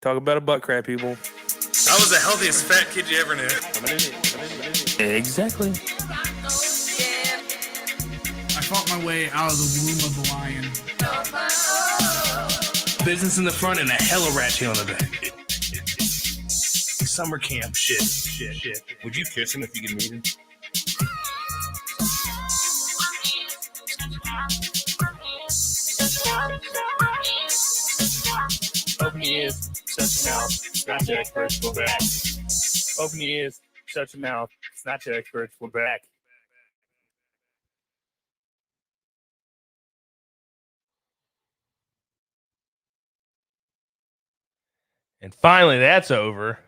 Talk about a butt crack, people. I was the healthiest fat kid you ever knew. Exactly. I fought my way out of the womb of the lion. Business in the front and a hella rat tail on the back. Summer camp shit. Would you kiss him if you could meet him? Open your ears, shut your mouth, snatch your experts, we're back. Open your ears, shut your mouth, snatch your experts, we're back. And finally, that's over.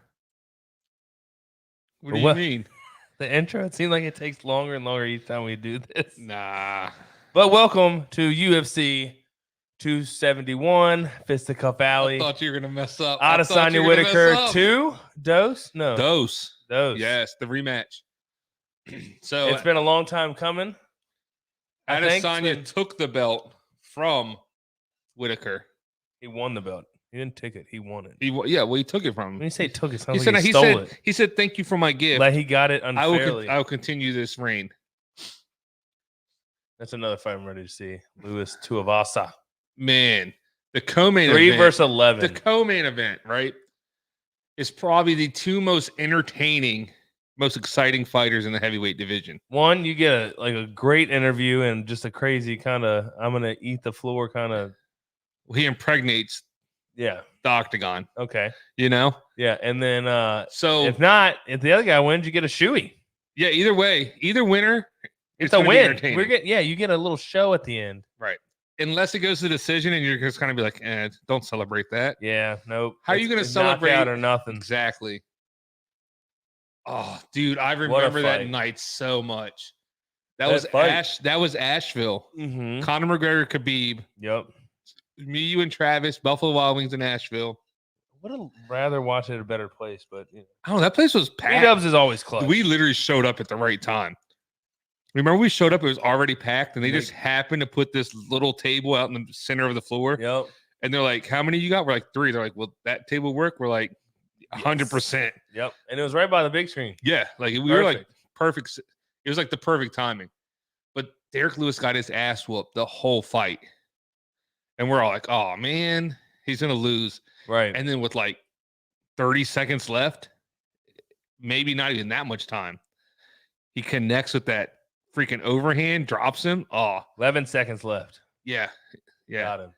What do you mean? The intro, it seems like it takes longer and longer each time we do this. Nah. But welcome to UFC 271, Fisticuff Alley. I thought you were going to mess up. Adesanya Whittaker 2. Dose? No. Dose. Yes, the rematch. So it's been a long time coming. Adesanya took the belt from Whittaker. He won the belt. He didn't take it. He won it. He took it from him. When you say took it, sounds like he stole it. He said, "Thank you for my gift. Like he got it unfairly." I will continue this reign. That's another fight I'm ready to see. Lewis Tuivasa. Man, the co-main 3 event, versus 11. The co-main event, right, is probably the two most entertaining, most exciting fighters in the heavyweight division. One, you get a great interview and just a crazy kind of I'm gonna eat the floor kind of. He impregnates. Yeah. The octagon. Okay. You know? Yeah. And then so if the other guy wins, you get a shoey. Yeah, either way. Either winner. It's a win. You get a little show at the end. Right. Unless it goes to decision and you're just kind of be like, don't celebrate that. Yeah, nope. How are you gonna celebrate knockout or nothing? Exactly. Oh, dude, I remember that night so much. That was Asheville. Mm-hmm. Conor McGregor, Khabib. Yep. Me, you, and Travis, Buffalo Wild Wings in Nashville. Would have rather watch it at a better place, but I don't know, that place was packed. B-Dubs is always clutch. We literally showed up at the right time. Remember, we showed up; it was already packed, and they just happened to put this little table out in the center of the floor. Yep. And they're like, "How many you got?" We're like 3. They're like, "Well, that table work?" We're like, 100%. Yep. And it was right by the big screen. Yeah, like we were like perfect. It was like the perfect timing. But Derrick Lewis got his ass whooped the whole fight. And we're all like, oh, man, he's going to lose. Right. And then with like 30 seconds left, maybe not even that much time, he connects with that freaking overhand, drops him. Oh, 11 seconds left. Yeah. Got him.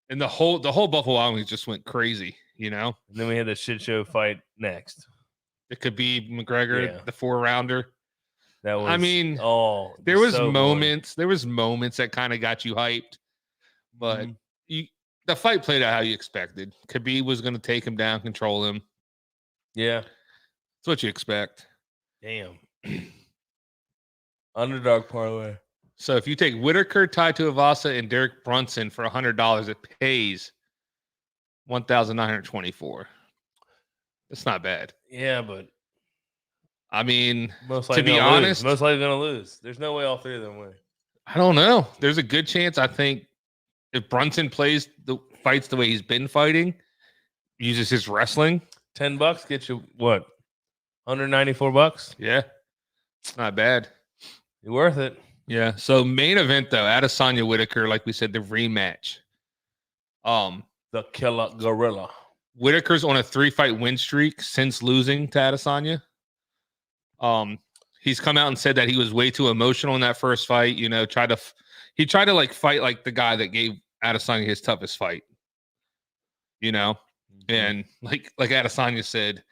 And the whole Buffalo Wild Wings just went crazy, you know? And then we had the shit show fight next. It could be McGregor, the 4-rounder. That was, I mean, there was moments that kind of got you hyped, but the fight played out how you expected. Khabib was going to take him down, control him. Yeah. That's what you expect. Damn. Underdog parlay. So if you take Whittaker, Tai Tuivasa, and Derek Brunson for $100, it pays $1,924. That's not bad. Yeah, but I mean, to be honest, most likely going to lose. There's no way all 3 of them win. I don't know. There's a good chance. I think if Brunson fights the way he's been fighting, uses his wrestling, $10 gets you what? $194. Yeah, it's not bad. You're worth it. Yeah. So main event though, Adesanya Whittaker, like we said, the rematch. The killer gorilla. Whittaker's on a 3-fight win streak since losing to Adesanya. He's come out and said that he was way too emotional in that first fight. You know, he tried to like fight like the guy that gave Adesanya his toughest fight. You know, and like Adesanya said,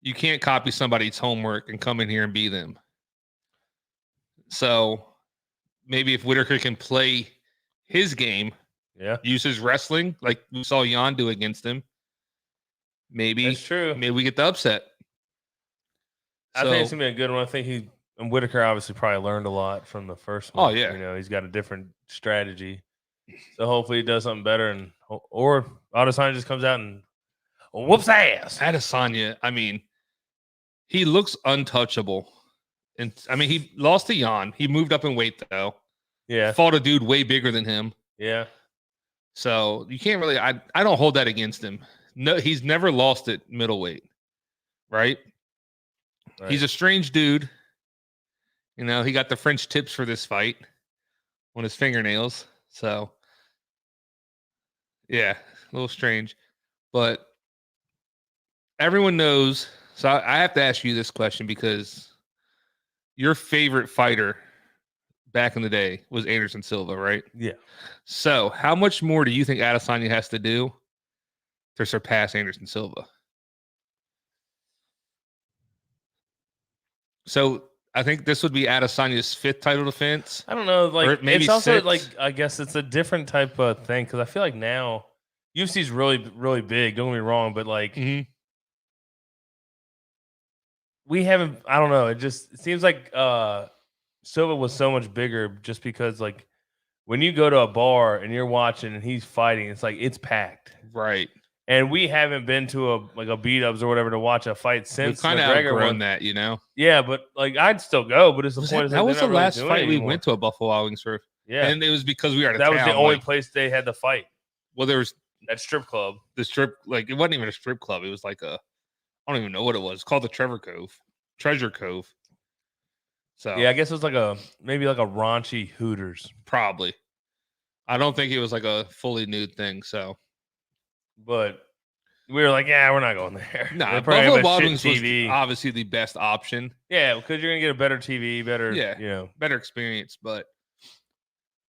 you can't copy somebody's homework and come in here and be them. So maybe if Whittaker can play his game, use his wrestling like we saw Jan do against him, maybe that's true. Maybe we get the upset. I think it's gonna be a good one. I think Whittaker obviously probably learned a lot from the first one. Oh yeah, you know he's got a different strategy, so hopefully he does something better, or Adesanya just comes out and whoops ass. Adesanya, I mean, he looks untouchable, and I mean he lost to Jan. He moved up in weight though. Yeah, fought a dude way bigger than him. Yeah, so you can't really. I don't hold that against him. No, he's never lost at middleweight, right? He's a strange dude. You know, he got the French tips for this fight on his fingernails. So, yeah, a little strange. But everyone knows. So I have to ask you this question because your favorite fighter back in the day was Anderson Silva, right? Yeah. So how much more do you think Adesanya has to do to surpass Anderson Silva? So I think this would be Adesanya's 5th title defense. I don't know. Like, Or maybe it's also 6th. like, I guess it's a different type of thing because I feel like now UFC's really, really big. Don't get me wrong, but like, we haven't. I don't know. It seems like Silva was so much bigger just because like when you go to a bar and you're watching and he's fighting, it's like it's packed, Right. and we haven't been to a beat ups or whatever to watch a fight since We've kind of McGregor outgrown won. that, you know. Yeah, but like I'd still go. But it's the point. That was the last fight we went to a Buffalo Wild Wings for. Yeah, And it was because we were out of that town. was the only place they had the fight. Well, there was That strip club. the strip, like it wasn't even a strip club. It was like I don't even know what it was. It's called the Treasure Cove. So Yeah, I guess it was like maybe like a raunchy Hooters. probably. I don't think it was like a fully nude thing. So But we were like, yeah, we're not going there. nah, They probably have Buffalo a Wild shit Wings was TV. obviously the best option, Yeah, because you're gonna get a better TV, better, Yeah. better experience. But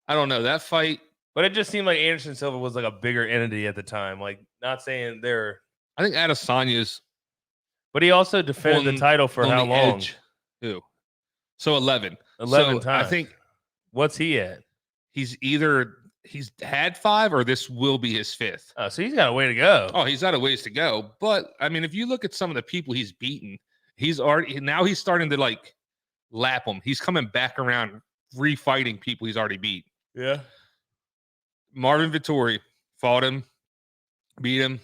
I don't know that fight. But it just seemed like Anderson Silva was like a bigger entity at the time. Like, not saying they're, I think Adesanya's but he also defended the on- title for on how the long? edge. Who? So 11. 11 So I times. think What's he at? he's had 5 or this will be his 5th. Oh, so he's got a way to go. Oh, he's got a ways to go. But I mean, if you look at some of the people he's beaten, he's starting to like lap them. He's coming back around, refighting people he's already beat. Yeah. Marvin Vettori fought him, beat him,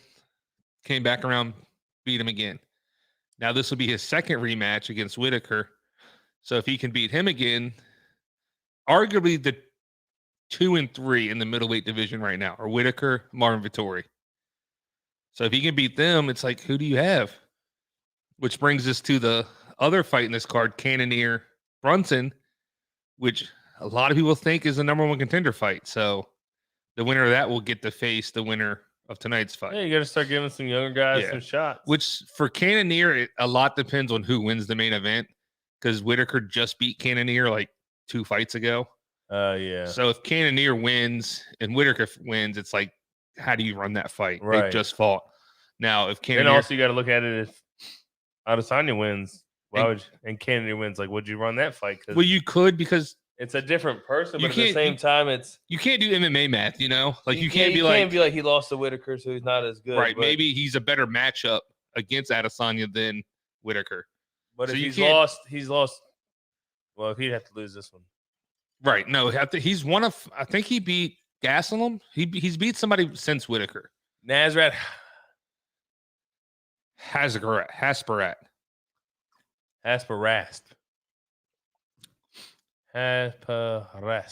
came back around, beat him again. Now this will be his 2nd rematch against Whittaker. So if he can beat him again, arguably the 2 and 3 in the middleweight division right now are Whittaker, Marvin Vettori. So if he can beat them, it's like, who do you have? Which brings us to the other fight in this card, Cannonier Brunson, which a lot of people think is the number 1 contender fight. So the winner of that will get to face the winner of tonight's fight. Yeah, you got to start giving some younger guys some shots. Which for Cannonier, a lot depends on who wins the main event because Whittaker just beat Cannonier like 2 fights ago. Yeah. So if Cannonier wins and Whittaker wins, it's like, how do you run that fight? Right. They just fought. Now, if Then Cannonier, also you got to look at it if Adesanya wins, and Cannonier wins, like, would you run that fight? well, you could because it's a different person, You but at the can't- same time, it's you can't do MMA math, you know? Like you can't be like, he lost to Whittaker, so he's not as good. right, but, maybe he's a better matchup against Adesanya than Whittaker. But So if you he's can't- lost. Well, he'd have to lose this one. Right. No, he's one of, I think he beat Gastelum. He's beat somebody since Whittaker. Nasrat. Hasparat.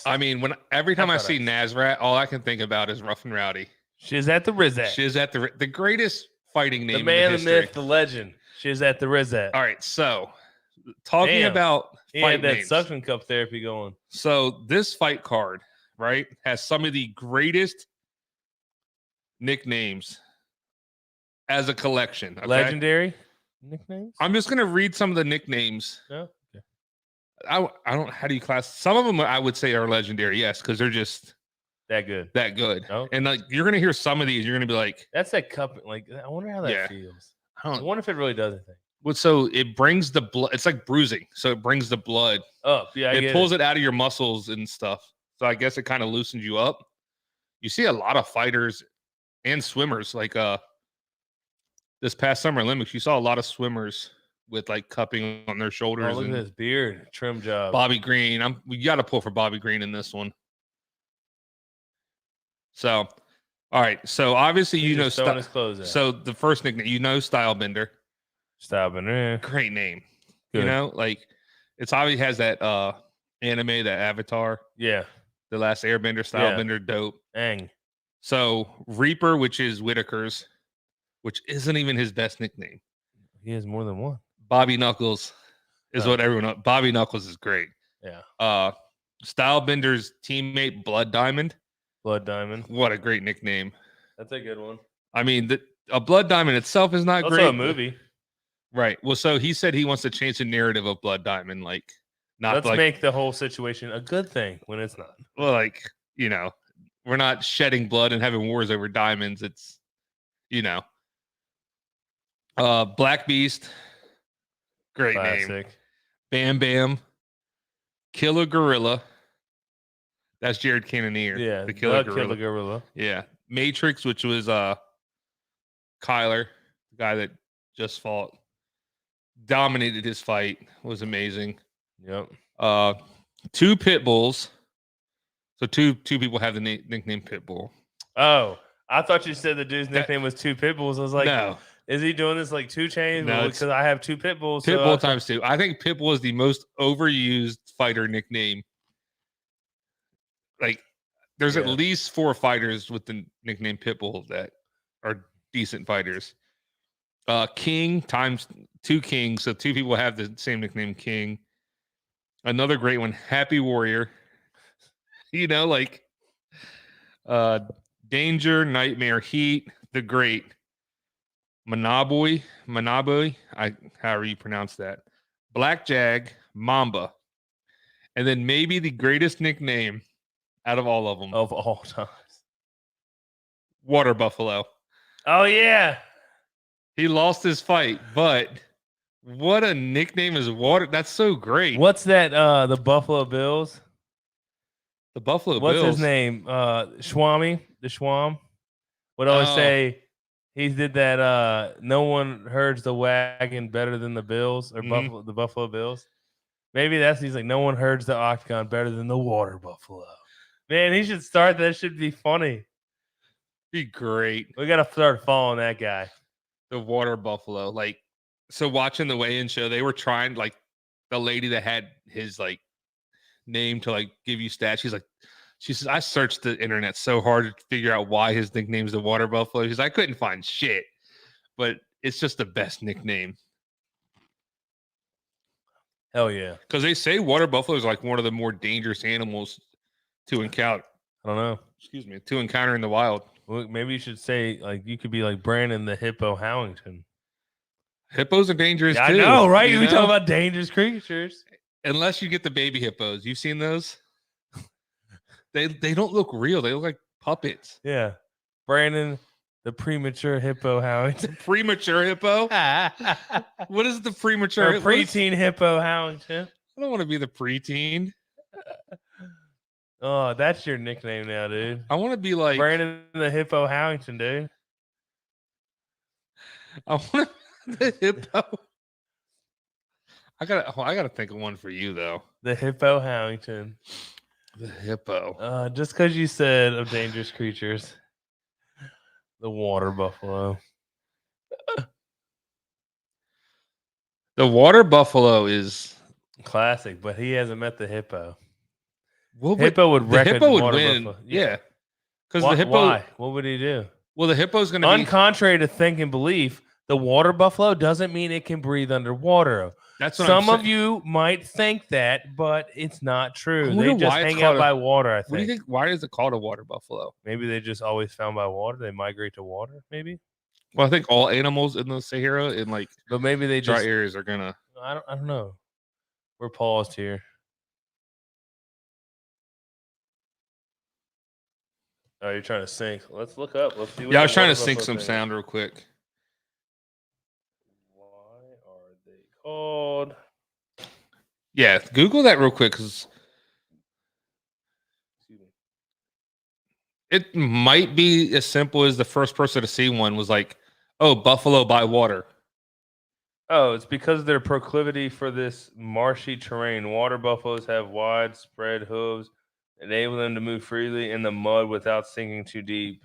I mean, every time I see Nasrat, all I can think about is Rough and Rowdy. Shizat the Rizat. Shizat the greatest fighting name The man, in the history. myth, the legend. Shizat the Rizat. All right, so talking Damn. about He fight had that names. suction cup therapy going. So this fight card, right, has some of the greatest nicknames as a collection. Okay? Legendary nicknames? I'm just gonna read some of the nicknames. No? Okay. I don't. How do you class? Some of them I would say are legendary, yes, because they're just That good. that good. Oh. And like you're gonna hear some of these, you're gonna be like, That's that cup. Like, I wonder how that Yeah. feels. I I don't. wonder if it really does anything. Well, so it brings the blood. It's like bruising, so it brings the blood. Up. Yeah, It pulls it out of your muscles and stuff. So I guess it kind of loosens you up. You see a lot of fighters and swimmers like this past Summer Olympics. You saw a lot of swimmers with like cupping on their Oh, shoulders. look at and this beard. Trim job. Bobby Green. We got to pull for Bobby Green in this one. So, all right. So obviously you He's know just throwing his clothes out. So the first nickname, Stylebender. Stop it. Great name. Good. You know, like it's obviously has that anime, that Avatar, Yeah. The Last Airbender, Stylebender, dope. Ang. So Reaper, which is Whittaker's. which isn't even his best nickname. He has more than one. Bobby Knuckles is Oh. what everyone knows. Bobby Knuckles is great. Yeah. Stylebender's teammate Blood Diamond. Blood Diamond. What a great nickname. That's a good one. I mean, a Blood Diamond itself is not Also great. a movie. Right. Well, so he said he wants to change the narrative of Blood Diamond, like not Let's like make the whole situation a good thing when it's not. well, like, you know, we're not shedding blood and having wars over diamonds. It's, you know, Black Beast, great name. Classic. Bam Bam, Killer Gorilla. That's Jared Cannonier. Yeah, the Killer Gorilla. Killer Gorilla. Yeah, Matrix, which was Kyler, the guy that just fought, dominated his fight, was amazing. Yep. 2 pit bulls. So two people have the nickname Pitbull. Oh, I thought you said the dude's nickname was Two Pitbulls. I was like, no, is he doing this like 2 Chainz? No, Because I have 2 Pitbulls. Pitbull times 2. I think Pitbull is the most overused fighter nickname. Like, there's at Yeah. least 4 fighters with the nickname Pitbull that are decent fighters. King times 2 Kings. So 2 people have the same nickname, King. Another great one, Happy Warrior. You know, like Danger, Nightmare, Heat, The Great, Manaboy, however you pronounce that, Black Jag, Mamba, and then maybe the greatest nickname out of all of them, Of all times. Water Buffalo. Oh, yeah. He lost his fight, but what a nickname is Water. That's so great. What's that? The Buffalo Bills? The Buffalo What's Bills. his name? Schwami? The Schwam? Would always Oh. say he did that. No one herds the wagon better than the Bills or Mhm. the Buffalo Bills. Maybe he's like, no one herds the octagon better than the Water Buffalo. Man, he should start. That should be funny. Be great. We got to start following that guy. The Water Buffalo. Like, so watching the weigh-in show, they were trying, like, the lady that had his like name to like give you stats. She says, I searched the internet so hard to figure out why his nickname is the Water Buffalo. She's, I couldn't find shit, but it's just the best nickname. Hell yeah. Because they say water buffalo is like one of the more dangerous animals to encounter. I don't know. Excuse me, to encounter in the wild. Well, maybe you should say like you could be like Brandon the Hippo Howington. Hippos are dangerous Yeah, too. I know, right? you We know? talk about dangerous creatures. Unless you get the baby hippos. You've seen those? They don't look real. They look like puppets. Yeah. Brandon the premature Hippo Howington. Premature hippo? What is the premature? Or preteen Hippo Howington. I don't want to be the preteen. Oh, that's your nickname now, dude. I want to be like Brandon the Hippo Howington, dude. I want the hippo. I gotta think of one for you though. The Hippo Howington. The hippo. Just because you said of dangerous creatures. The water buffalo. The water buffalo is Classic, but he hasn't met the hippo. well, Hippo would the wreck hippo a would water win. buffalo. Yeah, because Why? the hippo. Why? What would he do? Well, the hippo's gonna be. Contrary to think and belief, the water buffalo doesn't mean it can breathe underwater. That's what Some I'm of you might think that, but it's not I true. wonder They just why it's hang out called by water, I What do you think. think? Why is it called a water buffalo? Maybe they just always found by water. They migrate to water, maybe. Well, I think all animals in the Sahara and like But maybe they dry just areas are gonna. I don't know. We're paused here. Oh, you're trying to sync. Let's look up. Let's see what Yeah, I the was trying to water sync buffalo some thing is. sound real quick. Why are they called? Yeah, Google that real quick because Excuse me. it might be as simple as the first person to see one was like, "Oh, buffalo by water." Oh, it's because of their proclivity for this marshy terrain. Water buffaloes have widespread hooves, enable them to move freely in the mud without sinking too deep.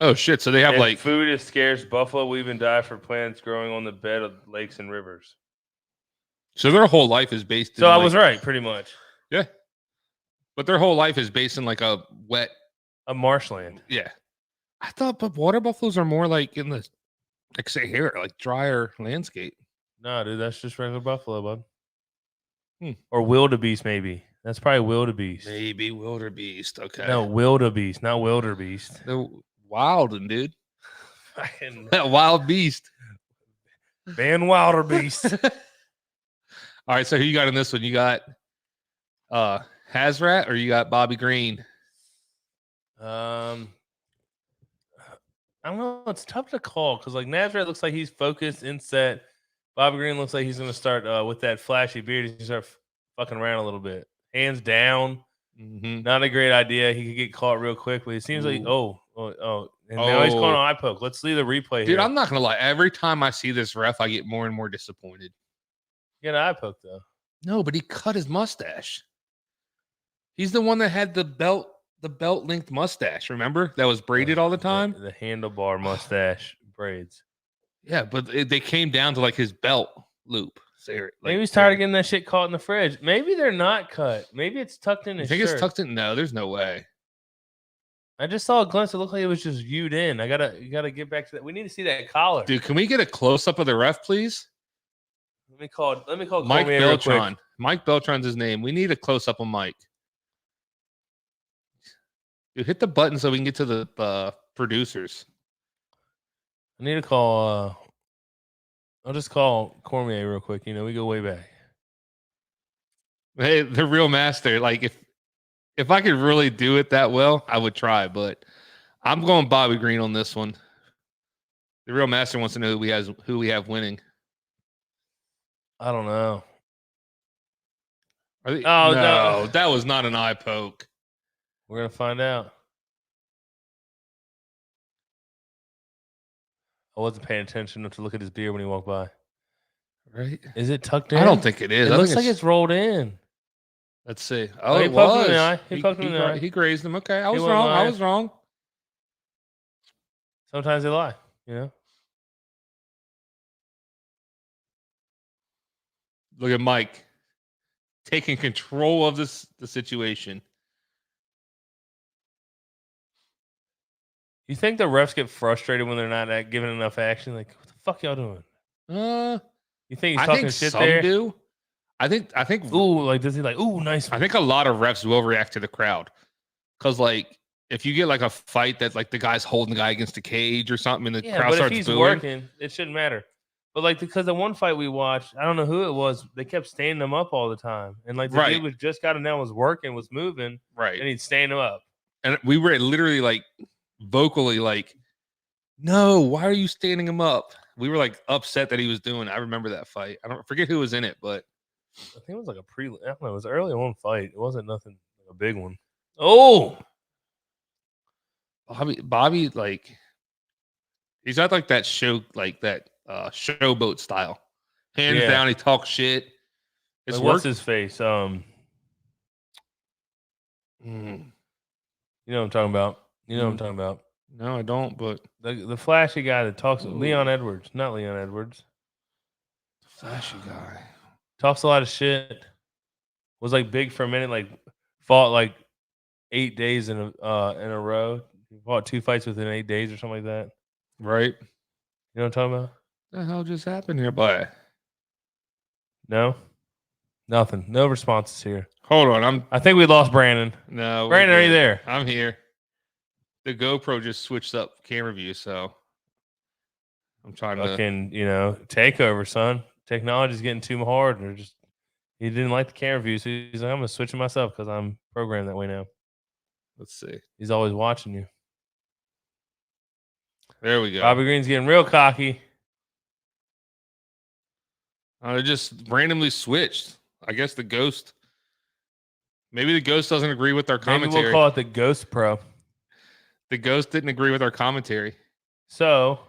Oh shit! So they have If like food is scarce, buffalo will even die for plants growing on the bed of lakes and rivers. so their whole life is based. So in I like, was right, pretty much. Yeah, but their whole life is based in like a wet. A marshland. Yeah, I thought, but water buffaloes are more like in the, like Sahara, like drier landscape. No, dude, that's just regular buffalo, bud. Hmm. Or wildebeest, maybe. That's probably wildebeest. Maybe wildebeest. Okay. No, wildebeest, not wildebeest. They're wild, and dude. Fucking That wild beast. Van Wildebeest. All right, so who you got in this one? You got Hazrat or you got Bobby Green? I don't know. It's tough to call because like Nazareth looks like he's focused, in set. Bobby Green looks like he's going to start with that flashy beard. He's going to start fucking around a little bit. Hands down. Mm-hmm. Not a great idea. He could get caught real quickly. It seems like and now he's calling an eye poke. Let's see the replay Dude, here. I'm not gonna lie. Every time I see this ref, I get more and more disappointed. Get an eye poke though. No, but he cut his mustache. He's the one that had the belt length mustache. Remember that was braided all the time. The handlebar mustache braids. Yeah, but they came down to like his belt loop. Maybe he's tired of getting that shit caught in the fridge. Maybe they're not cut. Maybe it's tucked in his shirt. It's tucked in? No, there's no way. I just saw a glimpse. It looked like it was just viewed in. You gotta get back to that. We need to see that collar. Dude, can we get a close up of the ref, please? Let me call Mike Beltran. Mike Beltran's his name. We need a close up on Mike. Dude, hit the button so we can get to the producers. I need to call. I'll just call Cormier real quick. You know, we go way back. Hey, the real master. Like if I could really do it that well, I would try. But I'm going Bobby Green on this one. The real master wants to know who we have winning. I don't know. No, that was not an eye poke. We're gonna find out. I wasn't paying attention enough to look at his beard when he walked by. Right? Is it tucked in? I don't think it is. It looks like it's rolled in. Let's see. Oh, he poked him in the eye. He poked him in the eye. He grazed him. Okay, I was wrong. Sometimes they lie, you know. Look at Mike taking control of the situation. You think the refs get frustrated when they're not giving enough action? Like, what the fuck y'all doing? You think he's talking shit there? Do. I think. Ooh, like does he like? Ooh, nice. I think a lot of refs will react to the crowd, because like if you get like a fight that like the guy's holding the guy against the cage or something, and the crowd starts booing. If he's working, it shouldn't matter. But like because the one fight we watched, I don't know who it was. They kept standing him up all the time, and like the dude was just got him down, was working, was moving, right, and he'd stand him up. And we were literally like vocally like, no, why are you standing him up? We were like upset that he was doing it. I remember that fight. I don't forget who was in it, but I think it was like a I don't know. It was early on fight. It wasn't nothing like a big one. Oh, Bobby, like he's got like that showboat style. Hands down, he talks shit. It's like, what's his face? You know what I'm talking about. You know what I'm talking about. No, I don't. But the flashy guy that talks, Leon Edwards, not Leon Edwards. Flashy guy talks a lot of shit. Was like big for a minute. Like fought like 8 days in a row. He fought 2 fights within 8 days or something like that. Right. You know what I'm talking about? What the hell just happened here, boy? No, nothing. No responses here. Hold on, I think we lost Brandon. No, Brandon, are you there? I'm here. The GoPro just switched up camera view, so I'm trying to takeover, son. Technology's getting too hard, or just he didn't like the camera view, so he's like, I'm gonna switch it myself because I'm programmed that way now. Let's see. He's always watching you. There we go. Bobby Green's getting real cocky. It just randomly switched. I guess the ghost. Maybe the ghost doesn't agree with our commentary. Maybe we'll call it the Ghost Pro. The ghost didn't agree with our commentary. So,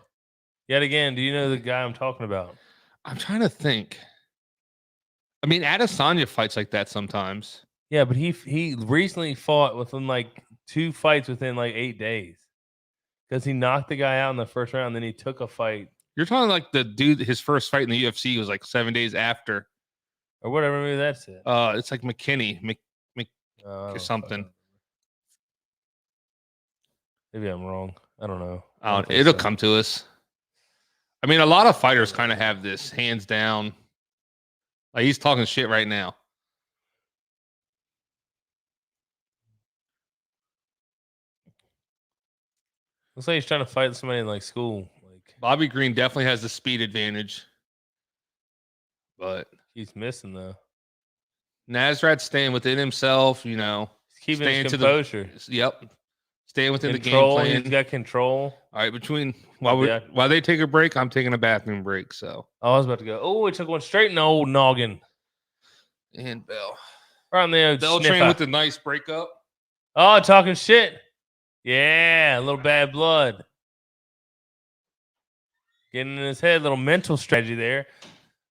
yet again, do you know the guy I'm talking about? I'm trying to think. I mean, Adesanya fights like that sometimes. Yeah, but he recently fought within like 2 fights within like 8 days. Because he knocked the guy out in the first round, then he took a fight. You're talking like the dude, his first fight in the UFC was like 7 days after. Or whatever, maybe that's it. It's like McKinney, or something. Maybe I'm wrong. I don't know. It'll come to us. I mean, a lot of fighters kind of have this hands down. Like he's talking shit right now. Looks like he's trying to fight somebody in like school. Like Bobby Green definitely has the speed advantage, but he's missing though. Nasrat's staying within himself. You know, He's keeping staying his to composure. Yep, staying within Control. the game plan. He's got control. All right, while they take a break, I'm taking a bathroom break. So I was about to go. Oh, he took one straight in the old noggin. and Bell, Right on the old Bell sniffer. train with the nice breakup. Oh, talking shit. Yeah, a little bad blood. Getting in his head, little mental strategy there.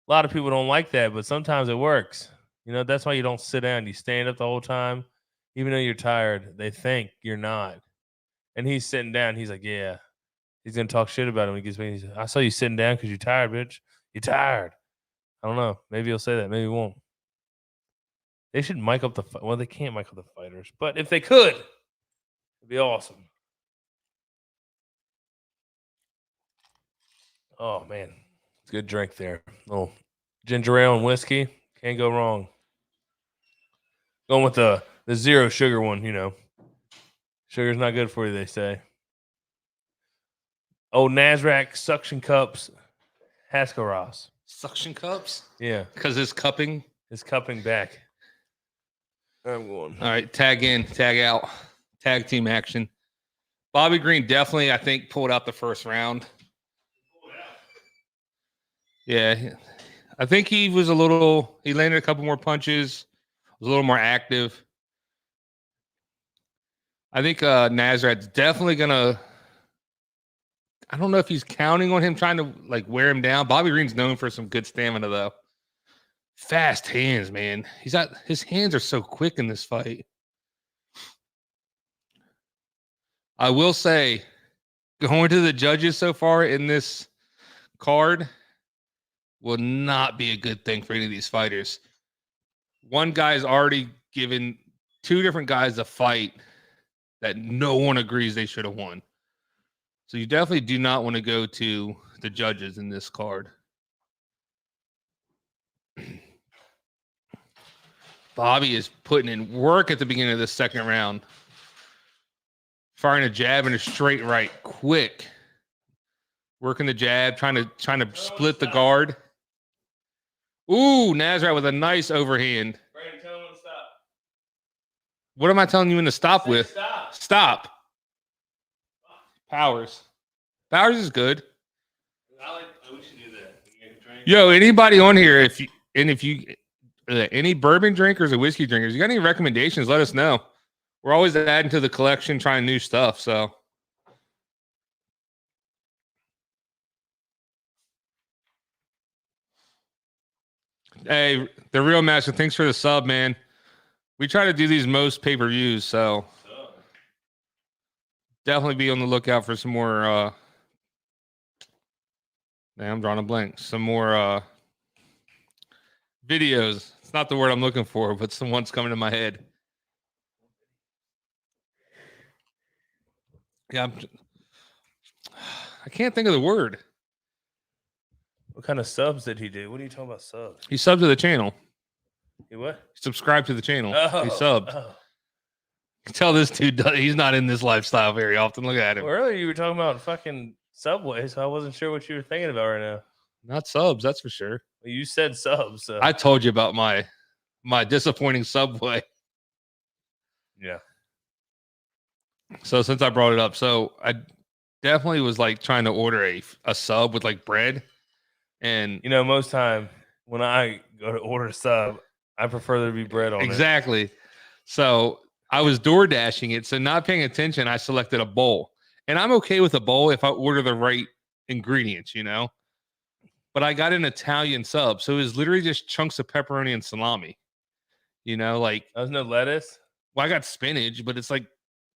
A lot of people don't like that, but sometimes it works. You know, that's why you don't sit down. You stand up the whole time. Even though you're tired, they think you're not. And he's sitting down. He's like, yeah. He's going to talk shit about him. He gets me. He's like, I saw you sitting down because you're tired, bitch. You're tired. I don't know. Maybe he'll say that. Maybe he won't. They should mic up the fight. Well, they can't mic up the fighters. But if they could, it'd be awesome. Oh, man. It's a good drink there. Little ginger ale and whiskey. Can't go wrong. Going with the zero sugar one, you know. Sugar's not good for you, they say. Oh, Nasrat suction cups. Haskaros. Suction cups? Yeah. Because his cupping. His cupping back. I'm going. All right, tag in, tag out, tag team action. Bobby Green definitely, I think, pulled out the first round. Yeah, I think he landed a couple more punches, was a little more active. I think Nasrat's definitely going to, I don't know if he's counting on him trying to like wear him down. Bobby Green's known for some good stamina, though. Fast hands, man. His hands are so quick in this fight. I will say, going to the judges so far in this card will not be a good thing for any of these fighters. One guy's already given two different guys a fight that no one agrees they should have won. So you definitely do not want to go to the judges in this card. Bobby is putting in work at the beginning of the second round. Firing a jab and a straight right, quick. Working the jab, trying to split the guard. Ooh, Nasrat with a nice overhand. Brandon, tell him to stop. What am I telling you when to stop with? Stop. Stop. Powers. Powers is good. We should do that. Yo, anybody on here, if you any bourbon drinkers or whiskey drinkers, you got any recommendations, let us know. We're always adding to the collection, trying new stuff. So hey, the real master, thanks for the sub, man. We try to do these most pay-per-views, so definitely be on the lookout for some more I'm drawing a blank. Some more videos. It's not the word I'm looking for, but some ones coming to my head. Yeah, I can't think of the word. What kind of subs did he do? What are you talking about subs? He subbed to the channel. He what? He subscribed to the channel. He subbed. Oh. You can tell this dude, he's not in this lifestyle very often. Look at him. Well, earlier you were talking about fucking Subway, so I wasn't sure what you were thinking about right now. Not subs, that's for sure. Well, you said subs. So. I told you about my disappointing Subway. Yeah. So since I brought it up, so I definitely was like trying to order a sub with like bread. And you know, most time when I go to order a sub, I prefer there to be bread on it. Exactly. So I was door dashing it. So not paying attention, I selected a bowl. And I'm okay with a bowl if I order the right ingredients, you know. But I got an Italian sub. So it was literally just chunks of pepperoni and salami. You know, like there's no lettuce. Well, I got spinach, but it's like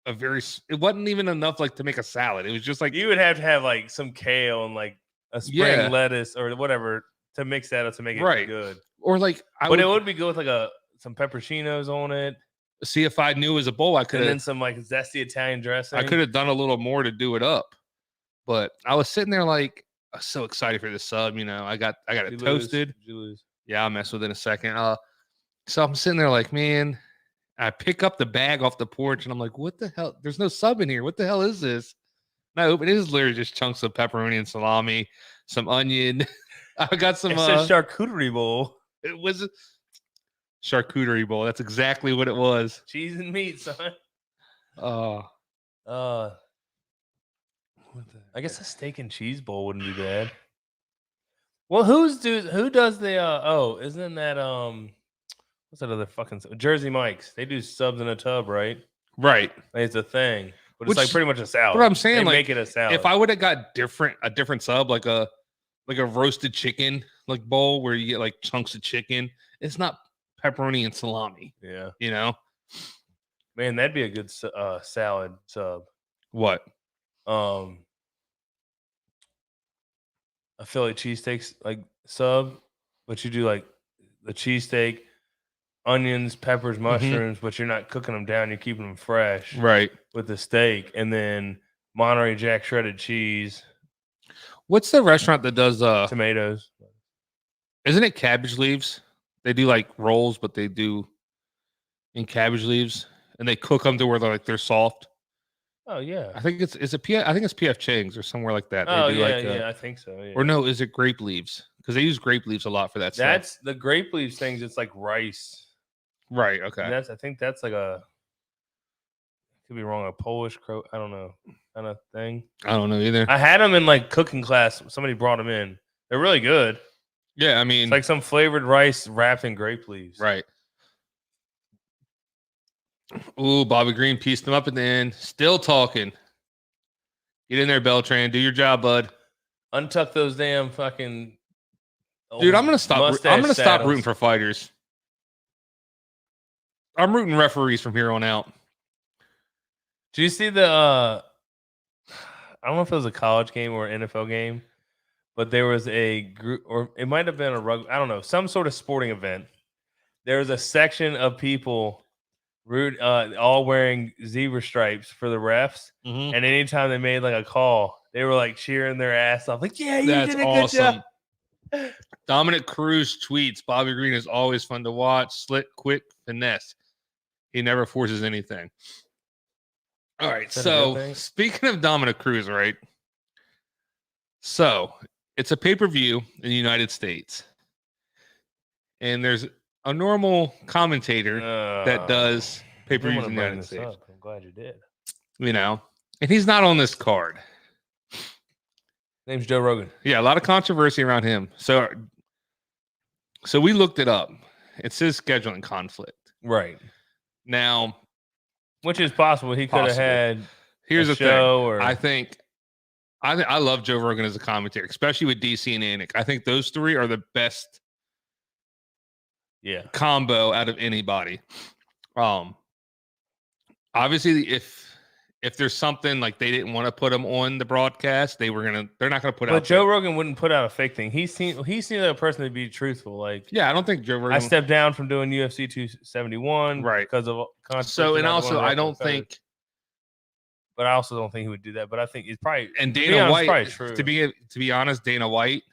it wasn't even enough like to make a salad. It was just like you would have to have like some kale and like a spring lettuce or whatever to mix that up to make it good. Or like it would be good with like some pepperoncinos on it. See, if I knew it was a bowl, I could And then have. some like zesty Italian dressing. I could have done a little more to do it up, but I was sitting there like I was so excited for the sub. You know, I got it toasted. Did you lose? Yeah, I'll mess with it in a second. So I'm sitting there like, man, I pick up the bag off the porch and I'm like, what the hell? There's no sub in here. What the hell is this? And I open it is literally just chunks of pepperoni and salami, some onion. I got some. It's a charcuterie bowl. It was a charcuterie bowl. That's exactly what it was. Cheese and meat, son. Oh, I guess a steak and cheese bowl wouldn't be bad. Well, who does the isn't that what's that other fucking Jersey Mike's? They do subs in a tub, right? right. Like, it's a thing. But Which- it's like pretty much a salad. What I'm saying, They like, make it a salad. if I would have got a different sub, like a roasted chicken like bowl where you get like chunks of chicken, it's not pepperoni and salami. Yeah. You know Man, that'd be a good salad sub. what? A Philly cheesesteak like sub, but you do like the cheesesteak, onions, peppers, mushrooms, but you're not cooking them down. You're keeping them fresh Right. with the steak, and then Monterey Jack shredded cheese, What's the restaurant that does tomatoes. isn't it cabbage leaves? They do like rolls, but they do in cabbage leaves and they cook them to where they're soft. Oh yeah. I think it's PF Chang's or somewhere like that. They Oh do yeah, like, yeah. I think so. Yeah. Or no, is it grape leaves? Because they use grape leaves a lot for that stuff. That's the grape leaves things. It's like rice. Right. Okay. And I think that's like could be wrong, a Polish crow. I don't know, kind of thing. I don't know either. I had them in like cooking class. Somebody brought them in. They're really good. Yeah, I mean, It's like some flavored rice wrapped in grape leaves. right. Ooh, Bobby Green pieced him up at the end. Still talking. Get in there, Beltran. Do your job, bud. Untuck those damn fucking. Dude, I'm gonna stop. I'm mustache gonna stop saddles. rooting for fighters. I'm rooting referees from here on out. Do you see the? I don't know if it was a college game or an NFL game, but there was a group, or it might have been a rugby. I don't know, some sort of sporting event. There was a section of people, all wearing zebra stripes for the refs, and anytime they made like a call, they were like cheering their ass off, like, "Yeah, you That's did a awesome. good job." Dominic Cruz tweets: Bobby Green is always fun to watch. Slick, quick, finesse. He never forces anything. All right. Is that a good So thing? speaking of Dominic Cruz, right? So it's a pay-per-view in the United States, and there's a normal commentator that does I didn't pay-per-views wanna in the bring United this States. up. I'm glad you did. You know, and he's not on this card. Name's Joe Rogan. Yeah, a lot of controversy around him. So we looked it up. It says scheduling conflict. Right. Now, Which is possible. He could have Possible. had here's a the show thing. or I love Joe Rogan as a commentator, especially with DC and Anik. I think those three are the best yeah. combo out of anybody. Obviously, if there's something like they didn't want to put him on the broadcast, they're not gonna put out. But Joe Rogan wouldn't put out a fake thing. He seemed like a person to be truthful. Like, Yeah, I don't think Joe Rogan. I stepped down from doing UFC 271 Right. because of controversy. So and not also, wanting to I don't competitive. think. But I also don't think he would do that. But I think he's probably And to be Dana honest, White, probably true. to be honest, Dana White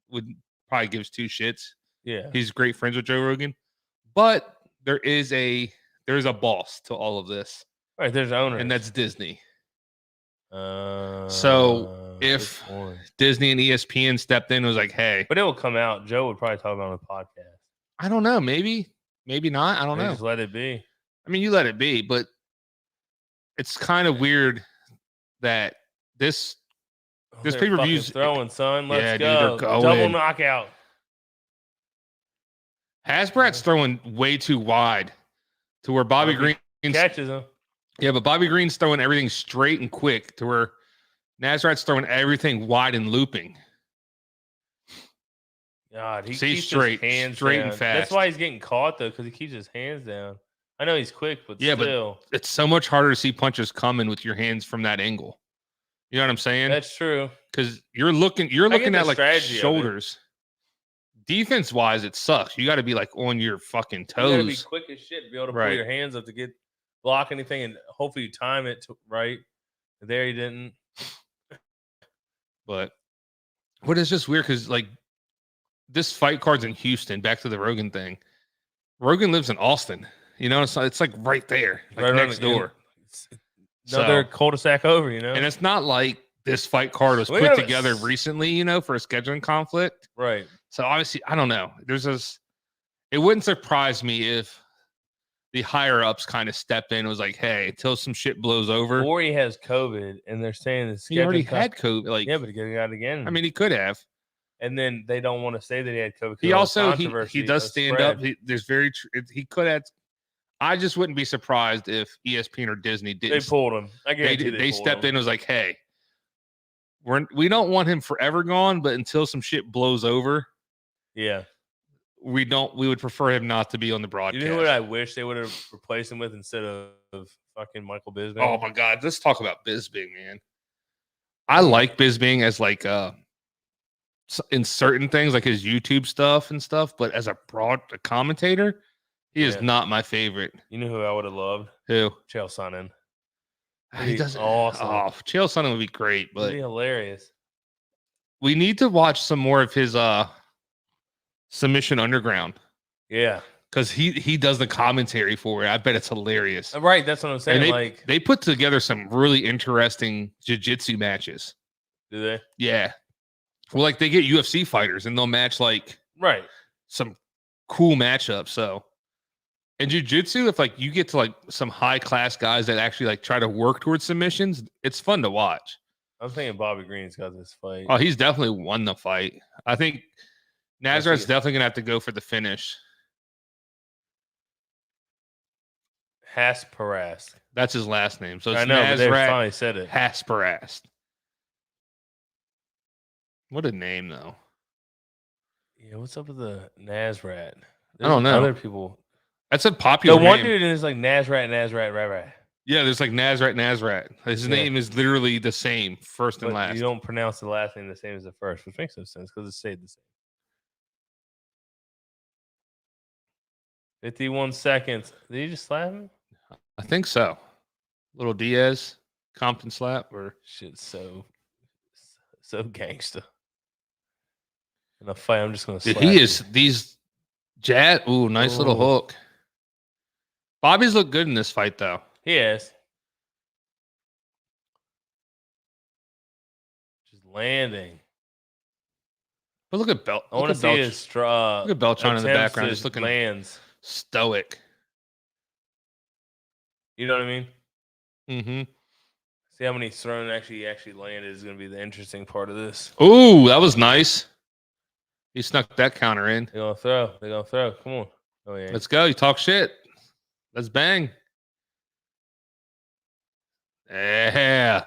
would probably gives two shits. yeah. He's great friends with Joe Rogan, but there's a boss to all of this, Right. There's owners. and that's Disney. So if Disney and ESPN stepped in and was like, "Hey," but it will come out. Joe would probably talk about it on the podcast. I don't know, maybe not. I don't Maybe know. Just let it be. I mean, you let it be, but it's kind of weird that this They're pay-per-view's fucking throwing, son. Let's Yeah, dude, go. they're going. Double knockout. Hasbrat's throwing way too wide to where Bobby Bobby Green Catches him. Yeah, but Bobby Green's throwing everything straight and quick to where Nasrat's throwing everything wide and looping. God, he See, keeps straight- his hands straight down. and That's fast. why he's getting caught though, because he keeps his hands down. I know he's quick, but Yeah, but still, It's so much harder to see punches coming with your hands from that angle. You know what I'm saying? that's true. Because you're looking get at the like strategy of it. shoulders defense wise, it sucks. You got to be like on your fucking You gotta be toes. quick as shit to be able to pull Right. your hands up to block anything, and hopefully you time it right. There he didn't. But it's just weird because like this fight card's in Houston. Back to the Rogan thing. Rogan lives in Austin. You know, it's like right there, like Right around next the- door. It's another So, cul-de-sac over, you know. and it's not like this fight card was We put gotta- together recently, you know, for a scheduling conflict. right. So obviously, I don't know. There's this. It wouldn't surprise me if the higher ups kind of stepped in and was like, "Hey, until some shit blows over." Or he has COVID, and they're saying the He already schedule had COVID. Like, yeah, but he got it again. I mean, he could have. and then they don't want to say that he had COVID. He also he controversy does stand spread. up. There's very he could have. I just wouldn't be surprised if ESPN or Disney They didn't. pulled him. I They guarantee they pulled stepped him. in and was like, "Hey, we don't want him forever gone, but until some shit blows over, Yeah. we would prefer him not to be on the You broadcast." know what I wish they would have replaced him with instead of fucking Michael Bisping? Oh my god, let's talk about Bisping, man. I like Bisping as like in certain things, like his YouTube stuff and stuff, but as a commentator, he is Yeah. not my favorite. You know who I would have loved? Who? Chael Sonnen. He doesn't. Awesome. Oh, Chael Sonnen would be great, It'd but be hilarious. we need to watch some more of his Submission Underground Yeah. because he does the commentary for it. I bet it's hilarious. Right. That's what I'm saying. And they put together some really interesting jiu-jitsu matches. do they? Yeah. Well, like they get UFC fighters and they'll match like Right. some cool matchups. So in jiu-jitsu, if like you get to like some high-class guys that actually like try to work towards submissions, it's fun to watch. I'm thinking Bobby Green's got this fight. Oh, he's definitely won the fight. I think Nazareth's it. definitely gonna have to go for the finish. Hasparas. That's his last name. So it's I know, but they Nazareth finally said it. Hasparast. What a name, though. Yeah, what's up with the Nazrat? I don't know. Other people. That's a popular The one name. dude is like Nazrat, right. Yeah, there's like Nazareth. His Yeah. name is literally the same, first and But last. you don't pronounce the last name the same as the first, which makes no sense because it's stayed the same. 51 seconds. Did you just slap him? I think so. Little Diaz, Compton slap, or Shit's so gangster. In a fight, I'm just gonna dude, slap he you. is these Jat. Ooh, nice little Ooh. hook. Bobby's looked good in this fight, though. He is. Just landing. But look at Belt. I want to see his straw. Look at Beltran in the background, just looking lands. stoic. You know what I mean? Mm-hmm. See how many he's thrown actually landed is going to be the interesting part of this. Ooh, that was nice. He snuck that counter in. They're going to throw. They're going to throw. Come on. Oh, yeah. Let's go. You talk shit. Let's bang. Yeah.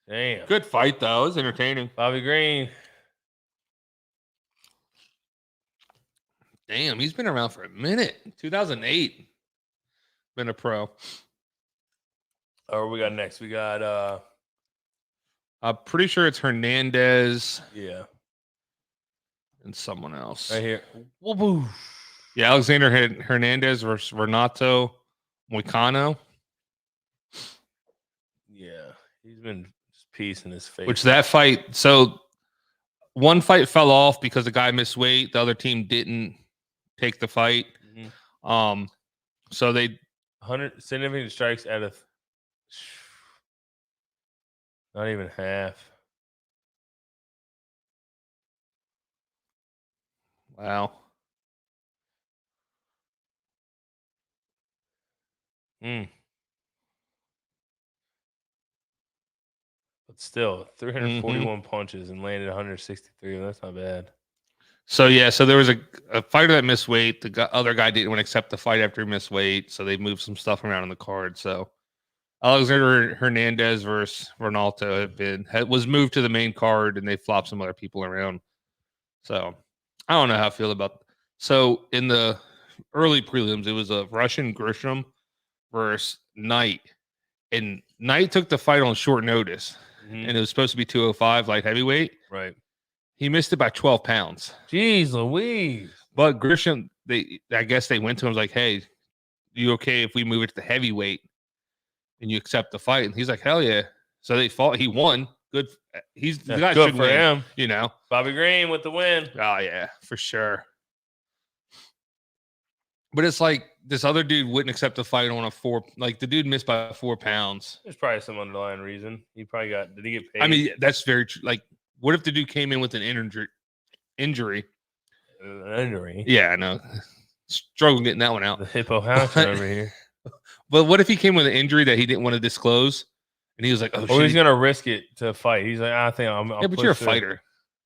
Damn. Good fight, though. It was entertaining. Bobby Green. Damn, he's been around for a minute. 2008. Been a pro. Oh, we got next. We got, I'm pretty sure it's Hernandez yeah, and someone else. right here. Whoop. Yeah, Alexander Hernandez versus Renato Moicano. Yeah. He's been just piecing his face. Which that fight, so one fight fell off because the guy missed weight. The other team didn't take the fight. Mhm. So they 100 significant strikes out of not even half. wow. But still, 341 punches and landed 163. That's not bad. So yeah, so there was a fighter that missed weight. The other guy didn't want to accept the fight after he missed weight, so they moved some stuff around on the card. So Alexander Hernandez versus Ronaldo was moved to the main card, and they flopped some other people around. So I don't know how I feel about. So in the early prelims, it was a Russian Grisham versus Knight, and Knight took the fight on short notice, and it was supposed to be 205 light heavyweight. Right. He missed it by 12 pounds. Jeez Louise. But Grisham, I guess they went to him like, "Hey, you okay if we move it to the heavyweight and you accept the fight?" And he's like, "Hell yeah!" So they fought. He won. Good. The guy Good should for win. him. You know. Bobby Green with the win. Oh yeah, for sure. But it's like this other dude wouldn't accept the fight on a 4. Like the dude missed by 4 pounds. There's probably some underlying reason. He probably got. Did he get paid? I mean, that's very true. Like, what if the dude came in with an injury? Injury. Yeah, I know. Struggle getting that one out. The hippo house over here. But what if he came with an injury that he didn't want to disclose, and he was like, "Oh, Or shit, he's gonna risk it to fight. He's like, I think I'll yeah, but push you're a through. fighter."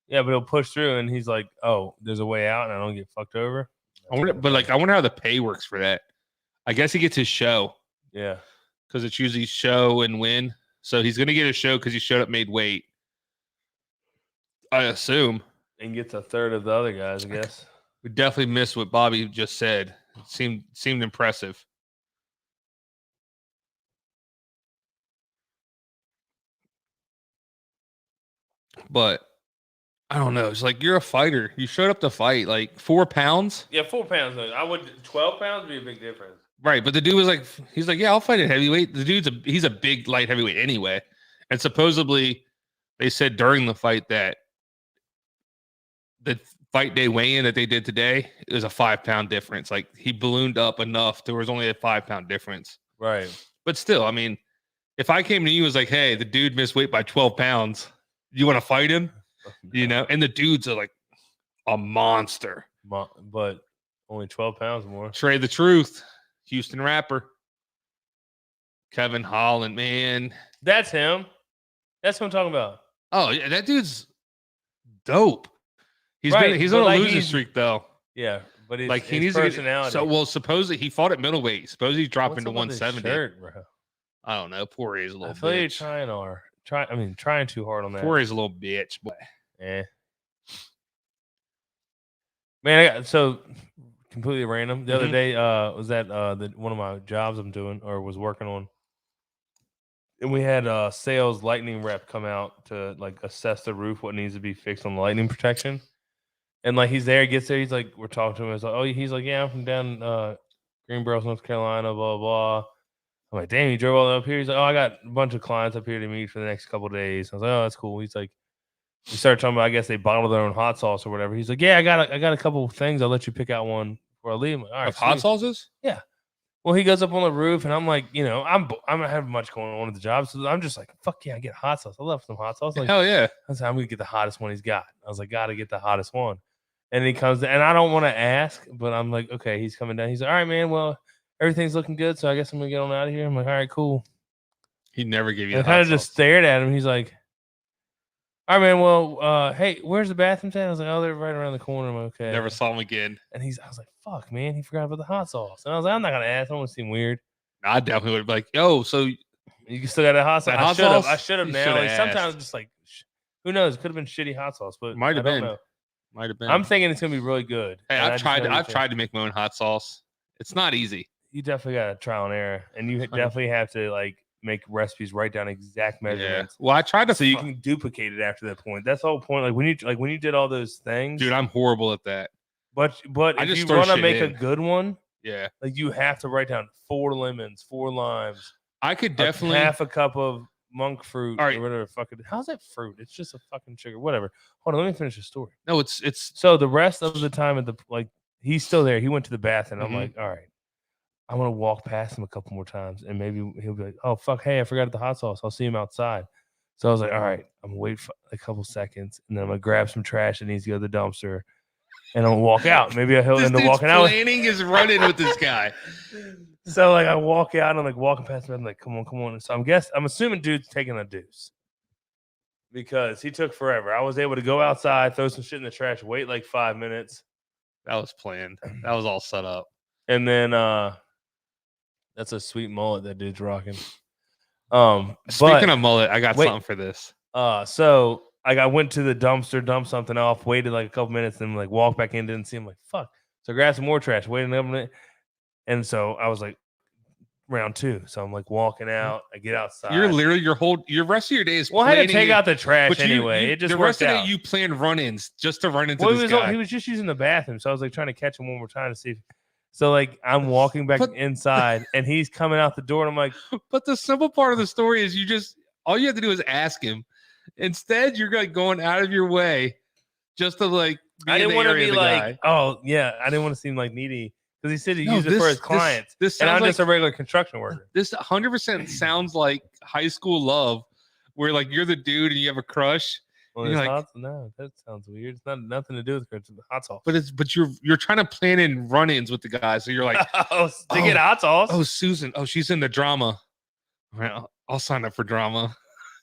Yeah, but he'll push through, and he's like, "Oh, there's a way out, and I don't get fucked over." I wonder how the pay works for that. I guess he gets his show Yeah, because it's usually show and win. So he's gonna get a show because he showed up, made weight. I assume. and gets a third of the other guys. I guess. We definitely missed what Bobby just said. It seemed impressive. But I don't know. It's like you're a fighter. You showed up to fight. Like 4 pounds. Yeah, 4 pounds. I would 12 pounds would be a big difference. Right, but the dude was like, he's like, yeah, I'll fight at heavyweight. The dude's he's a big light heavyweight anyway, and supposedly they said during the fight that the fight day weigh-in that they did today is a 5 pound difference. Like he ballooned up enough. There was only a 5 pound difference. Right. But still, I mean, if I came to you and was like, hey, the dude missed weight by 12 pounds, you want to fight him? You know, and the dudes are like a monster. But only 12 pounds more. Trey the Truth. Houston rapper Kevin Holland, man. That's him. That's what I'm talking about. Oh, yeah, that dude's dope. He's Right, he's but on a like losing streak though. Yeah, but Like he his needs personality. to get, so well. Supposedly he fought at middleweight. Suppose he's dropping to What's up with 170. this shirt, bro? I don't know. Poirier's a I little feel you're bitch. trying too hard on that. Poirier's a little bitch, but Eh. Man, so completely random. The other day, was that one of my jobs I'm doing or was working on, and we had a sales lightning rep come out to like assess the roof, what needs to be fixed on the lightning protection. And like he's there, he gets there, he's like, we're talking to him. It's like, oh, he's like, yeah, I'm from down Greenboro, North Carolina, blah blah. I'm like, damn, you drove all the way up here. He's like, oh, I got a bunch of clients up here to meet for the next couple of days. I was like, oh, that's cool. He's like, we started talking about, I guess they bottle their own hot sauce or whatever. He's like, yeah, I got a couple of things. I'll let you pick out one before I leave. I'm like, all right, of hot sweet. sauces? Yeah. Well, he goes up on the roof, and I'm like, you know, I'm not having much going on at the job, so I'm just like, fuck yeah, I get hot sauce. I love some hot sauce. Like, Hell yeah. I was like, I'm gonna get the hottest one he's got. I was like, gotta get the hottest one. And he comes, and I don't want to ask, but I'm like, okay, he's coming down. He's like, all right, man. Well, everything's looking good, so I guess I'm gonna get on out of here. I'm like, all right, cool. He never gave you. And I kind of just stared at him. He's like, all right, man. Well, hey, where's the bathroom at? I was like, oh, they're right around the corner. I'm okay. Never saw him again. And I was like, fuck, man, he forgot about the hot sauce. And I was like, I'm not gonna ask. I don't want to seem weird. I definitely would be like, yo, so You still got that hot sauce? That hot sauce? I should have You now. shoulda Like, sometimes asked. just like, who knows? It could have been shitty hot sauce, but Might have I don't been. know. might have been. I'm thinking it's gonna be really good. Hey, and I I've just tried. know you I've can. tried to make my own hot sauce. It's not easy. You definitely got a trial and error, and you definitely have to like make recipes, write down exact Yeah. measurements, Well, I tried to. so you can duplicate it after that point. That's the whole point. Like when you did all those things, Dude, I'm horrible at that. but I if just you throw want to shit make a in. good one, Yeah, like you have to write down 4 lemons, 4 limes, I could definitely. half a cup of monk fruit, All right. or whatever. Fucking, how's that fruit? It's just a fucking sugar, whatever. Hold on, let me finish the story. No, it's So the rest of the time he's still there. He went to the bathroom. I'm Mhm. like, all right, I'm gonna walk past him a couple more times, and maybe he'll be like, oh fuck, hey, I forgot the hot sauce. I'll see him outside. So I was like, all right, I'm gonna wait for a couple seconds, and then I'm gonna grab some trash that needs to go to the dumpster, and I'm gonna walk out. Maybe he'll this end up dude's walking out. planning is running with this guy. So like I walk out, and I'm like walking past him. I'm like, come on. So I'm assuming dude's taking a deuce because he took forever. I was able to go outside, throw some shit in the trash, wait like 5 minutes. That was planned. That was all set up. And then that's a sweet mullet that dude's rocking. Speaking of mullet, I got wait. something for this. So like I went to the dumpster, dumped something off, waited like a couple minutes, then like walked back in, didn't see him, like fuck. So I grabbed some more trash, waited another minute. And so I was like, round 2. So I'm like walking out. I get outside. You're literally your rest of your day is. Well, I had to planning take out the trash but anyway. It just the worked rest of out. it you plan run-ins just to run into Well, this guy. he was just using the bathroom, so I was like trying to catch him one more time to see. So like I'm walking back inside, and he's coming out the door, and I'm like, But the simple part of the story is all you have to do is ask him. Instead, you're like going out of your way just to like. Be I didn't want to be like, oh yeah, I didn't want to seem like needy because he said he used it for his clients, This and sounds I'm like just a regular construction worker. this 100% sounds like high school love, where like you're the dude and you have a crush. Well, you're like, no, that sounds weird. It's nothing to do with the hot sauce. but you're trying to plan in run-ins with the guy, so you're like, get hot sauce. oh Susan, oh she's in the drama. Right, I'll sign up for drama.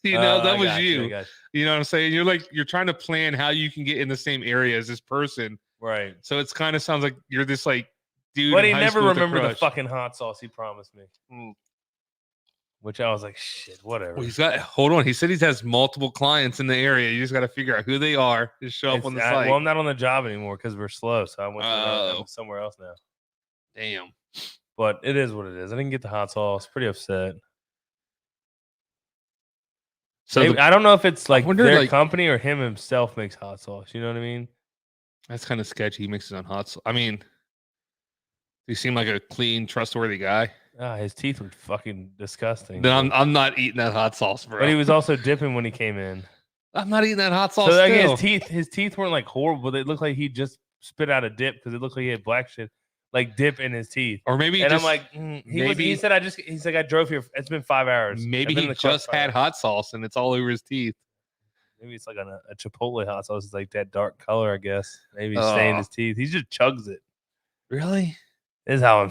That was you. You know what I'm saying? You're trying to plan how you can get in the same area as this person. Right. So it's kind of sounds like you're this like dude. But in he high never school with a remembered the crush. fucking hot sauce he promised me. Which I was like, shit, whatever. Well, hold on. He said he has multiple clients in the area. You just got to figure out who they are. Just show up on the site. Well, I'm not on the job anymore because we're slow. So I went to somewhere else now. Damn. But it is what it is. I didn't get the hot sauce. Pretty upset. So I don't know if it's like their company or him himself makes hot sauce. You know what I mean? That's kind of sketchy. He makes his own hot sauce. I mean, he seemed like a clean, trustworthy guy. His teeth were fucking disgusting. Then I'm not eating that hot sauce, bro. But he was also dipping when he came in. I'm not eating that hot sauce. So like his teeth weren't like horrible. They looked like he just spit out a dip because it looked like he had black shit like dip in his teeth. Or maybe I'm like, he said he's like I drove here. It's been 5 hours. Maybe he just had hot sauce and it's all over his teeth. Maybe it's like a Chipotle hot sauce. It's like that dark color, I guess. Maybe he's stained his teeth. He just chugs it. Really? This is how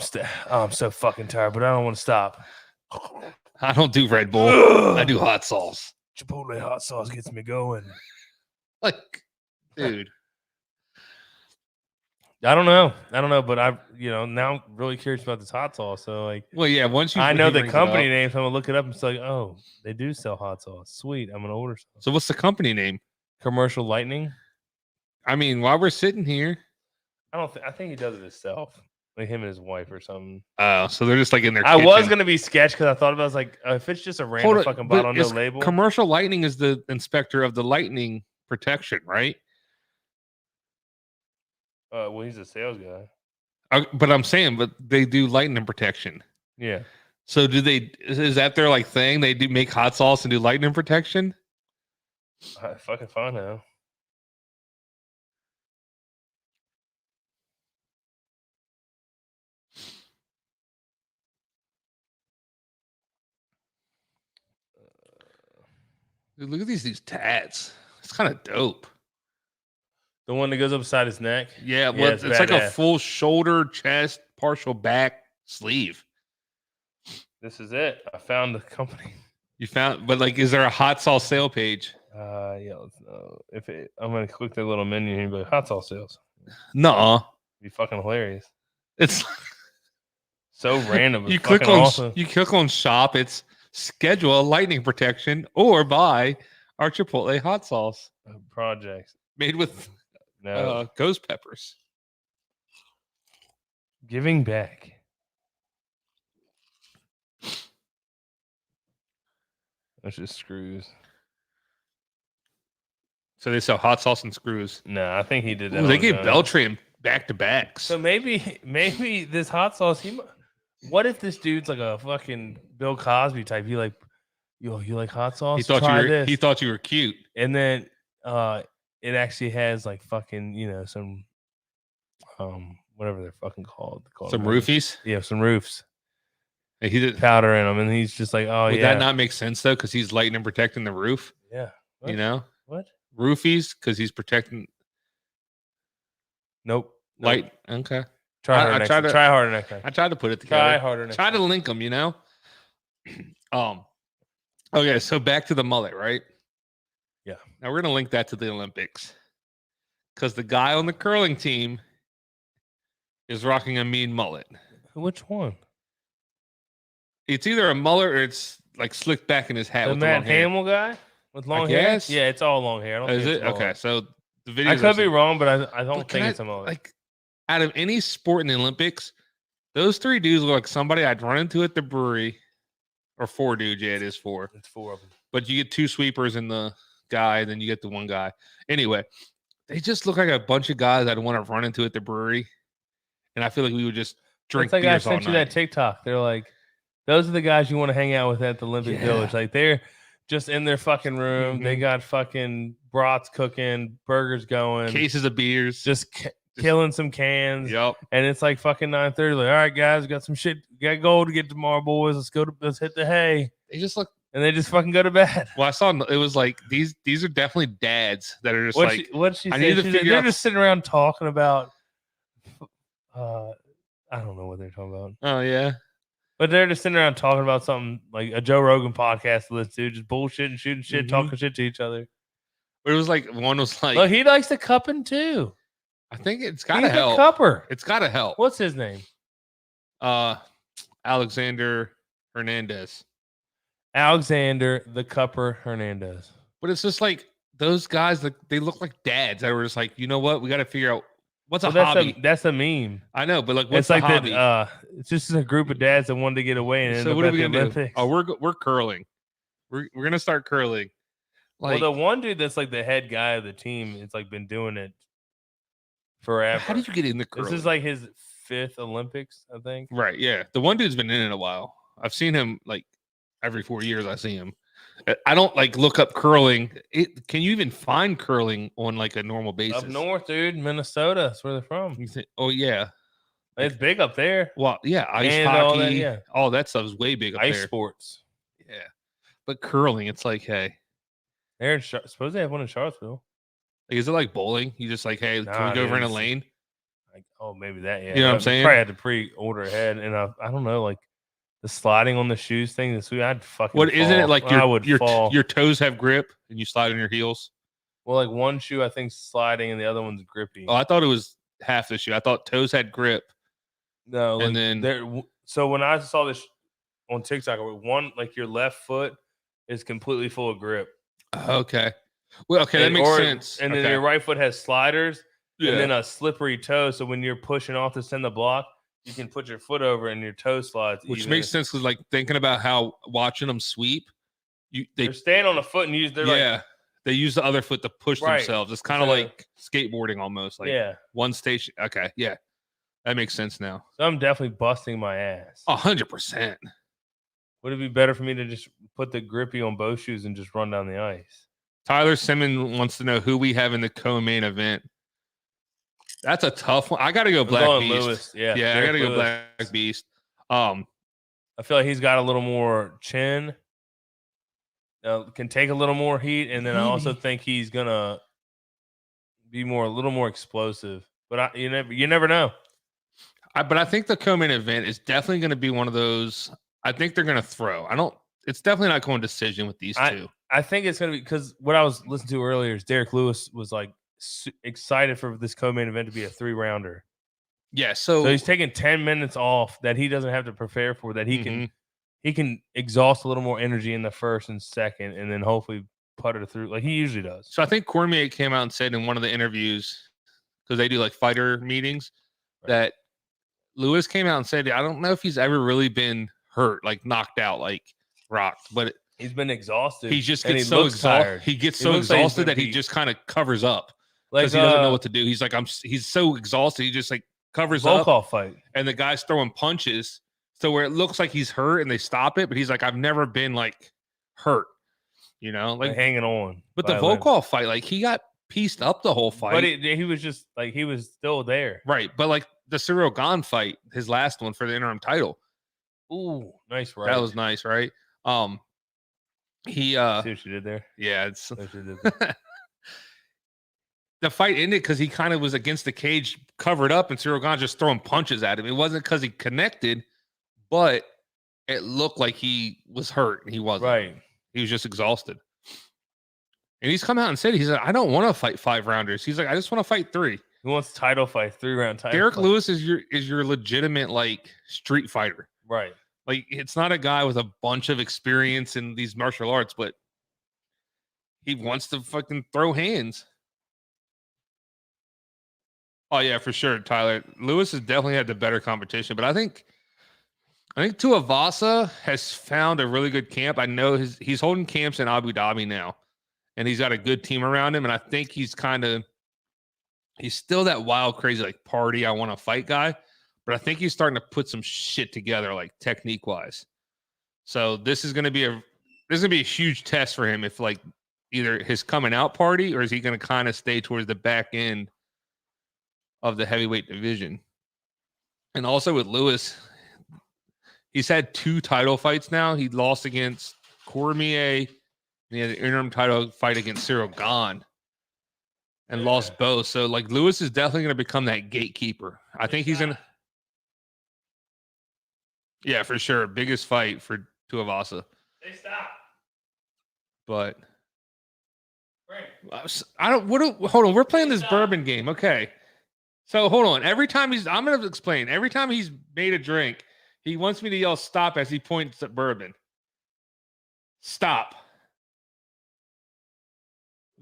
I'm so fucking tired, but I don't want to stop. I don't do Red Bull. I do hot sauce. Chipotle hot sauce gets me going. Like, dude. I don't know, but now I'm really curious about this hot sauce. So like, well, yeah, once I know the company name, so I'm gonna look it up and it's like, oh, they do sell hot sauce. Sweet, I'm gonna order some. So what's the company name? Commercial Lightning. I mean, while we're sitting here, I think he does it himself, like him and his wife or something. Oh, so they're just like in their. I kitchen. was gonna be sketch because I thought about it, I was like, if it's just a random fucking bottle, no label. Commercial Lightning is the inspector of the lightning protection, right? Well, he's a sales guy. But I'm saying, but they do lightning protection. Yeah. So is that their like thing? They do make hot sauce and do lightning protection? I fucking fine now. Dude, look at these tats. It's kind of dope. The one that goes up beside his neck? Yeah, well, it's like a full shoulder, chest, partial back sleeve. This is it. I found the company. You found, but like, is there a hot sauce sale page? Yeah. I'm gonna click the little menu and be like, hot sauce sales. Nuh-uh. Be fucking hilarious. It's so random. You click on shop. It's schedule a lightning protection or buy our Chipotle hot sauce projects made with ghost peppers. Giving back. That's just screws. So they sell hot sauce and screws. No, I think he did that. They gave Beltran back to backs. So maybe this hot sauce. What if this dude's like a fucking Bill Cosby type? You like hot sauce? He thought you were cute, and then it actually has like fucking some whatever they're fucking called. Some roofies. Yeah, some roofs. And he did powder in them, and he's just like, oh, Would that not make sense though? Because he's lightning protecting the roof. Yeah. What? Roofies because he's protecting. Nope. Light. Okay. Try harder next time. I tried to put it together. Try harder next time. Try to link them. Okay, so back to the mullet, right? Yeah. Now we're gonna link that to the Olympics because the guy on the curling team is rocking a mean mullet. Which one? It's either a mullet or it's like slicked back in his hat. The Matt Hamill guy with long hair. Yeah, it's all long hair. I don't is think it okay? So the video. I could be wrong, but I don't think it's a mullet. Like out of any sport in the Olympics, Those 3 dudes look like somebody I'd run into at the brewery, or 4 dudes. Yeah, it is 4. It's 4 of them. But you get 2 sweepers in the guy, and then you get the 1 guy. Anyway, they just look like a bunch of guys I'd want to run into at the brewery, and I feel like we would just drink It's like I beers all sent you night. that TikTok. They're like, those are the guys you want to hang out with at the Olympic Village. Like they're just in their fucking room. They got fucking brats cooking, burgers going, Cases of beers, just killing some cans. Yep. And it's like fucking 9:30. Like, all right, guys, we got some shit. We got gold to get tomorrow, boys. Let's hit the hay. They just look. And they just fucking go to bed. Well, I saw it was like these are definitely dads that are just What'd she I say? need to figure They're out. just sitting around talking about. I don't know what they're talking about. Oh yeah. But they're just sitting around talking about something like a Joe Rogan podcast to listen to, just bullshitting, shooting shit, talking shit to each other. But it was like one was like, look, he likes the cupping too. I think it's gotta He's help. a cupper. It's gotta help. What's his name? Alexander Hernandez. Alexander the Cupper Hernandez. But it's just like those guys, like they look like dads that were just like, you know what, we got to figure out what's a hobby. That's a meme. I know, but like, what's it's like the hobby? that. It's just a group of dads that wanted to get away and So end what up are we at the gonna do? Olympics. Oh, we're curling. We're gonna start curling. Like, well, the one dude that's like the head guy of the team, it's like been doing it forever. how did you get in the curling? This is like his 5th Olympics, I think. Right, yeah. The one dude's been in it a while. I've seen him like every 4 years. I see him. I don't like look up curling. Can you even find curling on like a normal basis? Up north, dude, Minnesota. That's where they're from. Oh yeah, It's big up there. well yeah, ice And hockey, all all that, that stuff is way big up Ice there. sports. Yeah, but curling, it's like, hey, They're in suppose they have one in Charlottesville. like, is it like bowling? You just like, hey, can we go over in a lane? Like, oh, maybe that. Yeah, You know what I'm But we saying? Probably had to pre-order ahead, and I don't know, like the sliding on the shoes thing. This week, I'd fucking. What isn't it like? I would fall. Your toes have grip and you slide on your heels. Well, like one shoe I think sliding, and the other one's grippy. Oh, I thought it was half the shoe. I thought toes had grip. No, and like, then there. So when I saw this on TikTok, one like your left foot is completely full of grip. Okay. Well, okay, that makes sense. And then Okay. your right foot has sliders, Yeah. and then a slippery toe. So when you're pushing off to send the block, you can put your foot over and your toe slides. Which even. makes sense because, like, thinking about how watching them sweep, They're staying on a foot and they use the other foot to push Right. themselves. It's kind of like skateboarding almost. Like yeah. one station. Okay, yeah, that makes sense now. So I'm definitely busting my ass. 100%. Would it be better for me to just put the grippy on both shoes and just run down the ice? Tyler Simmons wants to know who we have in the co-main event. That's a tough one. I got to go Black going Beast. Lewis. Yeah, Yeah, I Derrick got to go Lewis. Black Beast. I feel like he's got a little more chin. Can take a little more heat, and then I also think he's gonna be a little more explosive. But you never know. But I think the co-main event is definitely going to be one of those. I think they're going to throw. It's definitely not going decision with these two. I think it's going to be because what I was listening to earlier is Derrick Lewis was like excited for this co-main event to be a 3-rounder. Yeah, So he's taking 10 minutes off that he doesn't have to prepare for, that he can exhaust a little more energy in the first and second, and then hopefully putter through like he usually does. So I think Cormier came out and said in one of the interviews, because they do like fighter meetings, that Lewis came out and said, I don't know if he's ever really been hurt, like knocked out, like rocked, but He's been exhausted. he just and gets he so looks tired. exhausted. He gets He so looks like he's exhausted gonna that he be- just kind of covers up Like because he doesn't know what to do. He's like, he's so exhausted. He just like covers up, Volkov fight. and the guy's throwing punches. So where it looks like he's hurt and they stop it, but he's like, I've never been like hurt, you know, Like hanging on. But the Volkov fight, like he got pieced up the whole fight. But he was just like he was still there. Right. But like the Cyril Gane fight, his last one for the interim title. Ooh, nice right. That was nice, right? He See what you did there? yeah, it's See what you did there? the fight ended because he kind of was against the cage, covered up, and Cyril Gane just throwing punches at him. It wasn't because he connected, but it looked like he was hurt, and he wasn't. Right. He was just exhausted. And he's come out and said, I don't want to fight 5-rounders. He's like, I just want to fight 3. He wants title fight, 3-round title. Derrick fight. Lewis is your legitimate like street fighter. Right. Like it's not a guy with a bunch of experience in these martial arts, but he wants to fucking throw hands. Oh yeah, for sure, Tyler. Lewis has definitely had the better competition, but I think Tuivasa has found a really good camp. I know he's holding camps in Abu Dhabi now, and he's got a good team around him. And I think he's still that wild, crazy, like party, I want to fight guy. But I think he's starting to put some shit together, like technique wise. So this is going to be a huge test for him if like either his coming out party or is he going to kind of stay towards the back end of the heavyweight division. And also with Lewis, he's had 2 title fights now. He lost against Cormier, and he had an interim title fight against Cyril Gane and lost both. So like Lewis is definitely going to become that gatekeeper. I think he's going to. Yeah, for sure. Biggest fight for Tuivasa. They stop. But hold on. We're playing this bourbon game. Okay. So hold on. I'm going to explain. Every time he's made a drink, he wants me to yell stop as he points at bourbon. Stop.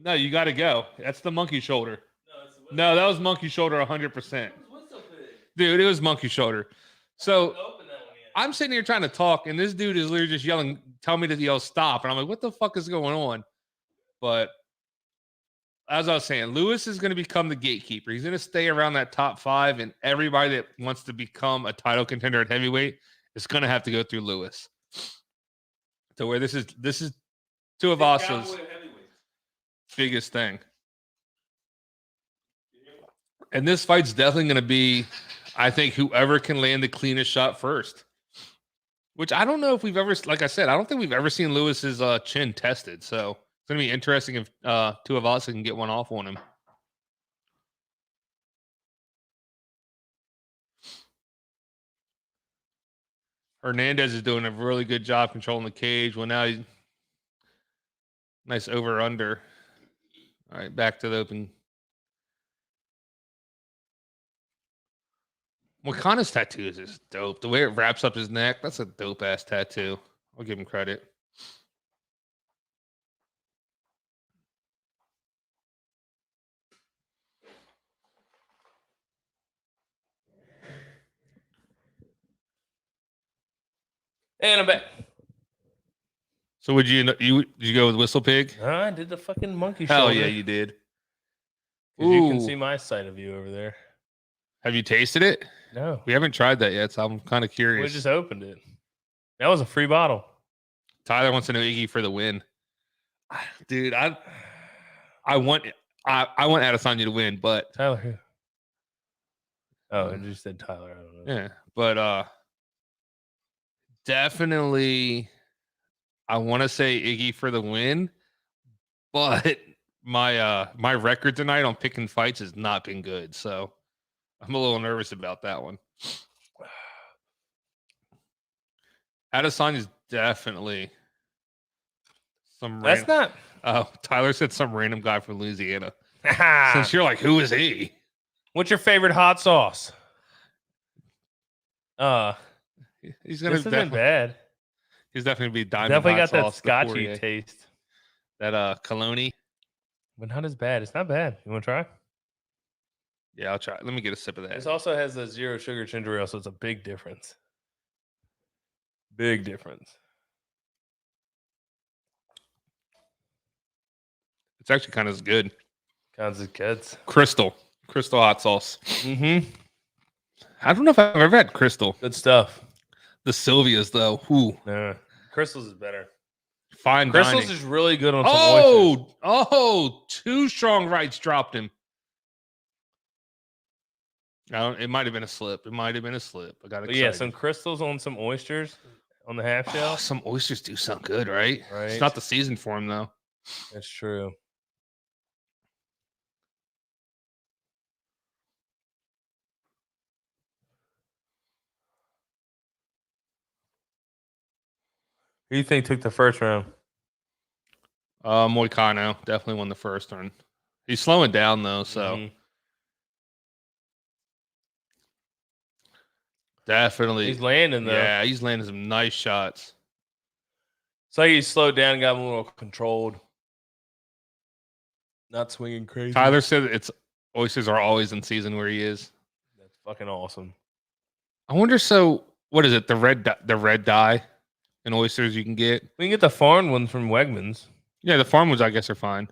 No, you got to go. That's the monkey shoulder. No, that was monkey shoulder 100%. Dude, it was monkey shoulder. So I'm sitting here trying to talk, and this dude is literally just yelling, tell me to yell stop. And I'm like, what the fuck is going on? But as I was saying, Lewis is going to become the gatekeeper. He's going to stay around that top 5, and everybody that wants to become a title contender at heavyweight is going to have to go through Lewis. So where this is Tuivasa's biggest thing. And this fight's definitely going to be, I think, whoever can land the cleanest shot first. Which I don't know if we've ever, like I said, I don't think we've ever seen Lewis's chin tested. So it's going to be interesting if Tuivasa can get one off on him. Hernandez is doing a really good job controlling the cage. Well, now he's nice over-under. All right, back to the open. Wakana's tattoo is just dope. The way it wraps up his neck, that's a dope-ass tattoo. I'll give him credit. And I'm back. So did you go with Whistle Pig? I did the fucking monkey Hell shoulder. yeah, you did. You can see my side of you over there. Have you tasted it? No. We haven't tried that yet, so I'm kind of We curious. just opened it. That was a free bottle. Tyler wants to know Iggy for the win. Dude, I want Adesanya to win, but Tyler who? Oh, I just said Tyler. I don't know. yeah, but definitely I want to say Iggy for the win, but my record tonight on picking fights has not been good, so I'm a little nervous about that one. Adesanya's definitely some. That's not. Oh, Tyler said some random guy from Louisiana. Since you're like, who is he? What's your favorite hot sauce? He's gonna This isn't bad. He's definitely be diamond. Definitely hot got that sauce, the scotchy Poirier. taste, That cologne. but not as bad. It's not bad. You want to try? Yeah, I'll try. Let me get a sip of that. This also has a 0 sugar ginger ale, so it's a big difference. Big difference. It's actually kind of good. Kinds of kids. Crystal hot sauce. Mm-hmm. I don't know if I've ever had Crystal. Good stuff. The Sylvia's though. Ooh, Nah. Crystals is better. fine Crystals dining. is really good on some oysters. Oh, 2 strong rights dropped him. It might have been a slip. I got But excited. yeah, some crystals on some oysters on the half shell. Some oysters do sound good, right? Right. It's not the season for them though. That's true. Who do you think took the first round? Moicano definitely won the first one. He's slowing down though, so Mhm. definitely He's landing though. Yeah, he's landing some nice shots. So he slowed down and got him a little controlled. Not swinging crazy. Tyler said it's Oysters are always in season where he is. That's fucking awesome. I wonder. So what is it? The red dye and oysters you can get. We can get the foreign ones from Wegmans. Yeah, the farm ones I guess are fine,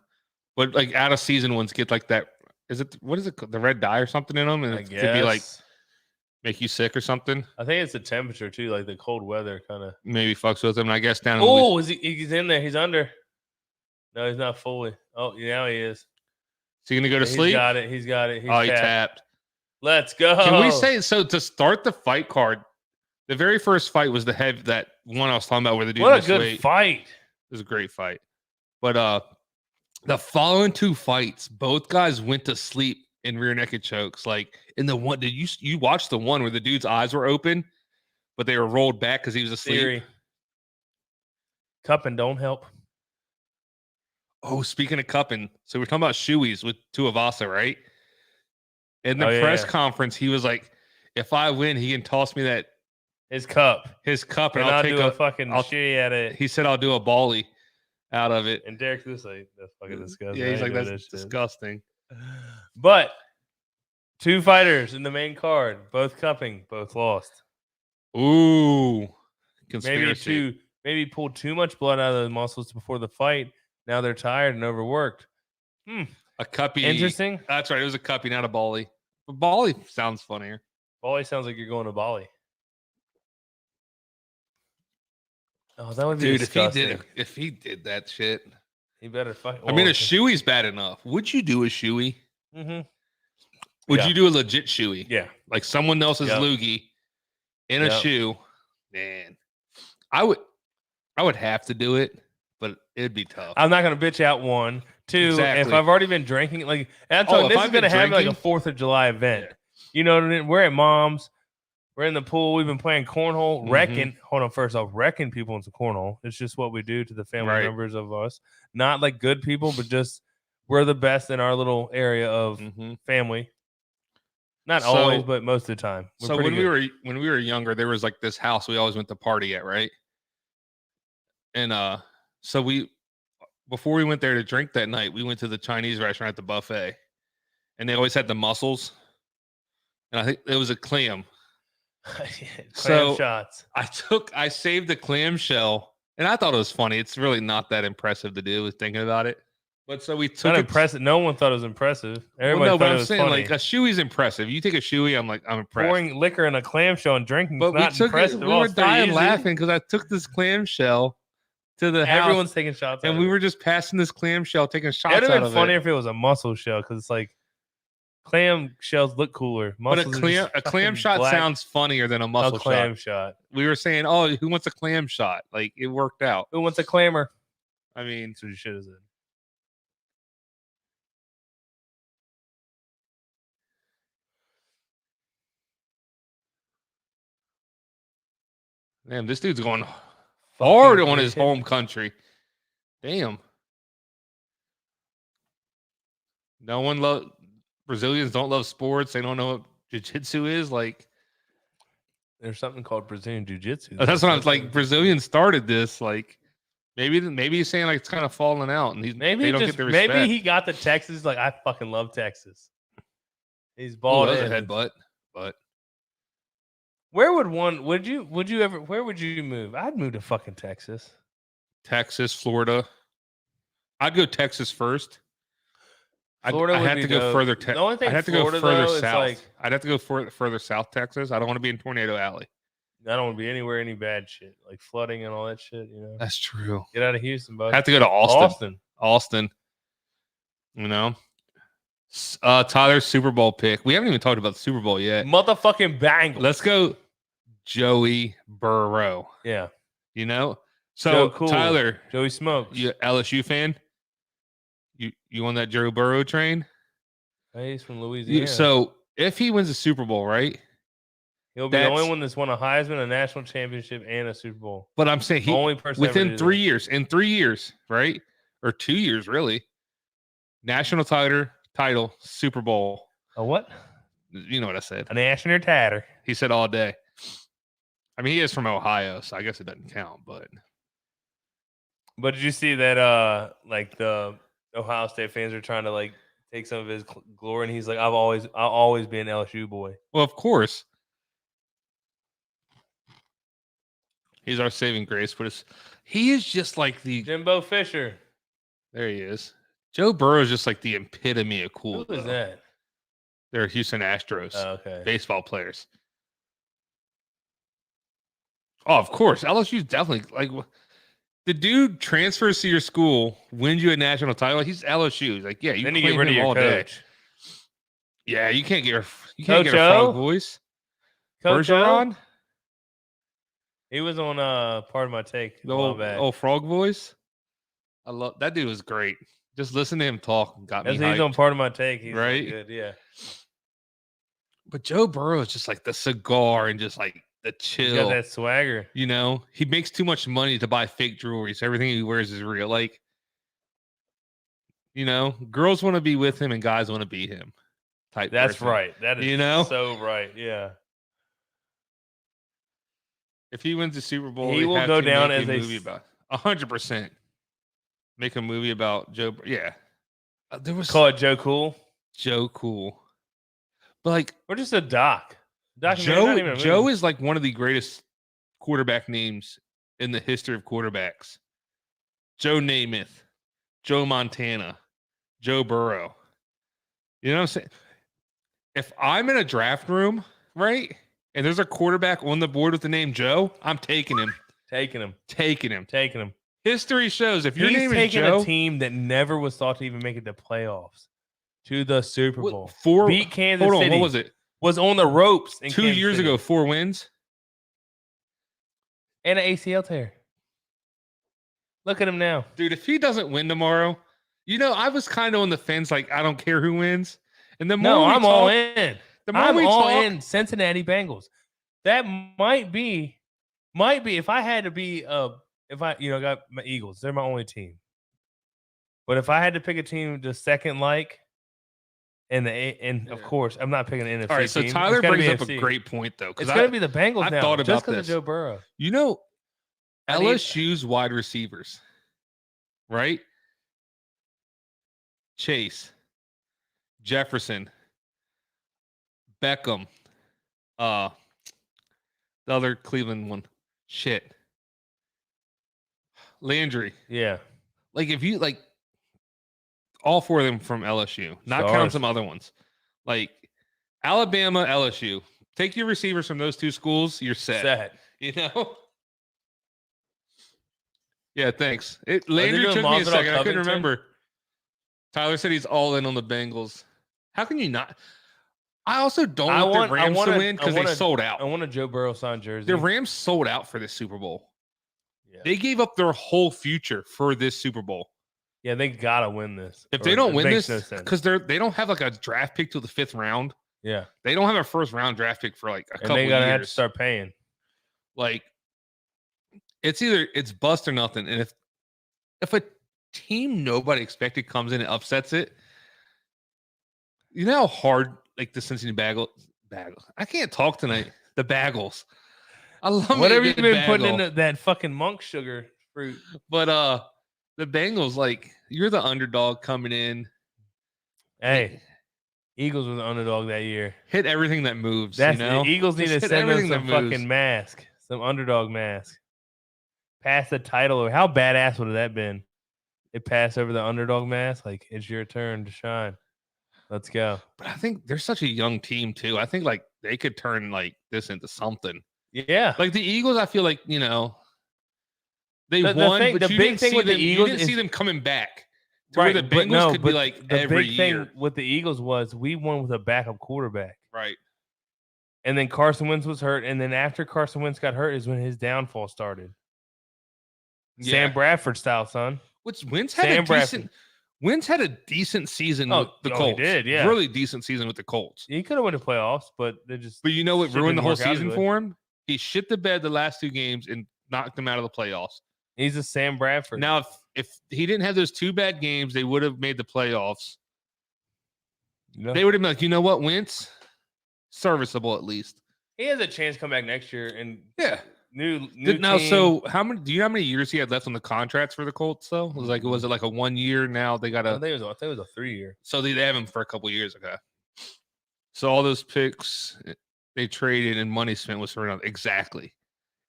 but like out of season ones get like that. Is it what is it? The red dye or something in them, and I it guess. could be like make you sick or something. I think it's the temperature too, like the cold weather kind of. Maybe fucks with them. And I guess down. In Oh, he's in there. He's under. No, he's not fully. Oh, now he is. Is he gonna go to sleep? He's got it. He's got it. He's He tapped. Let's go. Can we say so to start the fight card? The very first fight was that one I was talking about where the dude. What a good fight! It was a great fight, but the following two fights, both guys went to sleep in rear naked chokes. Like in the one, did you watch the one where the dude's eyes were open, but they were rolled back because he was asleep? Theory. Cupping don't help. Oh, speaking of cupping, so we're talking about shoeys with Tuivasa, right? In the press conference, he was like, "If I win, he can toss me his cup, and I'll take do a fucking shitty at it." He said, "I'll do a bally out of it." And Derrick Lewis like, "That's fucking disgusting." Yeah, he's like, "That's disgusting." But two fighters in the main card, both cupping, both lost. Ooh, conspiracy. Maybe pulled too much blood out of the muscles before the fight. Now they're tired and overworked. A cuppy. Interesting. That's right. It was a cuppy, not a bally. But bally sounds funnier. Bali sounds like you're going to Bali. Oh, that would be disgusting. If he did that shit, he better fight. I mean, a shoey's bad enough. Would you do a shoey? Mm-hmm. Would you do a legit shoey? Yeah. Like someone else's loogie in a shoe? Man, I would have to do it, but it'd be tough. I'm not gonna bitch out one. Two, if I've already been drinking, like this is gonna have like a 4th of July event. Yeah. You know what I mean? We're at mom's. We're in the pool. We've been playing cornhole, wrecking. Hold on, first off, wrecking people into cornhole. It's just what we do to the family members of us. Not like good people, but just we're the best in our little area of family. Not always, but most of the time. So when we were younger, there was like this house we always went to party at, right? And so before we went there to drink that night, we went to the Chinese restaurant at the buffet, and they always had the mussels, and I think it was a clam. Clam shots. I saved the clam shell, and I thought it was funny. It's really not that impressive to do. Thinking about it, but so we took not impressive. No one thought it was impressive. Everybody thought it was funny. Like a shoey's impressive. You take a shoey, I'm impressed. Pouring liquor in a clam shell and drinking, but not impressive. We were dying laughing because I took this clam shell to the house. Everyone's taking shots, and we were just passing this clam shell, taking shots. It'd have been funnier if it was a mussel shell because it's like clam shells look cooler. But a clam shot sounds funnier than a mussel shot. Clam shot. We were saying, "Oh, who wants a clam shot?" Like it worked out. Who wants a clammer? I mean, that's what you should have said. Damn, this dude's going hard on his home country. Damn. Brazilians don't love sports. They don't know what jiu-jitsu is. Like, there's something called Brazilian jiu-jitsu. That's what I was like. Brazilians started this. Like, maybe he's saying like it's kind of falling out, and they don't get the respect. Maybe he got the Texas. Like, I fucking love Texas. He's balled in. A headbutt, but. Where would you move? I'd move to fucking Texas. Texas, Florida. I'd go Texas first. Florida I'd have to go further. The only thing I'd have to Florida, go further though, south. like, I'd have to go further south Texas. I don't want to be in Tornado Alley. I don't want to be anywhere any bad shit like flooding and all that shit. You know, that's true. Get out of Houston, bud. I have to go to Austin. You know, Tyler's Super Bowl pick. We haven't even talked about the Super Bowl yet. Motherfucking Bengals. Let's go, Joey Burrow. Yeah, you know. So cool. Tyler, Joey Smokes. You LSU fan? You on that Joe Burrow train? Hey, he's from Louisiana. So if he wins a Super Bowl, right? He'll be the only one that's won a Heisman, a national championship, and a Super Bowl. But I'm saying only person within 3 years, in 3 years, right? Or 2 years, really. National title, Super Bowl. A what? You know what I said. A national title. He said all day. I mean, he is from Ohio, so I guess it doesn't count, but did you see that like the Ohio State fans are trying to like take some of his glory, and he's like, I'll always be an LSU boy. Well, of course. He's our saving grace, but he is just like the Jimbo Fisher. There he is. Joe Burrow is just like the epitome of cool. Who is though. that? They're Houston Astros. Oh, okay. Baseball players. Oh, of course. LSU's definitely like the dude transfers to your school, wins you a national title. He's LSU. He's like, yeah, you Then claim you get rid of him your all coach. day. Yeah, you can't get a Coach frog O? voice. Coach O? Bergeron? He was on part of my take. The old frog voice. I love that dude was great. Just listen to him talk got me He's hyped. on part of my take. He's Right? good, yeah. But Joe Burrow is just like the cigar and just like the chill. He's got that swagger. You know, he makes too much money to buy fake jewelry, so everything he wears is real. Like, you know, girls want to be with him and guys want to be him. Type. That's person. right. That is You know? so right. Yeah. If he wins the Super Bowl, He they will have go to down make as a a movie about 100%. Make a movie about Joe. Yeah, there was Call it Joe Cool. Joe Cool, but like Or just a doc. Documentary, not even a Joe movie. is like one of the greatest quarterback names in the history of quarterbacks. Joe Namath, Joe Montana, Joe Burrow. You know what I'm saying? If I'm in a draft room, right, and there's a quarterback on the board with the name Joe, I'm taking him. Taking him. Taking him. Taking him. History shows if your He's name is taking Joe, a team that never was thought to even make it to playoffs to the Super Bowl. beat Kansas hold on, City. what was it? Was on the ropes in 2 Kansas years City. ago, 4 wins. And an ACL tear. Look at him now. Dude, if he doesn't win tomorrow, you know, I was kind of on the fence, like, I don't care who wins. And the more No, we I'm talk, all in. the more I'm we all talk, in Cincinnati Bengals. That might be if I had to be if I got my Eagles, they're my only team. But if I had to pick a team the second of course I'm not picking an NFC. All right, so team. Tyler brings up AFC. a great point though. It's going to be the Bengals I've now. thought just about because of this. Joe Burrow. You know, I need- LSU's wide receivers, right? Chase, Jefferson, Beckham, the other Cleveland one. Shit. Landry. Yeah. Like if you like all 4 of them from LSU, not Stars. count some other ones. Like Alabama, LSU. Take your receivers from those 2 schools, you're set. You know? Yeah, thanks. Landry doing took me a Masvidal second. I couldn't Covington? remember. Tyler said he's all in on the Bengals. How can you not? I also don't want the Rams to win because they sold out. I want a Joe Burrow signed jersey. The Rams sold out for this Super Bowl. Yeah. They gave up their whole future for this Super Bowl. Yeah, they gotta win this. If they don't win this, no sense. because they don't have like a draft pick till the 5th round. Yeah, They don't have a first round draft pick for like a and couple they gotta years. have to start paying. Like it's bust or nothing. And if a team nobody expected comes in and upsets it, you know how hard like the Cincinnati Bagel. I can't talk tonight. The Bagels. I love Whatever me a you've good been bagel. putting in that fucking monk sugar fruit. But the Bengals, like, you're the underdog coming in. Hey, Eagles were the underdog that year. Hit everything that moves. That's you know? the Eagles need Just to hit send them everything some that moves. fucking mask, some underdog mask. Pass the title. How badass would have that been? It passed over the underdog mask. Like, it's your turn to shine. Let's go. But I think they're such a young team too. I think like they could turn like this into something. Yeah. Like the Eagles, I feel like, you know, they The won, thing- but the you big didn't thing see with the them. Eagles You didn't see is- them coming back. To where the but Bengals could be but like the every big year. thing with the Eagles was we won with a backup quarterback. Right. And then Carson Wentz was hurt. And then after Carson Wentz got hurt is when his downfall started. Yeah. Sam Bradford style, son. Which Wentz had Sam a decent. Wentz had a decent season with the he Colts. did, yeah. Really decent season with the Colts. He could have won the playoffs, but they just. But you know what Shit ruined the didn't whole work out season good. for him? He shit the bed the last 2 games and knocked them out of the playoffs. He's a Sam Bradford. Now, if he didn't have those 2 bad games, they would have made the playoffs. No. They would have been like, you know what, Wentz? Serviceable at least. He has a chance to come back next year and Yeah. new Now, team. so how many? Do you know how many years he had left on the contracts for the Colts? Though was it like a 1 year? Now they got I a. think it was a 3-year. So they have him for a couple years. Okay. So all those picks they traded and money spent was for another exactly,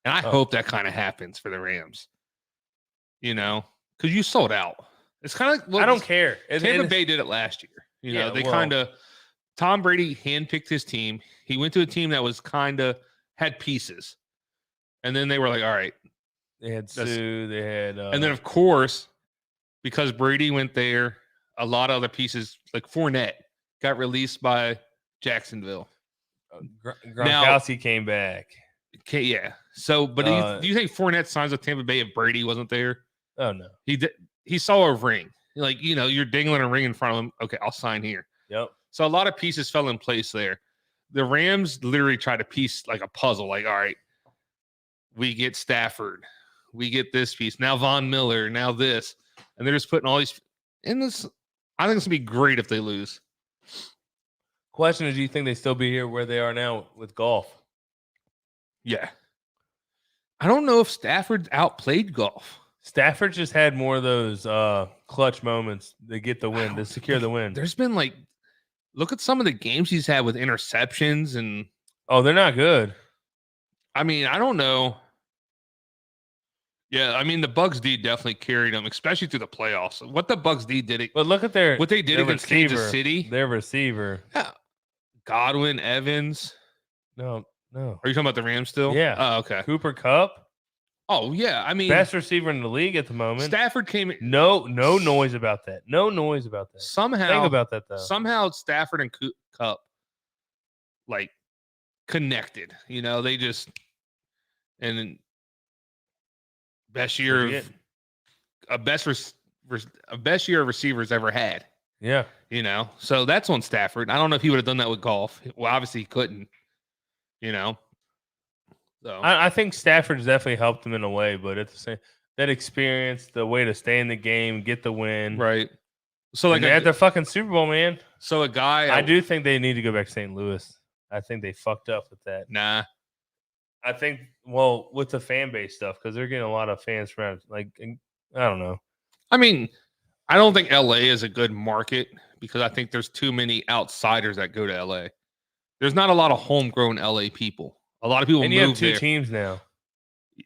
and I hope that kind of happens for the Rams. You know, because you sold out. It's kind of like I don't care. Tampa Bay did it last year. You know, they kind of Tom Brady handpicked his team. He went to a team that was kind of had pieces, and then they were like, "All right." They had Sue. They had, and then of course, because Brady went there, a lot of other pieces like Fournette got released by Jacksonville. Gronkowski came back. Okay, yeah. So, but do you think Fournette signs with Tampa Bay if Brady wasn't there? Oh no, he saw a ring. Like, you know, you're dangling a ring in front of him. Okay, I'll sign here. Yep. So a lot of pieces fell in place there. The Rams literally tried to piece like a puzzle. Like, all right, we get Stafford, we get this piece. Now Von Miller, now this, and they're just putting all these in this. I think it's gonna be great if they lose. Question is, do you think they still be here where they are now with golf? Yeah. I don't know if Stafford outplayed golf. Stafford just had more of those clutch moments to get the win, to secure the win. There's been like, look at some of the games he's had with interceptions and. Oh, they're not good. I mean, I don't know. Yeah, I mean, the Bucs D definitely carried them, especially through the playoffs. What the Bucs D did, but look at what they did against receiver, Kansas City. Their receiver, yeah. Godwin, Evans. No. Are you talking about the Rams still? Yeah. Oh, okay. Cooper Kupp. Oh yeah, I mean, best receiver in the league at the moment. Stafford came. No noise about that. No noise about that. Somehow, think about that though. Somehow Stafford and Kupp like connected. You know, they just and best year of best year of receivers ever had. Yeah, you know, so that's on Stafford. I don't know if he would have done that with golf. Well, obviously he couldn't. You know, so I think Stafford's definitely helped him in a way, but at the same that experience, the way to stay in the game, get the win, right? So like at the fucking Super Bowl, man. So a guy, I do think they need to go back to St. Louis. I think they fucked up with that. Nah, I think with the fan base stuff because they're getting a lot of fans from like I don't know. I mean, I don't think LA is a good market because I think there's too many outsiders that go to LA. There's not a lot of homegrown LA people. A lot of people and move you have 2 there. teams now.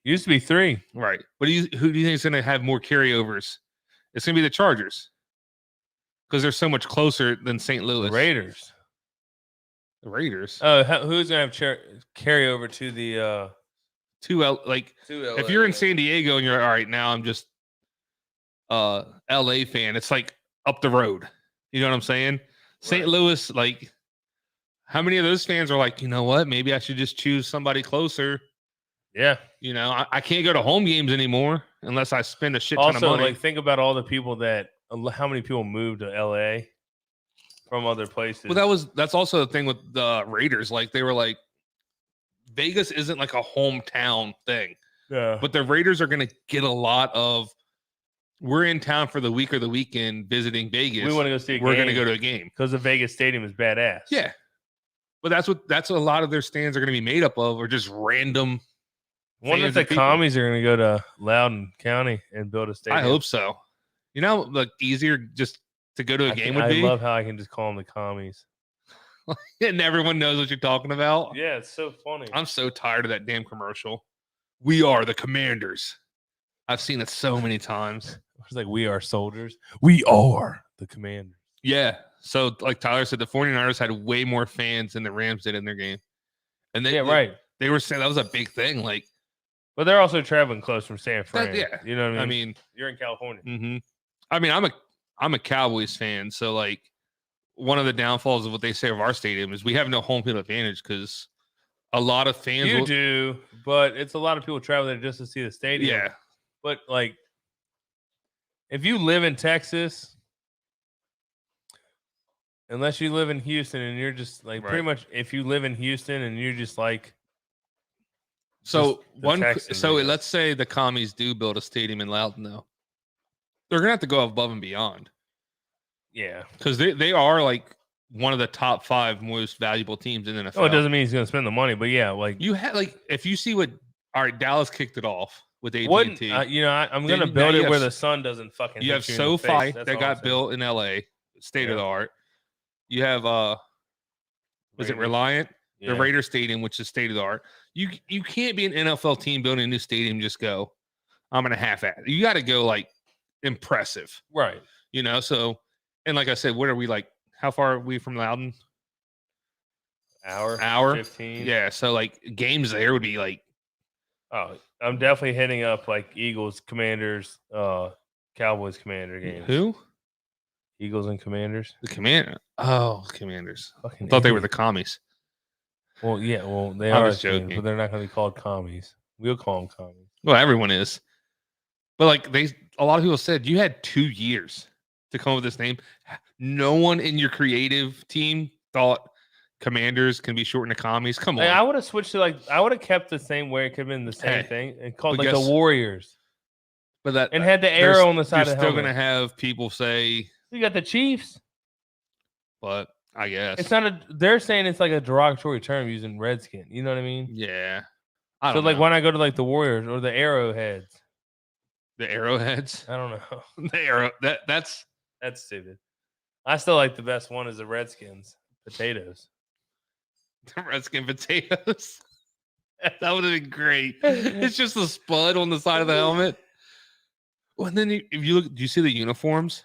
Used to be 3. Right. But who do you think is going to have more carryovers? It's going to be the Chargers because they're so much closer than St. Louis. The Raiders. The Raiders. Who's going to have carryover to the if you're in San Diego and you're all right now, I'm just LA fan. It's like up the road. You know what I'm saying? Right. St. Louis, like. How many of those fans are like, you know what? Maybe I should just choose somebody closer. Yeah. You know, I can't go to home games anymore unless I spend a shit ton of money. Also, like, think about all the people how many people moved to LA from other places. Well, that's also the thing with the Raiders. Like, they were like, Vegas isn't like a hometown thing. Yeah. But the Raiders are going to get a lot of, we're in town for the week or the weekend visiting Vegas. We want to go see a game. We're going to go to a game. Because the Vegas stadium is badass. Yeah. But that's what a lot of their stands are going to be made up of, or just random. I wonder if the commies are going to go to Loudoun County and build a stadium. I hope so. You know, like easier just to go to a game would be. I love how I can just call them the commies. And everyone knows what you're talking about. Yeah, it's so funny. I'm so tired of that damn commercial. We are the Commanders. I've seen it so many times. It's like, we are soldiers. We are the Commanders. Yeah. So, like Tyler said, the 49ers had way more fans than the Rams did in their game. And right. They were saying that was a big thing. Like, but they're also traveling close from San Fran. Yeah. You know what I mean? I mean, you're in California. Mm-hmm. I mean, I'm a Cowboys fan. So, like, one of the downfalls of what they say of our stadium is we have no home field advantage because a lot of fans do, but it's a lot of people travel there just to see the stadium. Yeah. But, like, if you live in Texas, unless you live in Houston and you're just like pretty much if you live in Houston and you're just like let's say the commies do build a stadium in Loudoun though. They're gonna have to go above and beyond. Yeah. Because they are like one of the top 5 most valuable teams in the NFL. Oh, it doesn't mean he's gonna spend the money, but yeah, like you had like if you see what All right, Dallas kicked it off with Wouldn't AT&T. I'm gonna Then build now it you where have the sun doesn't fucking. you have hit you in the face. SoFi That's that all got I'm saying. built in LA, state of the Yeah. art. You have is it Raiders. Reliant? Yeah. The Raider Stadium, which is state of the art. You can't be an NFL team building a new stadium. Just go, I'm gonna half at. You got to go like impressive, Right. So, and like I said, what are we like? How far are we from Loudon? Hour, 15. Yeah. So like games there would be like, Oh, I'm definitely hitting up like Eagles, Commanders, Cowboys, Commander games. who? Eagles and Commanders. The commander. Oh, Commanders. Fucking I thought they were the idiot. commies. Well, yeah. Well, they I'm are just teams, joking. but they're not going to be called commies. We'll call them commies. Well, everyone is. But like a lot of people said, you had 2 years to come up with this name. No one in your creative team thought Commanders can be shortened to commies. Come on. Like, I would have switched to I would have kept the same way. It could have been the same Hey, thing and called but like the guess- Warriors but that and had the there's- arrow on the side you're of the still helmet. gonna have people say, You got the Chiefs. but I guess It's not they're saying it's like a derogatory term using Redskin. You know what I mean? yeah. I So don't like know. why not go to like the Warriors or the Arrowheads? The Arrowheads. I don't know. The arrow that's That's stupid. I still like the best one is the Redskins. Potatoes. the Redskin potatoes. That would have been great. It's just a spud on the side of the helmet. Well, and then if you look, do you see the uniforms?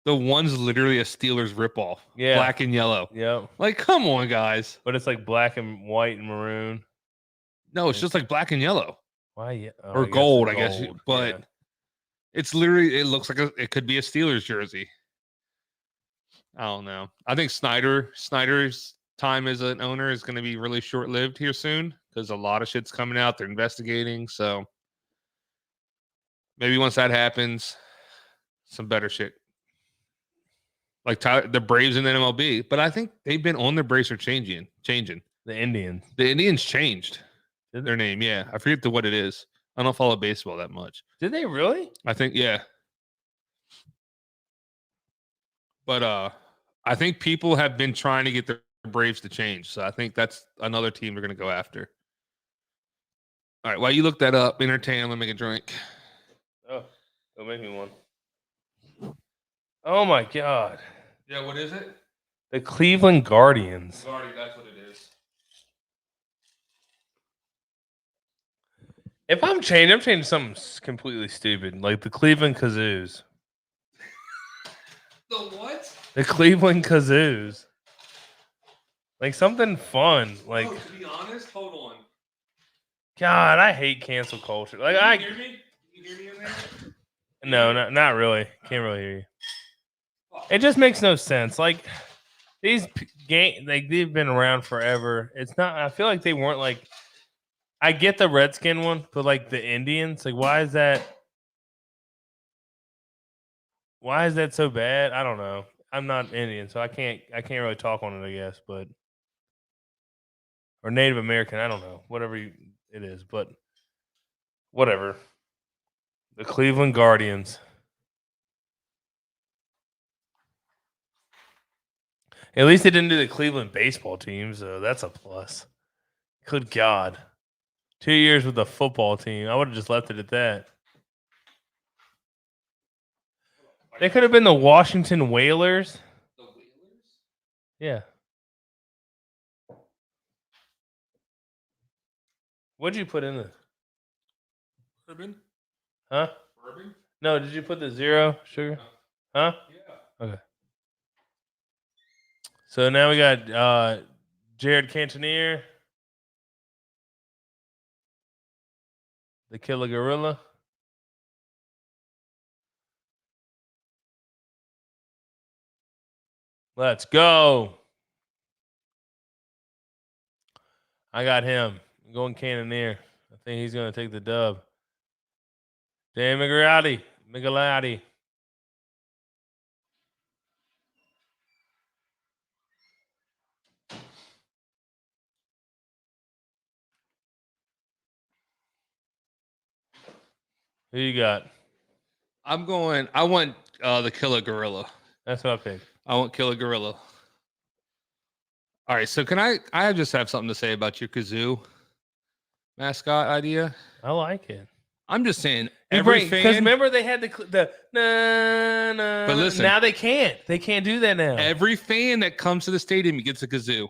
The one's literally a Steelers ripoff. Yeah. Black and yellow. Yep. Like, come on, guys. But it's like black and white and maroon. No, it's just like black and yellow. Why? Yeah. Oh, Or I guess gold, it's I guess. gold, But yeah. it's literally, it looks like it could be a Steelers jersey. I don't know. I think Snyder's time as an owner is going to be really short lived here soon because a lot of shit's coming out. They're investigating. So maybe once that happens, some better shit. Like the Braves in the MLB. But I think they've been on the Braves are changing. The Indians. The Indians changed Did their name. Yeah. I forget what it is. I don't follow baseball that much. Did they really? I think, yeah. But I think people have been trying to get the Braves to change. So I think that's another team they're going to go after. All right. While you look that up, entertain, I'm going to make a drink. Oh, go make me one. Oh my God. Yeah, what is it? The Cleveland Guardians. Sorry, that's what it is. If I'm changing something completely stupid, like the Cleveland Kazoos. The what? The Cleveland Kazoos. Like something fun. Like, to be honest, hold on. God, I hate cancel culture. Like, Can you hear me? Can you hear me in there? No, not really. Can't really hear you. It just makes no sense. Like these like they've been around forever. It's not. I feel like they weren't like. I get the Redskin one, but like the Indians, like why is that? Why is that so bad? I don't know. I'm not Indian, so I can't really talk on it. I guess, but or Native American. I don't know. Whatever it is, but whatever. The Cleveland Guardians. At least they didn't do the Cleveland baseball team, so that's a plus. Good God. 2 years with the football team. I would have just left it at that. They could have been the Washington Whalers. The Whalers? Yeah. What'd you put in the? Bourbon? Huh? Bourbon? No, did you put the zero sugar? Huh? Yeah. Okay. So now we got Jared Cantonier, the Killer Gorilla. Let's go. I got him. I'm going Cannoneer. I think he's going to take the dub. Dan Migalotti. Who you got? I want the Killer Gorilla. That's what I picked. I want Killer Gorilla. All right, so I just have something to say about your kazoo. mascot idea. I like it. I'm just saying, every Because fan, remember they had the nah. But listen, now they can't. They can't do that now. every fan that comes to the stadium gets a kazoo.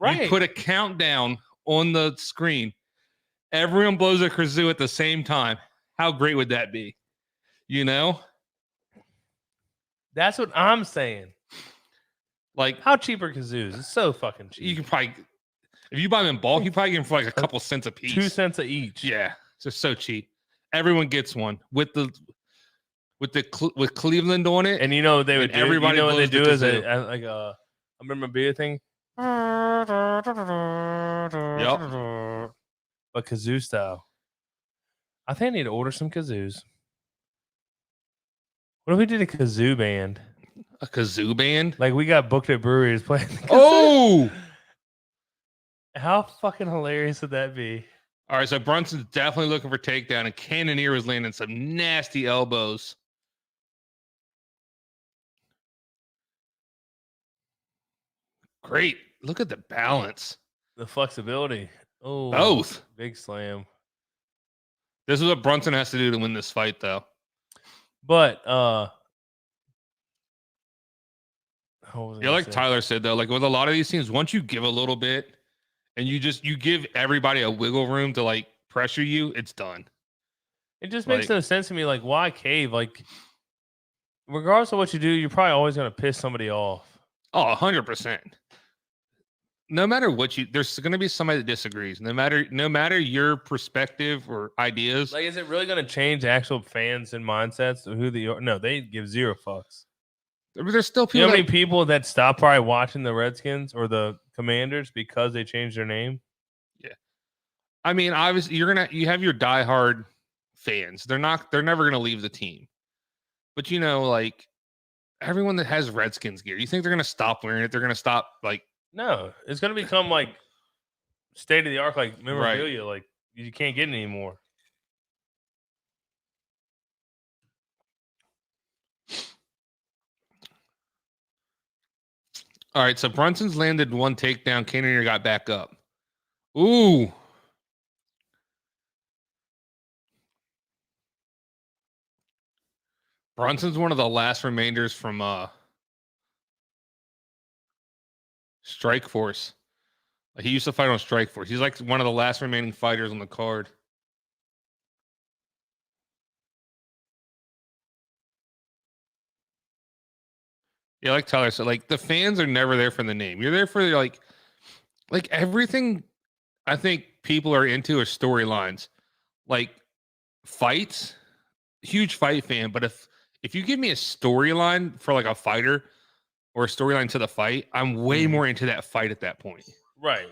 Right. You put a countdown on the screen. Everyone blows a kazoo at the same time. How great would that be? You know? That's what I'm saying. Like, How cheap are kazoos? It's so fucking cheap. you can probably, if you buy them in bulk, you probably get them for like a couple cents a piece. 2 cents a each. Yeah, it's just so cheap. Everyone gets one with Cleveland on it. And you know what they would And do? everybody You know what they blows do the is a memorabilia thing. Yep. But kazoo style. I think I need to order some kazoos. What if we did a kazoo band? A kazoo band? Like we got booked at breweries playing the kazoo. Oh! How fucking hilarious would that be? All right, so Brunson's definitely looking for takedown, and Cannonier was landing some nasty elbows. Great. Look at the balance. The flexibility. Oh, Both. big slam. This is what Brunson has to do to win this fight, though. But Yeah, like Tyler said, though, like with a lot of these teams, once you give a little bit and you give everybody a wiggle room to like pressure you, it's done. It just makes no sense to me. Like, why cave? Like, regardless of what you do, you're probably always going to piss somebody off. Oh, 100%. No matter what there's going to be somebody that disagrees. No matter your perspective or ideas. Like, is it really going to change actual fans and mindsets of who they are? No, they give zero fucks. There's still people. You know how many people that stop probably watching the Redskins or the Commanders because they changed their name? Yeah. I mean, obviously, you have your diehard fans. They're never gonna leave the team. But like everyone that has Redskins gear, you think they're gonna stop wearing it? They're gonna stop like no, it's gonna become like state of the art, like memorabilia. Right. Like you can't get it anymore. All right, so Brunson's landed one takedown. Cannonier got back up. Ooh. Brunson's one of the last remainders from Strike Force. He used to fight on Strike Force. He's like one of the last remaining fighters on the card. Yeah, like Tyler said, like the fans are never there for the name. You're there for like everything. I think people are into are storylines, like fights. Huge fight fan, but if you give me a storyline for like a fighter or a storyline to the fight, I'm way more into that fight at that point. Right.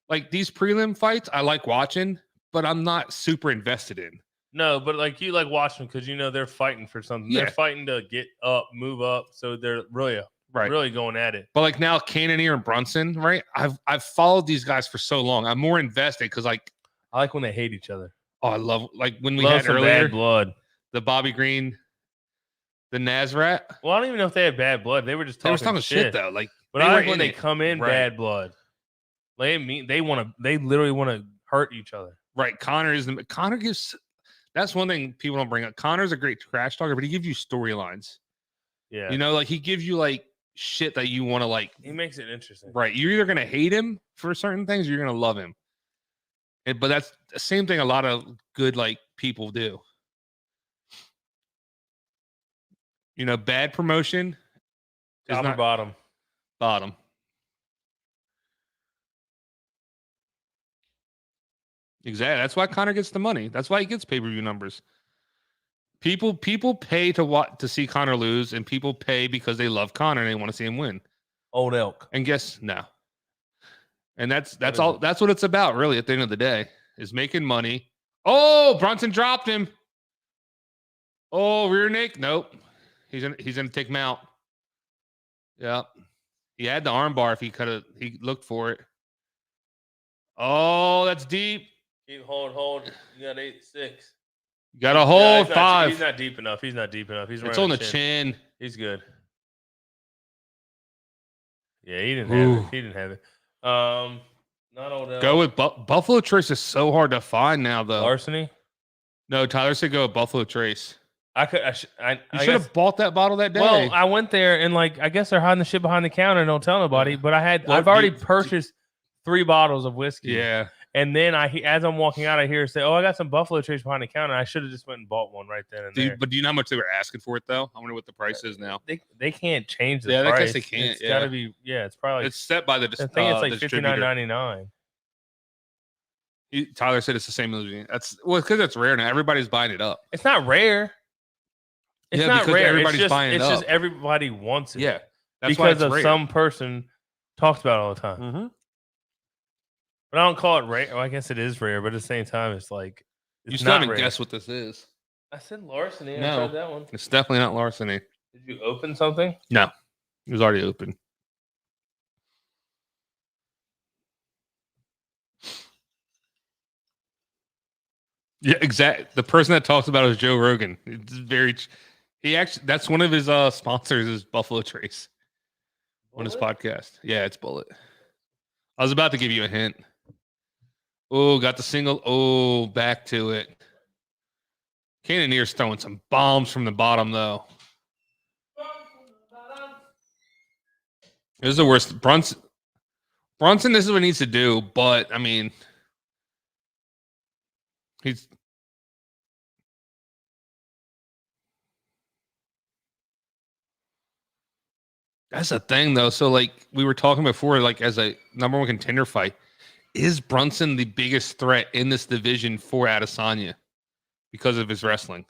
Like these prelim fights, I like watching, but I'm not super invested in. No, but like you like watching because they're fighting for something. Yeah. They're fighting to get up, move up. So they're really going at it. But like now, Cannonier and Brunson, right? I've followed these guys for so long. I'm more invested because like I like when they hate each other. Oh, I love like when we had earlier bad blood. The Bobby Green, the Nazrat. Well, I don't even know if they had bad blood. They were just talking shit though. Like, but I like when they come in bad blood. They literally want to hurt each other. Right. Connor gives. That's one thing people don't bring up. Connor's a great trash talker, but he gives you storylines. Yeah. Like he gives you like shit that you want to like. He makes it interesting. Right. You're either gonna hate him for certain things, or you're gonna love him. But that's the same thing a lot of good like people do. Bad promotion is not bottom. Bottom. Exactly. That's why Connor gets the money. That's why he gets pay-per-view numbers. People pay to see Connor lose, and people pay because they love Connor and they want to see him win. Old elk. And no. And that's all. That's what it's about, really. At the end of the day, is making money. Oh, Brunson dropped him. Oh, rear naked. Nope. He's gonna take him out. Yeah. He had the arm bar if he looked for it. Oh, that's deep. Keep hold. You got 8-6. You got to hold 5. He's not deep enough. He's it's on the chin. He's good. Yeah, he didn't have it. Not Odell. Go with Buffalo Trace is so hard to find now, though. Larceny. No, Tyler said go with Buffalo Trace. I could. You should have bought that bottle that day. Well, I went there and I guess they're hiding the shit behind the counter and don't tell nobody. But I've already purchased 3 bottles of whiskey. Yeah. And then as I'm walking out, I hear her say, "Oh, I got some Buffalo Trace behind the counter." I should have just went and bought one right then and there. But do you know how much they were asking for it though? I wonder what the price is now. They can't change the price. price. I guess they can't. It's got to be. Yeah, it's probably. It's set by the. I think it's distributor. $59.99. Tyler said it's the same as because it's rare now. Everybody's buying it up. It's not rare. It's not because rare. everybody's buying it It's up. just everybody wants it. Yeah, that's why because it's of rare. some person talks about it all the time. Mm-hmm. But I don't call it rare. Well, I guess it is rare, but at the same time, it's like You still haven't guessed what this is. I said larceny. No. I tried that one. It's definitely not larceny. Did you open something? No, it was already open. Yeah, exactly. The person that talks about it is Joe Rogan. It's that's one of his sponsors is Buffalo Trace on his podcast. Yeah, it's Bullet. I was about to give you a hint. Oh, got the single. Oh, back to it. Cannonier's throwing some bombs from the bottom, though. This is the worst. Brunson, this is what he needs to do, but, I mean, that's the thing, though. So, we were talking before, as a number 1 contender fight, is Brunson the biggest threat in this division for Adesanya because of his wrestling?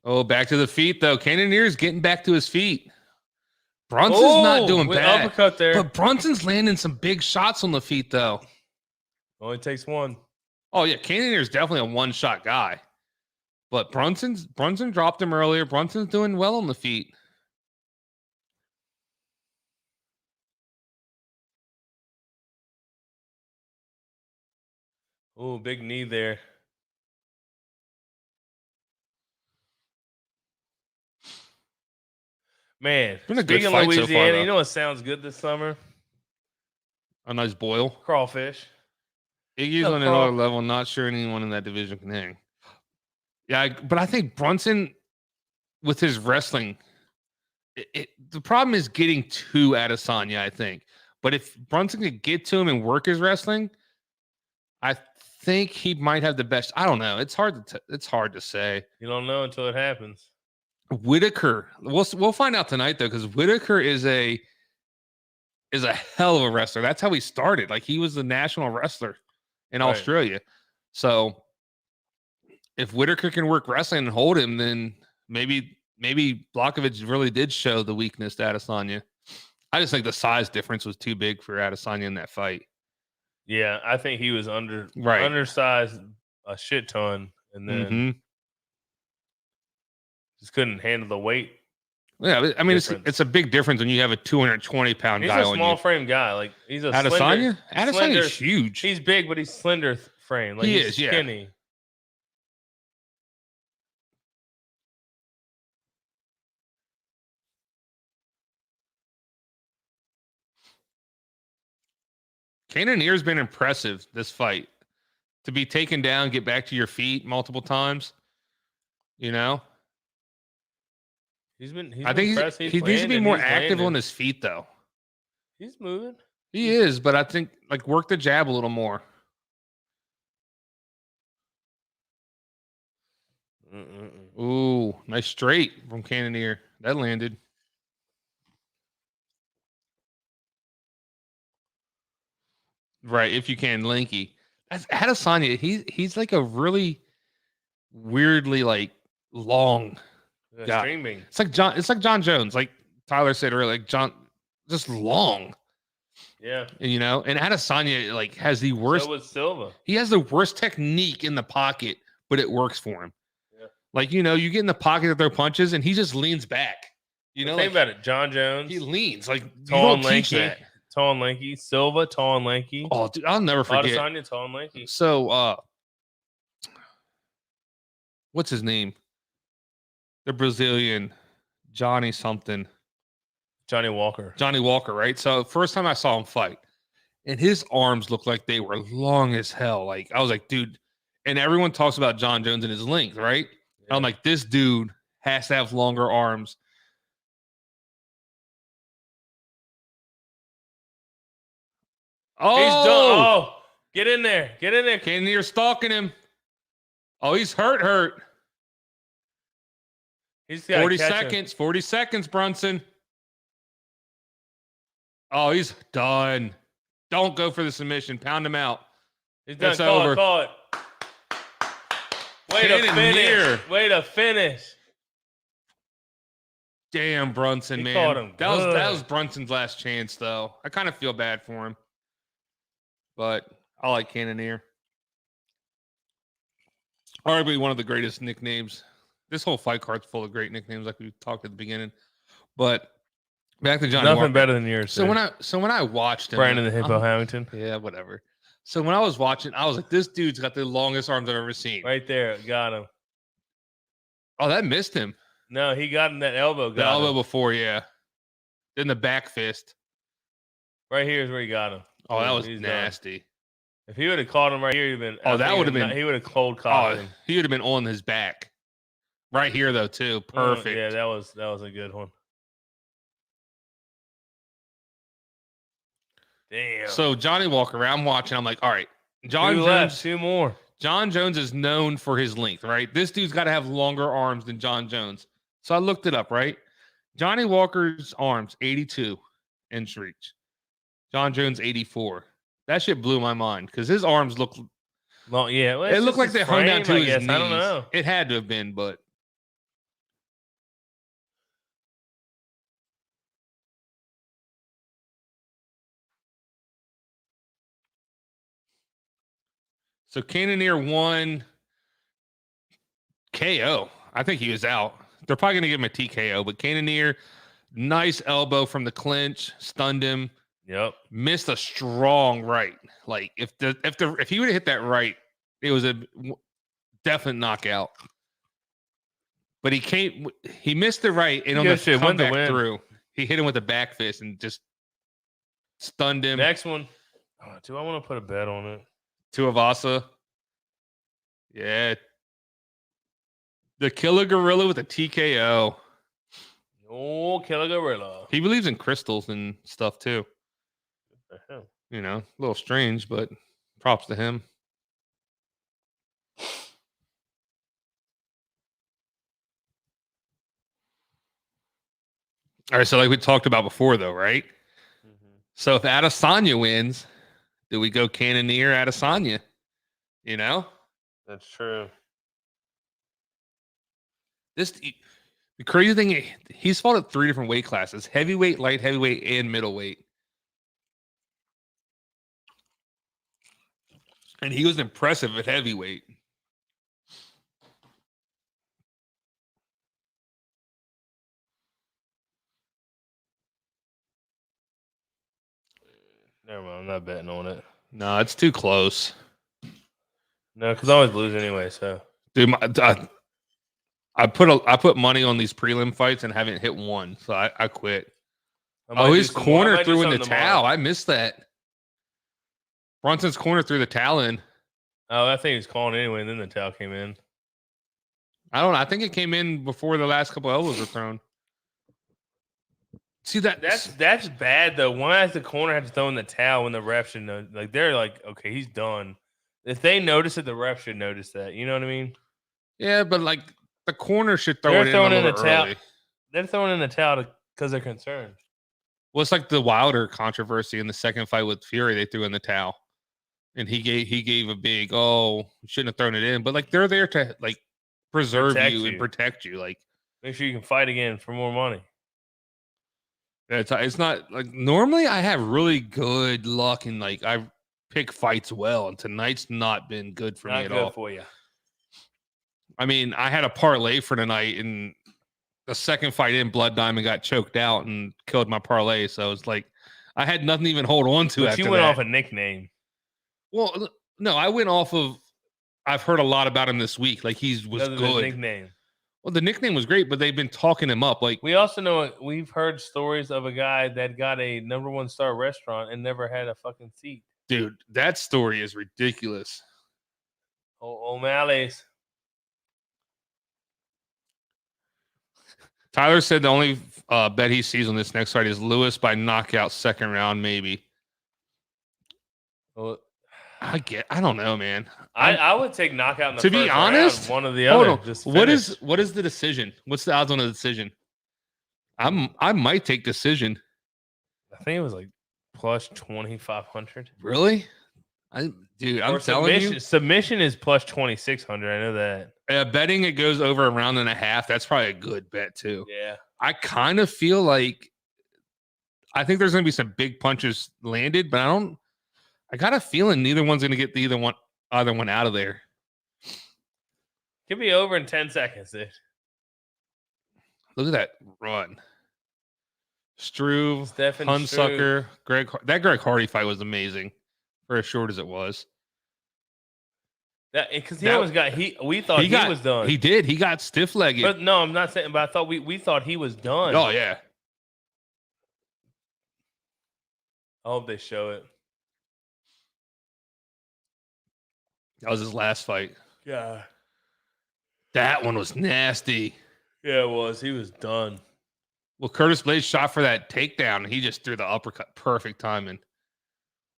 Oh, back to the feet, though. Cannonier's getting back to his feet. Brunson's not doing bad. Uppercut there. But Brunson's landing some big shots on the feet, though. Only takes one. Oh, yeah. Cannonier's definitely a one-shot guy. But Brunson dropped him earlier. Brunson's doing well on the feet. Oh, big knee there. Man, Been a good speaking of fight so far, Louisiana, though. you know what sounds good this summer? A nice boil. Crawfish. Iggy's on another level. Not sure anyone in that division can hang. Yeah, but I think Brunson, with his wrestling, the problem is getting to Adesanya, I think. But if Brunson could get to him and work his wrestling, I think he might have the best. I don't know. It's hard to say. You don't know until it happens. Whittaker. We'll find out tonight though, because Whittaker is a hell of a wrestler. That's how he started. He was the national wrestler in Australia. So if Whittaker can work wrestling and hold him, then maybe Blachowicz really did show the weakness to Adesanya. I just think the size difference was too big for Adesanya in that fight. Yeah, I think he was undersized a shit ton, and then just couldn't handle the weight. Yeah, I mean it's a big difference when you have a 220-pound guy on you. He's a small frame guy. He's a Adesanya. slender, Adesanya's huge. He's big, but he's slender frame. He he's is, yeah. skinny. Cannonier's been impressive this fight. To be taken down, get back to your feet multiple times. You know? He's been I think he needs to be more active on his feet, though. He's moving. He is, but I think work the jab a little more. Ooh, nice straight from Cannonier. That landed. Right, if you can, lanky. That's Adesanya. He's a really weirdly long guy. Streaming. It's like John Jones, like Tyler said earlier, John, just long. Yeah. And Adesanya has the worst. So was Silva. He has the worst technique in the pocket, but it works for him. Yeah. You get in the pocket to throw punches, and he just leans back. Think about it. John Jones. He leans tall and lanky. Tall and lanky. Silva, tall and lanky. Oh, dude, I'll never forget. Adesanya, tall and lanky. So, what's his name? The Brazilian Johnny something. Johnny Walker. Johnny Walker, right? So first time I saw him fight, and his arms looked like they were long as hell. Like I was like, dude, and everyone talks about John Jones and his length, right? Yeah. And I'm like, this dude has to have longer arms. Oh, He's done. Oh, get in there. Get in there. Cannonier's stalking him. Oh, he's hurt. He's got 40 seconds. 40 seconds, Brunson. Oh, he's done. Don't go for the submission. Pound him out. He's done. It's Call over. it. Call it. Way to finish. Way to finish. Damn, Brunson, He man. caught him That was Brunson's last chance, though. I kind of feel bad for him. But I like Cannonier. Arguably one of the greatest nicknames. This whole fight card's full of great nicknames, like we talked at the beginning. But back to Johnny Nothing Walker. better than yours. So when I watched him, Brandon the Hippo Hamilton. Yeah, whatever. So when I was watching, I was like, this dude's got the longest arms I've ever seen. Right there. Got him. Oh, that missed him. No, he got him that elbow. The elbow before, yeah. Then the back fist. Right here is where he got him. Oh, that was He's nasty. done. If he would have caught him right here, he'd have been. Oh, that would have been. He would have cold caught him. He would have been on his back. Right here, though, too. Perfect. Yeah, that was a good one. Damn. So Johnny Walker, I'm watching. I'm like, all right, John Jones. Left, two more. John Jones is known for his length, right? This dude's got to have longer arms than John Jones. So I looked it up, right? Johnny Walker's arms, 82 inch reach. John Jones, 84. That shit blew my mind because his arms look. Well, yeah, well, it looked like they hung down to his knees. I don't know. It had to have been, but. So Cannonier won KO. I think he was out. They're probably going to give him a TKO, but Cannonier, nice elbow from the clinch, stunned him. Yep. Missed a strong right. Like if he would have hit that right, it was a definite knockout. But he missed the right, and on the comeback through, he hit him with a back fist and just stunned him. Next one. Oh, do I want to put a bet on it? Tuivasa. Yeah. The Killer Gorilla with a TKO. Oh, Killer Gorilla. He believes in crystals and stuff too. What the hell? You know, a little strange, but props to him. All right, so like we talked about before, though, right? Mm-hmm. So if Adesanya wins, do we go Cannonier Adesanya? You know? That's true. The crazy thing, he's fought at 3 different weight classes: heavyweight, light heavyweight, and middleweight. And he was impressive at heavyweight. Never mind. I'm not betting on it. No, it's too close. No, because I always lose anyway. So, dude, I put money on these prelim fights and haven't hit one, so I quit. His corner threw in the towel. I missed that. Brunson's corner threw the towel in. Oh, I think he was calling anyway, and then the towel came in. I don't know. I think it came in before the last couple elbows were thrown. See that's bad though. Why has the corner had to throw in the towel when the ref should know? Like they're like, okay, he's done. If they notice it, the ref should notice that. You know what I mean? Yeah, but like the corner should throw it in the towel. They're throwing in the towel because they're concerned. Well, it's like the Wilder controversy in the second fight with Fury. They threw in the towel, and he gave a big, shouldn't have thrown it in. But like they're there to like preserve you and protect you. Like make sure you can fight again for more money. It's not like normally I have really good luck and like I pick fights well, and tonight's not been good for me at all. Not good for you. I mean, I had a parlay for tonight, and the second fight in, Blood Diamond got choked out and killed my parlay. So it's like I had nothing to even hold on to. But you went off a nickname. Well, no, I went off of. I've heard a lot about him this week. Like was good. Nickname. Well, the nickname was great, but they've been talking him up. Like We also know we've heard stories of a guy that got a #1 star restaurant and never had a fucking seat. dude, that story is ridiculous. O'Malley's. Tyler said the only bet he sees on this next fight is Lewis by knockout second round, maybe. Well, I don't know, man. I would take knockout in the To first be honest, round, one or the hold other. on. Just What finish. is the decision? What's the odds on a decision? I might take decision. I think it was like plus 2,500. Really? Dude, I'm telling you. Submission is plus 2,600. I know that. Betting it goes over a round and a half. That's probably a good bet too. Yeah. I kind of feel like I think there's going to be some big punches landed, but I got a feeling neither one's going to get either one out of there. Could be over in 10 seconds, dude. Look at that run. Struve, Stephen Hunsucker, that Greg Hardy fight was amazing for as short as it was. Because he almost got we thought he was done. He did. He got stiff-legged. But no, I'm not saying, but I thought we thought he was done. Oh, yeah. I hope they show it. That was his last fight. Yeah. That one was nasty. Yeah, it was. He was done. Well, Curtis Blades shot for that takedown. He just threw the uppercut. Perfect timing.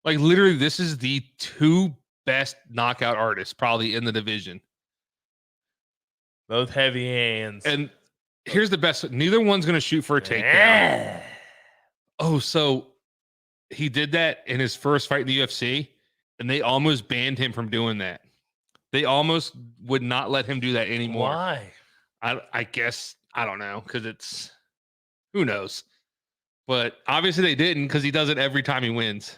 Like, literally, this is the two best knockout artists probably in the division. Both heavy hands. And here's the best. Neither one's going to shoot for a takedown. Oh, so he did that in his first fight in the UFC, and they almost banned him from doing that. They almost would not let him do that anymore. Why? I guess, I don't know, because it's, who knows? But obviously they didn't because he does it every time he wins.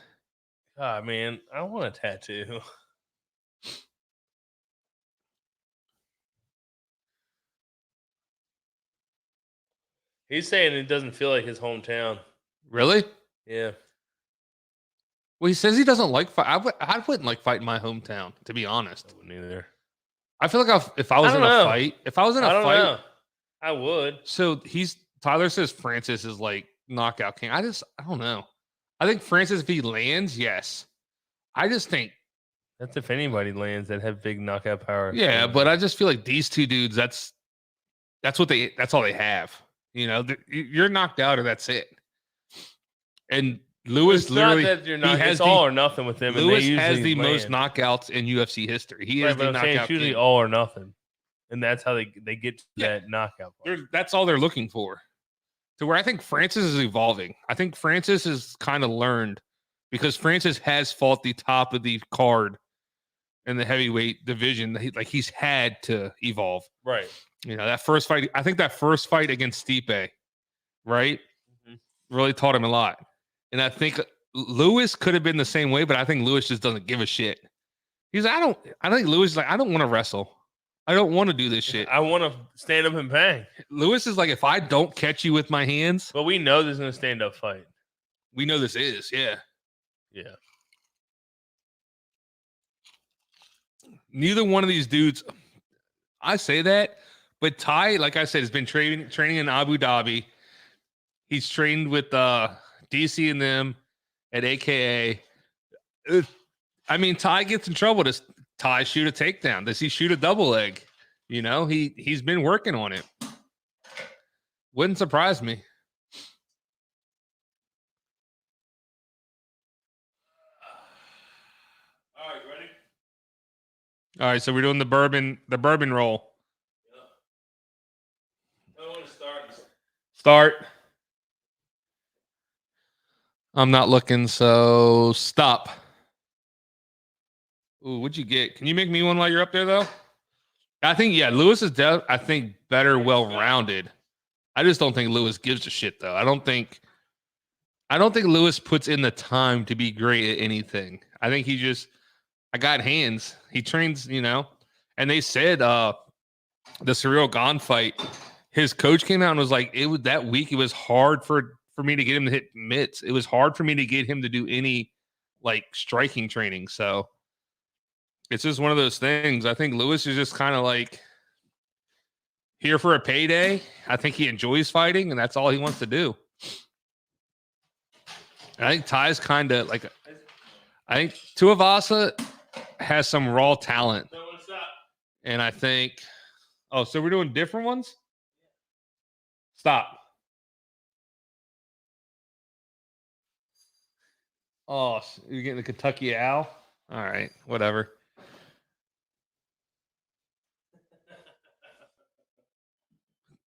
God, man, I want a tattoo. He's saying it doesn't feel like his hometown. Really? Yeah. Well, he says he doesn't like fight. I wouldn't like fighting my hometown, to be honest. I wouldn't either. I feel like if I was in a fight, know. I would. So Tyler says Francis is like knockout king. I don't know. I think Francis, if he lands, yes. I just think that's if anybody lands that have big knockout power. Yeah, but I just feel like these two dudes, that's all they have. You know, you're knocked out or that's it. And Lewis it's literally not that you're not, it's all or nothing with them. Lewis and they has the land. most knockouts in UFC history. He right, is the knockout it's usually king. all or nothing. And that's how they get to that knockout part. That's all they're looking for. To where I think Francis is evolving. I think Francis has kind of learned because Francis has fought the top of the card in the heavyweight division. He's had to evolve. Right. You know, that first fight, I think that first fight against Stipe, right? Mm-hmm. Really taught him a lot. And I think Lewis could have been the same way, but I think Lewis just doesn't give a shit. I think Lewis is like, I don't want to wrestle. I don't want to do this shit. I want to stand up and bang. Lewis is like, if I don't catch you with my hands. But we know there's going to stand up fight. We know this is, yeah. Yeah. Neither one of these dudes, I say that, but Tai, like I said, has been training in Abu Dhabi. He's trained with DC and them at AKA. I mean, Tai gets in trouble. Does Tai shoot a takedown? Does he shoot a double leg? You know, he's been working on it. Wouldn't surprise me. All right, ready? All right, so we're doing the bourbon roll. Yeah. I want to start. Start. I'm not looking, so stop. Ooh, what'd you get? Can you make me one while you're up there, though? I think, yeah, Lewis is, I think, better well-rounded. I just don't think Lewis gives a shit, though. I don't think Lewis puts in the time to be great at anything. I think I got hands. He trains, you know. And they said the Surreal Gone fight, his coach came out and was like, that week, it was hard for me to get him to hit mitts. It was hard for me to get him to do any, like, striking training. So it's just one of those things. I think Lewis is just kind of like, here for a payday. I think he enjoys fighting, and that's all he wants to do. I think Ty's kind of like. I think Tuivasa has some raw talent, and I think. Oh, so we're doing different ones? Stop. Oh, you're getting the Kentucky Owl? All right, whatever.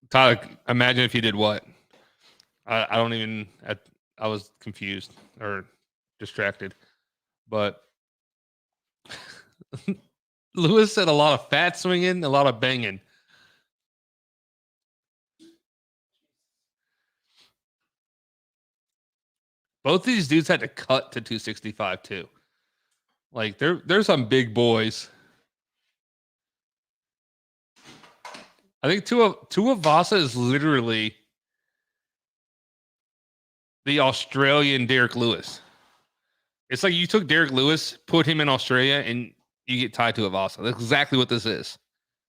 Tyler, imagine if he did what? I don't even. I was confused or distracted, but Lewis said a lot of fat swinging, a lot of banging. Both these dudes had to cut to 265 too. Like there's some big boys. I think Tuivasa is literally the Australian Derrick Lewis. It's like you took Derrick Lewis, put him in Australia, and you get Tai Tuivasa. That's exactly what this is.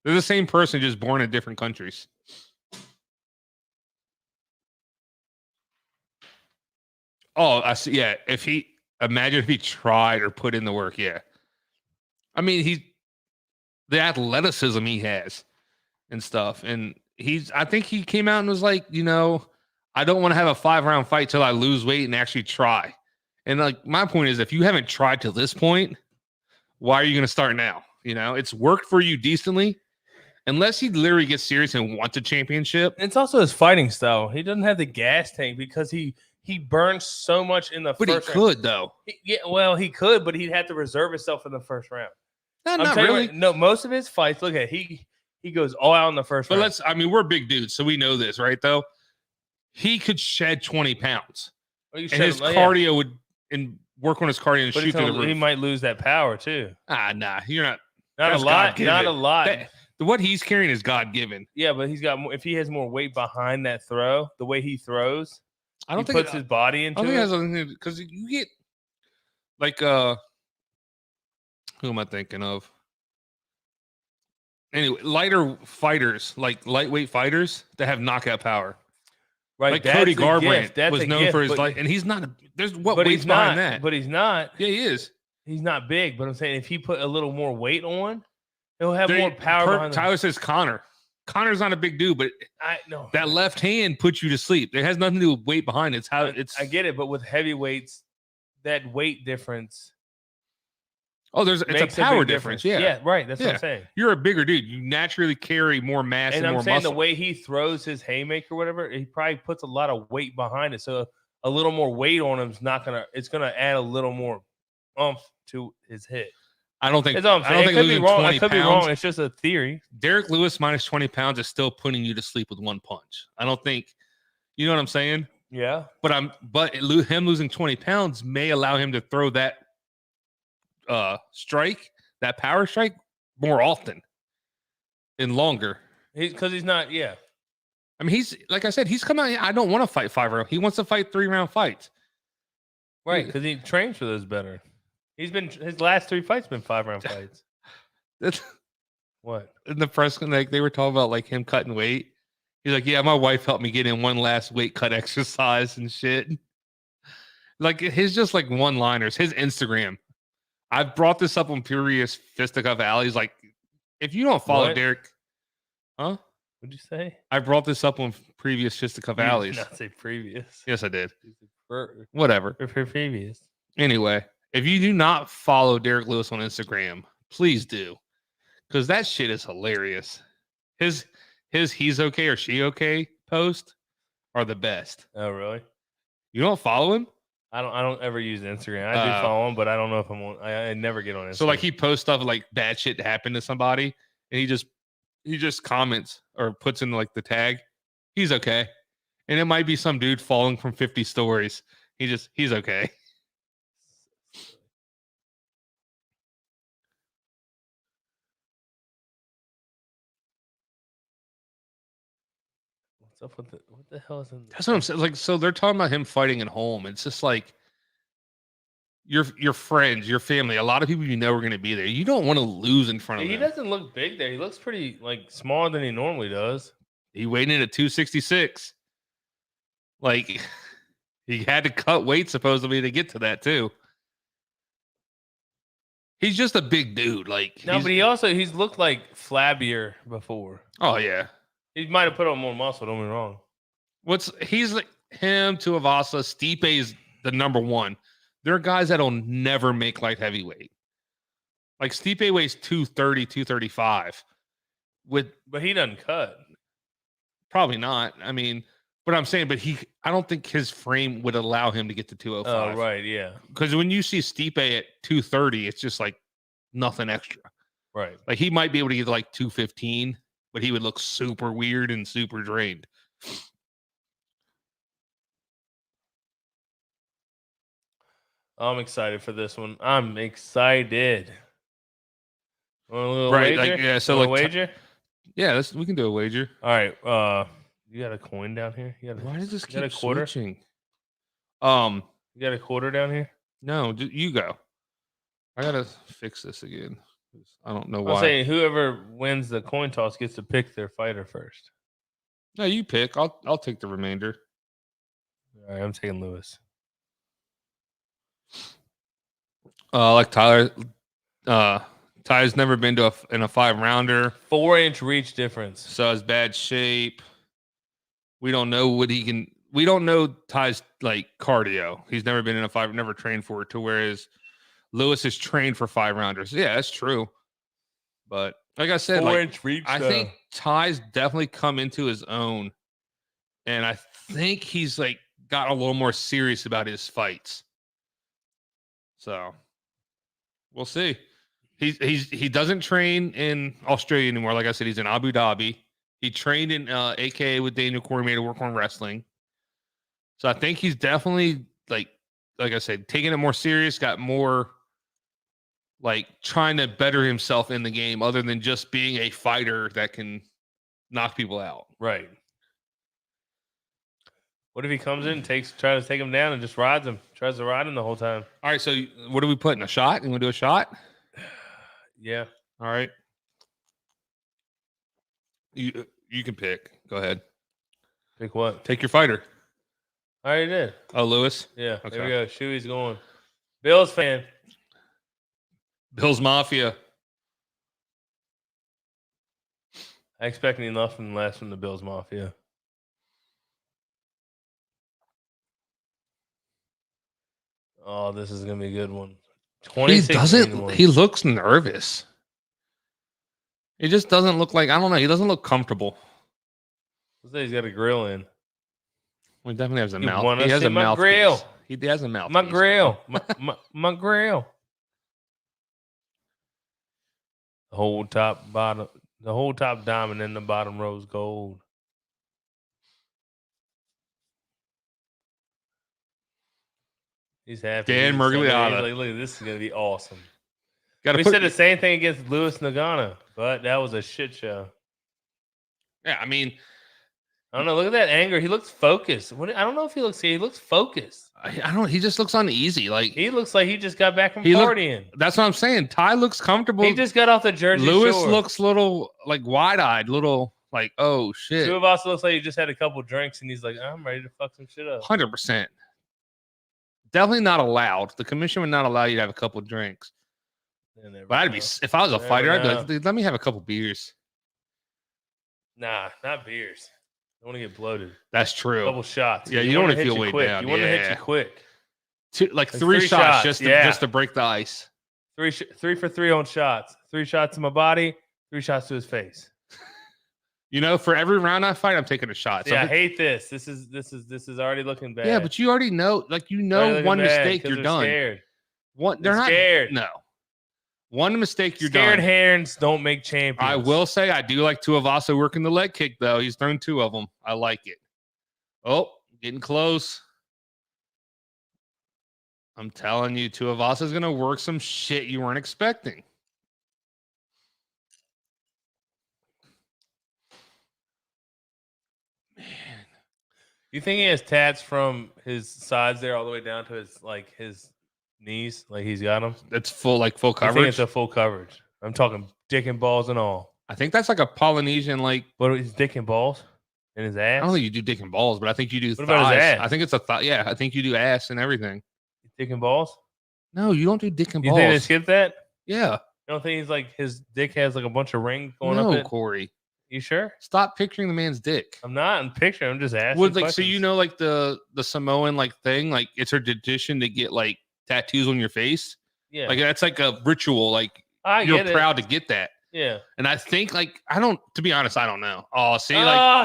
They're the same person, just born in different countries. Oh, I see. Yeah, imagine if he tried or put in the work. Yeah, I mean the athleticism he has and stuff, and I think he came out and was like, I don't want to have a 5-round fight till I lose weight and actually try. And like my point is, if you haven't tried to this point, why are you going to start now? It's worked for you decently, unless he literally gets serious and wants a championship. It's also his fighting style. He doesn't have the gas tank because he burns so much in the but first he round. Could though. He could, but he'd have to reserve himself in the first round. Not really. No, most of his fights. Look at he goes all out in the first round. But we're big dudes, so we know this, right? Though he could shed 20 pounds, and his cardio would work on his cardio and shoot through the roof. He might lose that power too. Nah, you're not. Not a lot. Not a lot. What he's carrying is God given. Yeah, but he's got more. If he has more weight behind that throw, the way he throws. I don't he think puts his body into it. I don't think because you get like who am I thinking of? Anyway, lighter fighters, like lightweight fighters that have knockout power. Right, like Cody Garbrandt was known for his light, and he's not. There's what weight's behind that? But he's not. Yeah, he is. He's not big, but I'm saying if he put a little more weight on, he'll have more power. Tyler says Connor. Connor's not a big dude, but that left hand puts you to sleep. It has nothing to do with weight behind it. It's how it's. I get it, but with heavyweights, that weight difference. Oh, it's a power difference. Yeah, right. That's what I'm saying. You're a bigger dude. You naturally carry more mass and more muscle. And I'm saying the way he throws his haymaker, or whatever, he probably puts a lot of weight behind it. So a little more weight on him is not gonna. It's gonna add a little more oomph to his hit. I don't think. That's all I'm saying. I could be wrong. I could be wrong. It's just a theory. Derrick Lewis minus 20 pounds is still putting you to sleep with one punch. I don't think. You know what I'm saying? Yeah. But him losing 20 pounds may allow him to throw that strike, that power strike, more often and longer. Because he's not. Yeah. I mean, he's like I said. He's come out. I don't want to fight 5-round. He wants to fight 3-round fights. Right, because he trains for those better. His last 3 fights been 5-round fights. What? In the press, like they were talking about like him cutting weight. He's like, yeah, my wife helped me get in one last weight cut exercise and shit. Like his just like one-liners, his Instagram. I've brought this up on previous Fisticuff Alleys. Like, if you don't follow Derrick, huh? What'd you say? I brought this up on previous Fisticuff Alleys. Did not say previous. Yes, I did. Whatever. For previous. Anyway, if you do not follow Derrick Lewis on Instagram, please do, because that shit is hilarious. His he's okay or she okay post are the best. Oh, really? You don't follow him? I don't ever use Instagram. I do follow him, but I don't know if I'm on. I never get on Instagram. So like he posts stuff like bad shit happened to somebody, and he just comments or puts in like the tag, he's okay, and it might be some dude falling from 50 stories. He's okay. What's up with what the hell is in? That's what I'm saying. Like, so they're talking about him fighting at home. It's just like your friends, your family, a lot of people are going to be there. You don't want to lose in front of them. He doesn't look big there. He looks pretty like smaller than he normally does. He weighed in at 266. Like, he had to cut weight supposedly to get to that too. He's just a big dude. Like, No, but he's looked like flabbier before. Oh yeah, He might have put on more muscle. Don't get me wrong. He's like him, Tuivasa, Stipe is the number one. There are guys that'll never make light heavyweight. Like Stipe weighs 230, 235. But he doesn't cut. Probably not. I mean, but I'm saying, I don't think his frame would allow him to get to 205. Oh, right, yeah. Because when you see Stipe at 230, it's just like nothing extra. Right. Like he might be able to get to like 215, but he would look super weird and super drained. I'm excited for this one. I'm excited. Want a little Right, wager? like, yeah, so Want a like wager? Yeah, we can do a wager. All right. You got a coin down here? Why does this got keep a quarter? switching? You got a quarter down here? No, you go. I gotta fix this again. I don't know why. I'm saying whoever wins the coin toss gets to pick their fighter first. No, you pick. I'll take the remainder. All right, I'm taking Lewis. Like Tyler, Ty's never been to in a 5-rounder. 4-inch reach difference. So it's bad shape. We don't know what he can. We don't know Ty's like cardio. He's never been in a 5, never trained for it. To whereas Lewis is trained for 5-rounders. Yeah, that's true. But like I said, 4-inch reach. I think Ty's definitely come into his own, and I think he's like got a little more serious about his fights. So we'll see. He doesn't train in Australia anymore. Like I said, he's in Abu Dhabi. He trained in AKA with Daniel Cormier to work on wrestling. So I think he's definitely like I said, taking it more serious, got more like trying to better himself in the game other than just being a fighter that can knock people out. Right. What if he comes in and tries to take him down and just rides him? Tries to ride him the whole time. All right, so what are we putting? A shot? You want to do a shot? Yeah. All right. You can pick. Go ahead. Pick what? Take your fighter. I already did. Oh, Lewis? Yeah. Okay. There we go. Shoey's going. Bills fan. Bills Mafia. I expect nothing less from the Bills Mafia. Oh, this is gonna be a good one. He looks nervous. He just doesn't look like, I don't know. He doesn't look comfortable. He's got a grill in. Well, he definitely has a You mouth. wanna He has see a my mouth. grill? He has a mouth. My grill. my grill. The whole top diamond in the bottom rose gold. He's happy. Dan He's Miragliotta. like, look, this is gonna be awesome. Gotta We said the same thing against Lewis Nagano, but that was a shit show. Yeah, I mean, I don't know. Look at that anger. He looks focused. I don't know if he looks focused. I don't. He just looks uneasy. Like He looks like he just got back from He look- partying. that's what I'm saying. Ty looks comfortable. He just got off the Jersey Lewis Shore. looks little like wide-eyed, little like, oh shit. Tuivasa looks like he just had a couple drinks and he's like, I'm ready to fuck some shit up. 100%. Definitely not allowed. The commission would not allow you to have a couple drinks. But I'd be, if I was a Never fighter, I'd be know. like, "Dude, let me have a couple beers." Nah, not beers. I want to get bloated. That's A true. couple shots. Yeah, you don't wanna wanna feel hit you weighed quick. down. You want to hit Yeah. you quick. Like Like three three shots shots, just yeah. to break the ice. 3 for 3 on shots. 3 shots to my body. 3 shots to his face. You know, for every round I fight, I'm taking a shot. So Yeah, I if it- hate this. This is already looking bad. yeah, but you already know, like you Already know, looking one bad mistake, 'cause you're they're done. Scared. One, They're they're not scared. No, one mistake, you're Scared done. hands don't make champions. I will say I do like Tuivasa working the leg kick though. He's thrown 2 of them. I like it. Oh, getting close. I'm telling you, Tuivasa's gonna work some shit you weren't expecting. Man, You think he has tats from his sides there all the way down to his knees? Like he's got them? that's full full I think coverage. it's a full coverage. I'm talking dick and balls and all. I think that's like a Polynesian But it's dick and balls? In his I ass? don't think you do dick and balls, but I think you do What about his thighs. ass? I think it's a thigh. Yeah, I think you do ass and everything. Dick and balls? No, you don't do dick and You balls. think they skip that? Yeah. You don't think he's like his dick has like a bunch of rings going up No, it? Corey. You sure? Stop picturing the man's dick. I'm not in picture. I'm just asking. Would like questions. so you know like the Samoan like thing, like it's her tradition to get like tattoos on your face. Yeah. Like that's like a ritual. Like I you're get proud to get that. Yeah. And I think like I don't to be honest, I don't know. Oh, see,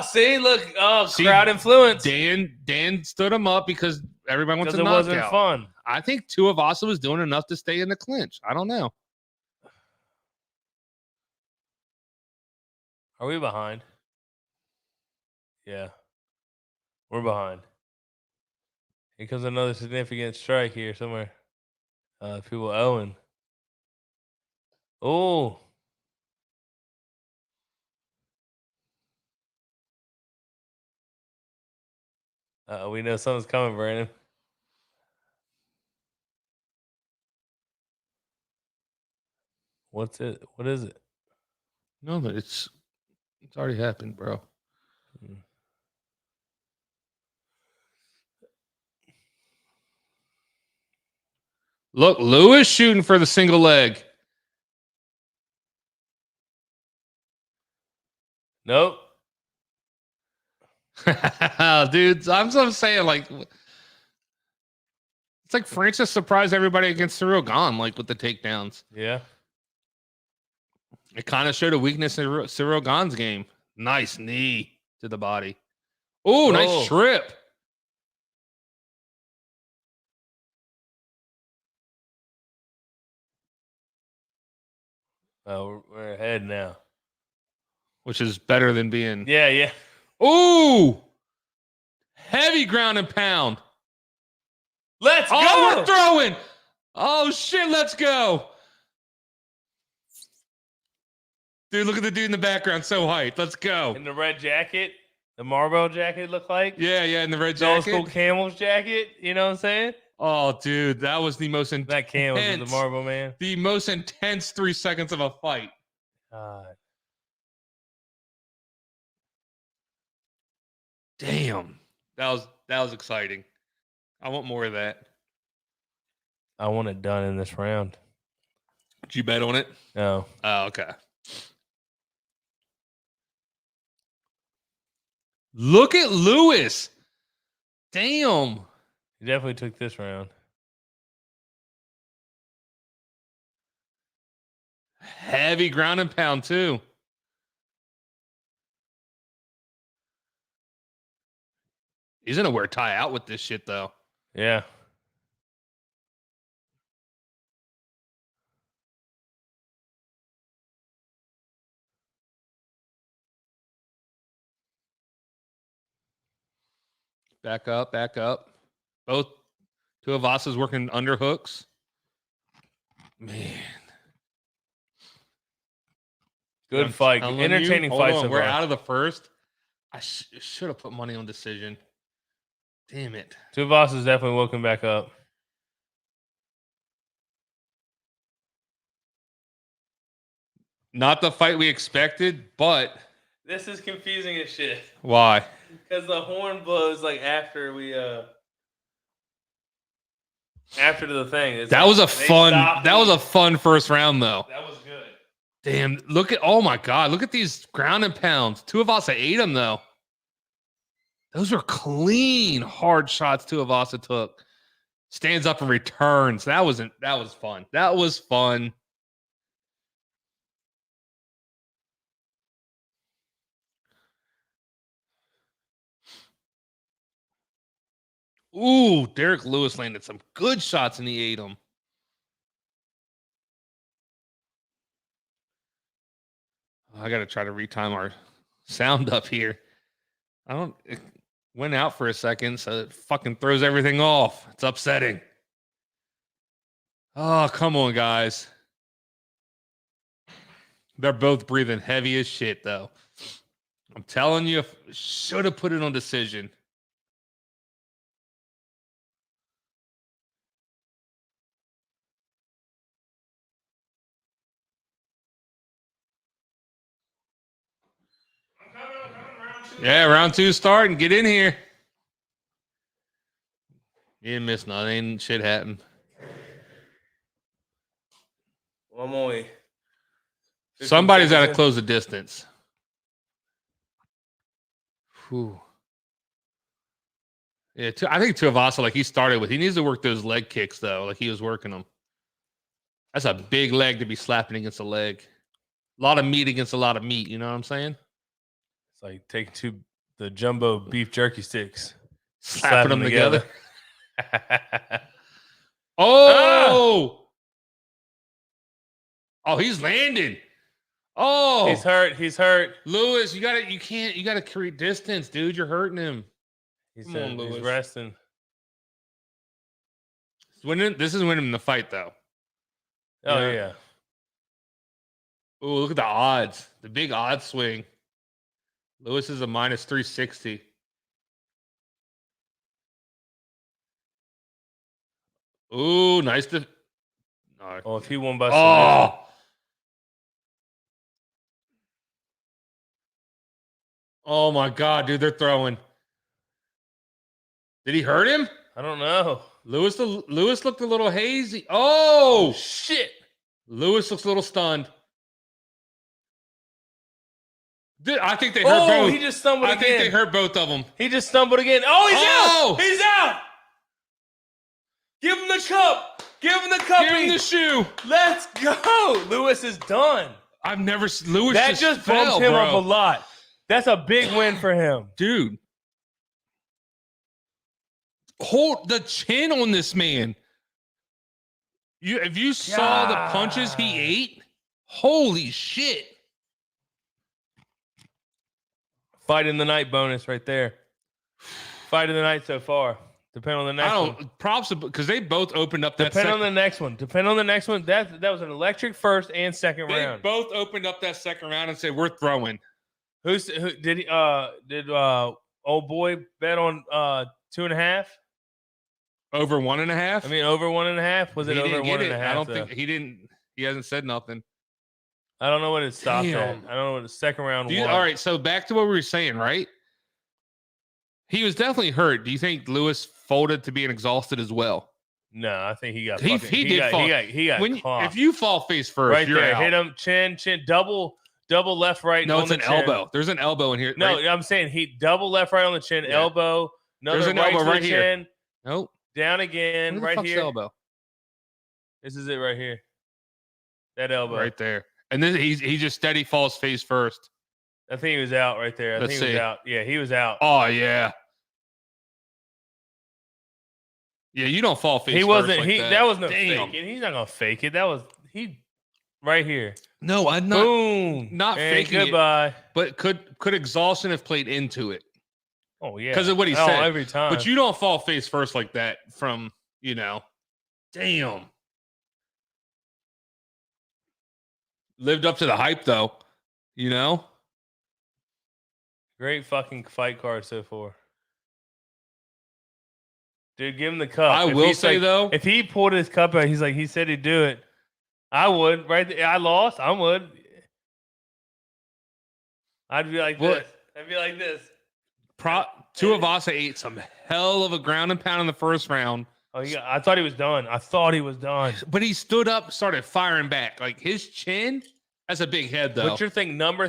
see, look, See, crowd influence. Dan stood him up because everybody wants Because a it knockout. wasn't fun. I think Tuivasa was doing enough to stay in the clinch. I don't know. Are we behind? Yeah. We're behind. Here comes another significant strike here somewhere. People owing. Oh. We know something's coming, Brandon. What's it? What is it? No, but it's already happened, bro. Look, Lewis shooting for the single leg. Nope. Dude, I'm saying like it's like Francis surprised everybody against Cyril Gahn, like with the takedowns. Yeah. It kind of showed a weakness in Cyril Gahn's game. Nice knee to the body. Oh, nice trip. We're ahead now. Which is better than being. Yeah, yeah. Ooh, heavy ground and pound. Let's go. We're throwing. Oh, shit, let's go. Dude, look at the dude in the background. So hyped. Let's go. In the red jacket. The Marlboro jacket look like. Yeah, in the red The old jacket. school Camel's jacket. You know what I'm saying? Oh, dude, that was the most intense. That Camel's with the Marlboro man. The most intense 3 seconds of a fight. Damn. That was exciting. I want more of that. I want it done in this round. Did you bet on it? No. Oh, okay. Look at Lewis. Damn. He definitely took this round. Heavy ground and pound, too. He's going to wear tie out with this shit, though. Yeah. Back up, back up. Both Tuivasa's working underhooks. Man. Good fight. Entertaining fight so We're far. out of the first. I should have put money on decision. Damn it. Tuivasa's definitely woken back up. Not the fight we expected, but This is confusing as shit. why? Because the horn blows like after we after the thing. It's That like was a they fun. stopped That was a fun first round, though. That was good. Damn! Look at oh my god! Look at these ground and pounds. Tuivasa ate them though. Those were clean, hard shots Tuivasa took. Stands up and returns. That was fun. That was fun. Ooh, Derrick Lewis landed some good shots and he ate them. I got to try to retime our sound up here. It went out for a second, so it fucking throws everything off. It's upsetting. Oh, come on, guys. They're both breathing heavy as shit, though. I'm telling you, should have put it on decision. Yeah, round 2 starting. Get in here. You didn't miss nothing. Ain't shit happen. Well, I'm only. Somebody's got to close the distance. Whew. Yeah, I think Tuivasa, like he started with, he needs to work those leg kicks though, like he was working them. That's a big leg to be slapping against a leg. A lot of meat against a lot of meat. You know what I'm saying? It's like taking the jumbo beef jerky sticks, slapping them together. Oh, oh, he's landing. Oh, he's hurt. He's hurt. Lewis, you gotta create distance, dude. You're hurting him. He's resting. This is winning the fight, though. Oh yeah. Oh, look at the odds. The big odds swing. Lewis is a minus 360. Ooh, nice. Oh, if he won by submission. Oh my God, dude, they're throwing. Did he hurt him? I don't know. Lewis looked a little hazy. Oh shit! Lewis looks a little stunned. Dude, I think they hurt both. Oh, he just stumbled again. I think they hurt both of them. He just stumbled again. Oh, he's out! He's out! Give him the cup! Give him the cup! Give him the shoe! Let's go! Lewis is done. I've never Lewis. That just bumped him up a lot. That's a big win for him, dude. Hold the chin on this man. If you saw the punches he ate, holy shit. Fight in the night bonus right there. Fight of the night so far. Depend on the next one. Props because they both opened up that Depend on the next one. Depend on the next one. That was an electric first and second round. They both opened up that second round and said, we're throwing. Who did old boy bet on 2.5? Over 1.5? I mean, over 1.5? Was it over 1.5? I don't think he didn't. He hasn't said nothing. I don't know what it stopped at. I don't know what the second round was. All right, so back to what we were saying, right? He was definitely hurt. Do you think Lewis folded to being exhausted as well? No, I think he got. He did fall. He got caught. If you fall face first, right you're there, out. hit him chin, double left, right. No, it's an elbow. There's an elbow in here. No, right? I'm saying he double left, right on the chin, elbow. There's an elbow right here. Chin, nope. Down again, right here. Elbow? This is it right here. That elbow right there, and then he just steady falls face first. I think he was out right there. I think he was out. Yeah, he was out. Oh yeah. Yeah, you don't fall face. He wasn't. First like that was no faking. He's not gonna fake it. That was right here. No, I'm not. Boom. Not faking. Goodbye. But could exhaustion have played into it? Oh yeah, because of what he said every time. But you don't fall face first like that from Damn. Lived up to the hype though. Great fucking fight card so far. Dude, give him the cup. I will say though, if he pulled his cup out, he said he'd do it. I would. Right there. I lost. I would. I'd be like this. I'd be like this. Tuivasa ate some hell of a ground and pound in the first round. Oh yeah, I thought he was done. But he stood up, started firing back. Like his chin, that's a big head though. What's your thing? Number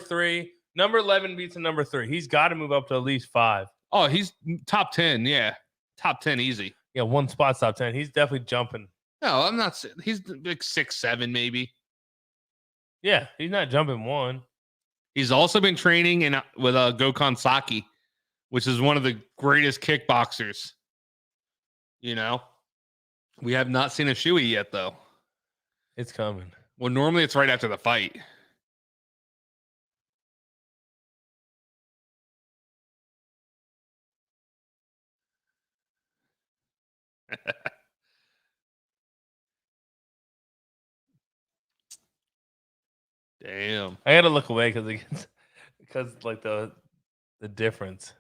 11 beats a number 3. He's got to move up to at least 5. Oh, he's top 10. Yeah, top 10 easy. Yeah, one spot's top 10. He's definitely jumping. No, I'm not. He's like 6'7" maybe. Yeah, he's not jumping 1. He's also been training with Gokhan Saki, which is one of the greatest kickboxers. We have not seen a shoey yet, though. It's coming. Well, normally it's right after the fight. Damn. I got to look away because like the difference.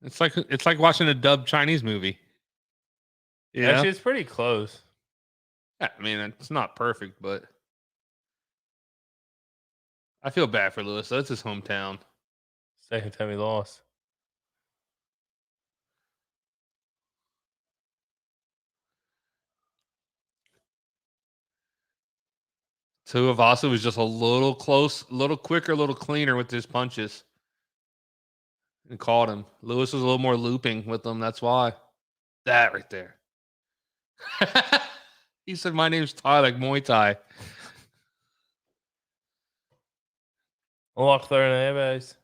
It's like watching a dubbed Chinese movie. Yeah, actually, it's pretty close. Yeah, I mean, it's not perfect, but I feel bad for Lewis. That's his hometown. Second time he lost. Tuivasa was just a little close, a little quicker, a little cleaner with his punches. And caught him. Lewis was a little more looping with them. That's why. That right there. He said, my name's Ty, like Muay Thai. Lock there in the base.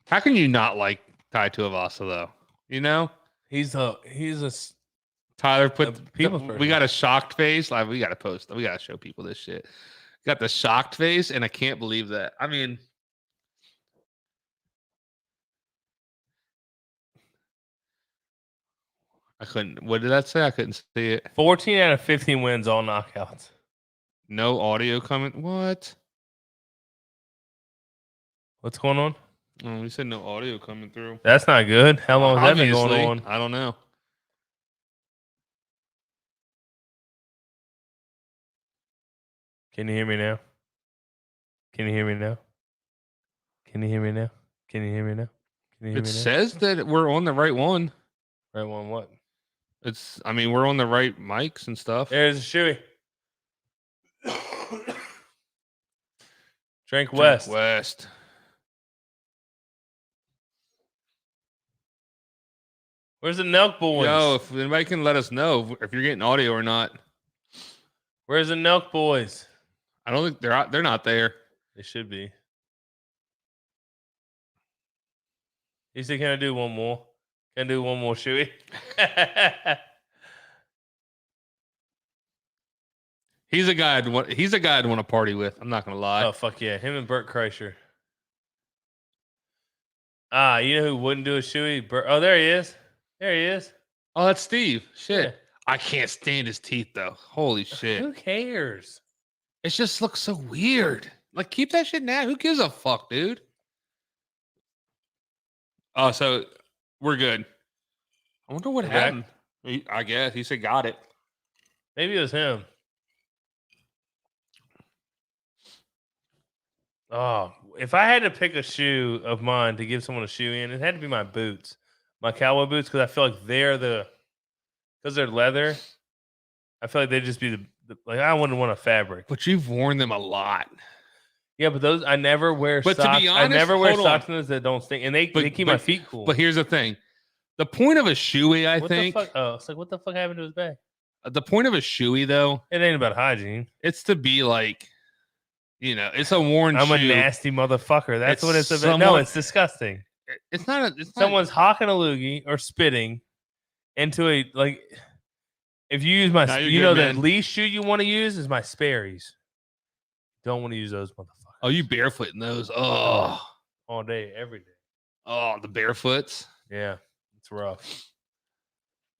How can you not like Tai Tuivasa, though? You know? He's a Tyler put people we got a shocked face. Like, we got to post. We got to show people this shit. Got the shocked face, and I can't believe that. I mean, I couldn't. What did that say? I couldn't see it. 14 out of 15 wins, all knockouts. No audio coming. What? What's going on? Oh, we said no audio coming through. That's not good. How long has that been going Obviously, on? I don't know. Can you hear me now? Can you hear me now? Can you hear me now? Can you hear me now? Can you hear It me now? says that we're on the right one. Right one, what? I mean, we're on the right mics and stuff. There's a shoey. Drink West. West. Where's the Nelk boys? Yo, if anybody can let us know if you're getting audio or not. Where's the Nelk boys? I don't think they're out. They're not there. They should be. He said, can I do one more? Can I do one more, shoey? He's a guy I'd want to party with. I'm not gonna lie. Oh, fuck yeah. Him and Bert Kreischer. Ah, you know who wouldn't do a shoey? Oh, there he is. There he is. Oh, that's Steve. Shit. Yeah. I can't stand his teeth though. Holy shit. Who cares? It just looks so weird. Like, keep that shit now. Who gives a fuck, dude? Oh, so we're good. I wonder what Okay. happened. I guess he said got it. Maybe it was him. Oh, if I had to pick a shoe of mine to give someone a shoe in, it had to be my boots, my cowboy boots, because I feel like because they're leather. I feel like they'd just be like I wouldn't want a fabric. But you've worn them a lot. Yeah, but those I never wear But to socks. be I honest, never wear hold on. socks in those that don't stink, and they keep my feet cool. But here's the thing. The point of a shoey, I what think. the fuck? Oh, it's like what the fuck happened to his bag? The point of a shoey, though, It ain't about hygiene. it's to be like, it's a worn I'm shoe. a nasty motherfucker. That's It's what it's about. No, somewhat- it's disgusting. It's not. It's not. Someone's hawking a loogie or spitting into a like. If you use my, Nah, you're good, the man. least shoe you want to use is my Sperry's. Don't want to use those motherfuckers. Oh, you barefoot in those? Oh, All day, every day. oh, the barefoots. Yeah, it's rough.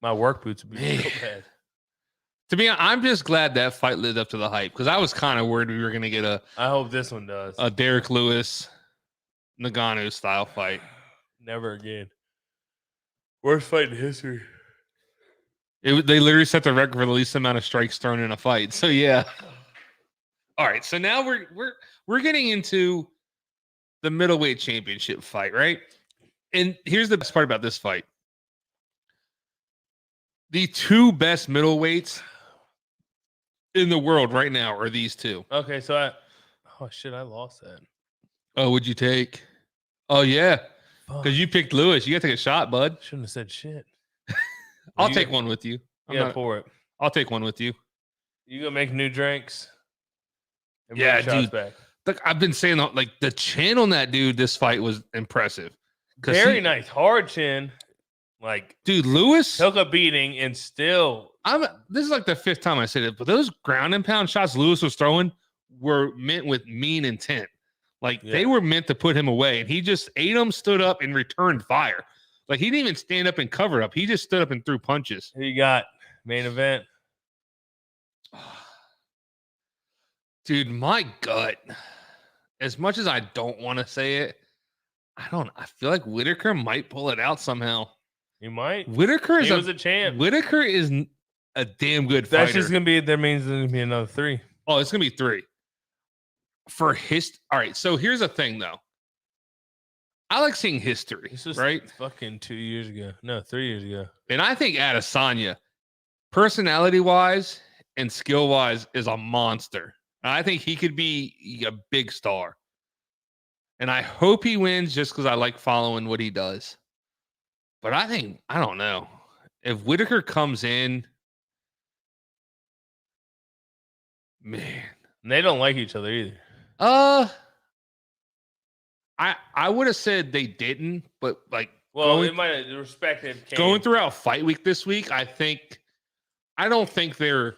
My work boots would be Man. so bad. To be honest, I'm just glad that fight lived up to the hype because I was kind of worried we were gonna get I hope this one does. a Derrick Lewis, Nagano style fight. Never again. Worst fight in history. They literally set the record for the least amount of strikes thrown in a fight. So yeah. All right, so now we're getting into the middleweight championship fight, right? And here's the best part about this fight. The two best middleweights in the world right now are these two. Okay, so I lost that. Oh, would you take? Oh yeah, because you picked Lewis. You got to take a shot, bud. Shouldn't have said shit. I'll You- take one with you. Pour it. I'll take one with you. You gonna make new drinks? And Yeah, bring shots dude. back. Look, I've been saying like the chin on that dude. This fight was impressive. 'Cause Very nice, hard chin. Like dude. Lewis. took a beating and still. This is like the fifth time I said it, but those ground and pound shots Lewis was throwing were meant with mean intent. Like they were meant to put him away, and he just ate them, stood up, and returned fire. Like he didn't even stand up and cover up. He just stood up and threw punches. Who you got? Main event. Dude, my gut. As much as I don't want to say it, I feel like Whittaker might pull it out somehow. You might. Whittaker is He was a champ. Whittaker is a damn good That's fighter. just gonna be. There means there's gonna be another 3. Oh, it's gonna be 3. For all right. So here's the thing, though. I like seeing history, This was right? fucking 2 years ago. No, 3 years ago. And I think Adesanya, personality-wise and skill-wise, is a monster. I think he could be a big star. And I hope he wins just because I like following what he does. But I don't know. If Whittaker comes in, man. And they don't like each other either. I would have said they didn't, but like, Well, it might have respected. Going throughout fight week this week, I don't think they're.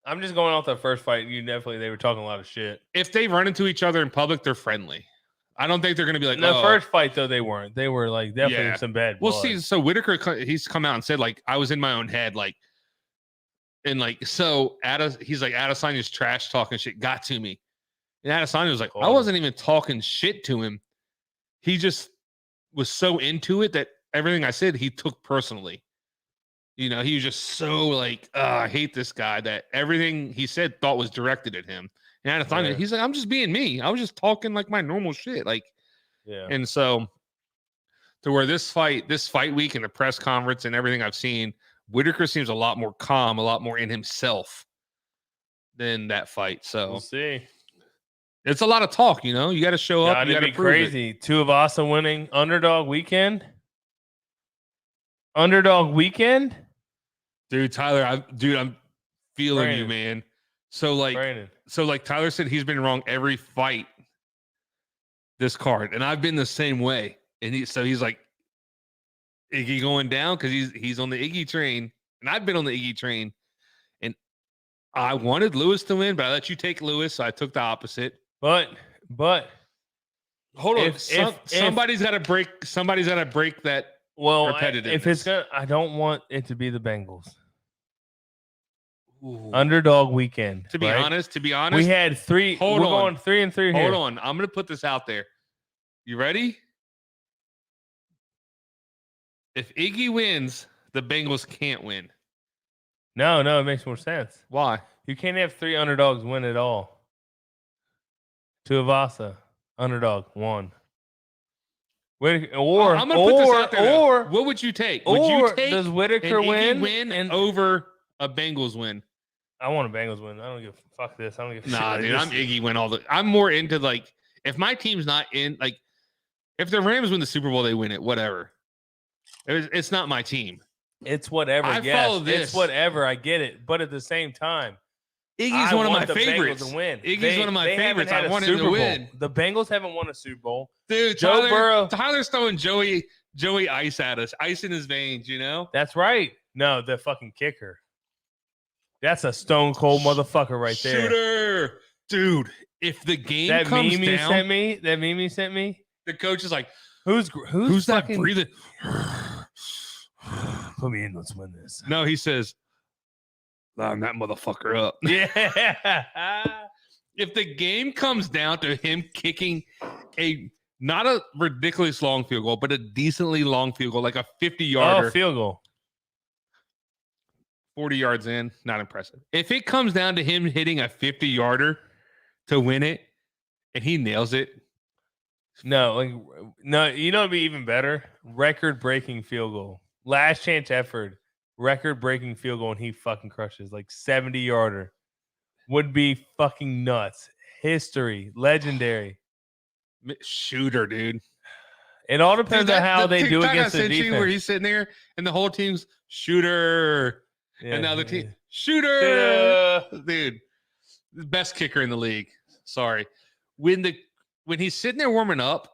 I'm just going off that first fight. They were talking a lot of shit. If they run into each other in public, they're friendly. I don't think they're going to be like. In the first fight, though, they weren't. They were like definitely some bad blood. Well, see, so Whittaker, he's come out and said like I was in my own head, like, and like so. He's like Adesanya's trash talking shit got to me, and Adesanya was like, I wasn't even talking shit to him. He just was so into it that everything I said he took personally. He was just so like, I hate this guy, that everything he said thought was directed at him. And Adesanya, he's like, I'm just being me. I was just talking like my normal shit. Like, yeah. And so to where this fight week and the press conference and everything I've seen, Whittaker seems a lot more calm, a lot more in himself than that fight. So we'll see. It's a lot of talk, you got to show up. You got to be crazy. Tuivasa winning underdog weekend. Underdog weekend. Dude, Tyler, I'm feeling you, man. So like Tyler said, he's been wrong every fight this card, and I've been the same way. And he's like, Iggy going down because he's on the Iggy train, and I've been on the Iggy train. And I wanted Lewis to win, but I let you take Lewis, so I took the opposite. But hold on, somebody's got to break. Somebody's got to break that. Well, if it's gonna, I don't want it to be the Bengals. Ooh. Underdog weekend. To be honest, we had 3. We're going 3-3 here. Hold on, I'm gonna put this out there. You ready? If Iggy wins, the Bengals can't win. No, it makes more sense. Why? You can't have 3 underdogs win at all. Tuivasa, underdog, 1. Or I'm gonna put this out there. Or what would you take? Would you take does Whittaker win and over a Bengals win? I want a Bengals win. I don't give fuck this. I don't give a nah, shit. Dude, I'm Iggy win all the. I'm more into like if my team's not in like if the Rams win the Super Bowl, they win it. Whatever. It's not my team. It's whatever. I follow this. It's whatever. I get it, but at the same time, Iggy's one of my favorites. Iggy's one of my favorites. I want him to win. The Bengals haven't won a Super Bowl. Dude, Joe Burrow. Tyler's throwing Joey ice at us. Ice in his veins, That's right. No, the fucking kicker. That's a stone cold motherfucker right there. Shooter. Dude, if the game comes down. That meme he sent me. The coach is like, who's that breathing? Put me in. Let's win this. No, he says, line that motherfucker up. Yeah. If the game comes down to him kicking not a ridiculous long field goal, but a decently long field goal, like a 50-yarder. Oh, field goal. 40 yards in, not impressive. If it comes down to him hitting a 50-yarder to win it, and he nails it. No, it'd be even better. Record-breaking field goal. Last chance effort. Record-breaking field goal, and he fucking crushes. Like 70-yarder. Would be fucking nuts. History. Legendary. Shooter, dude. It all depends on how they do against the defense. Where he's sitting there, and the whole team's shooter. Yeah, and the other team, shooter. Dude. The best kicker in the league. Sorry. When he's sitting there warming up,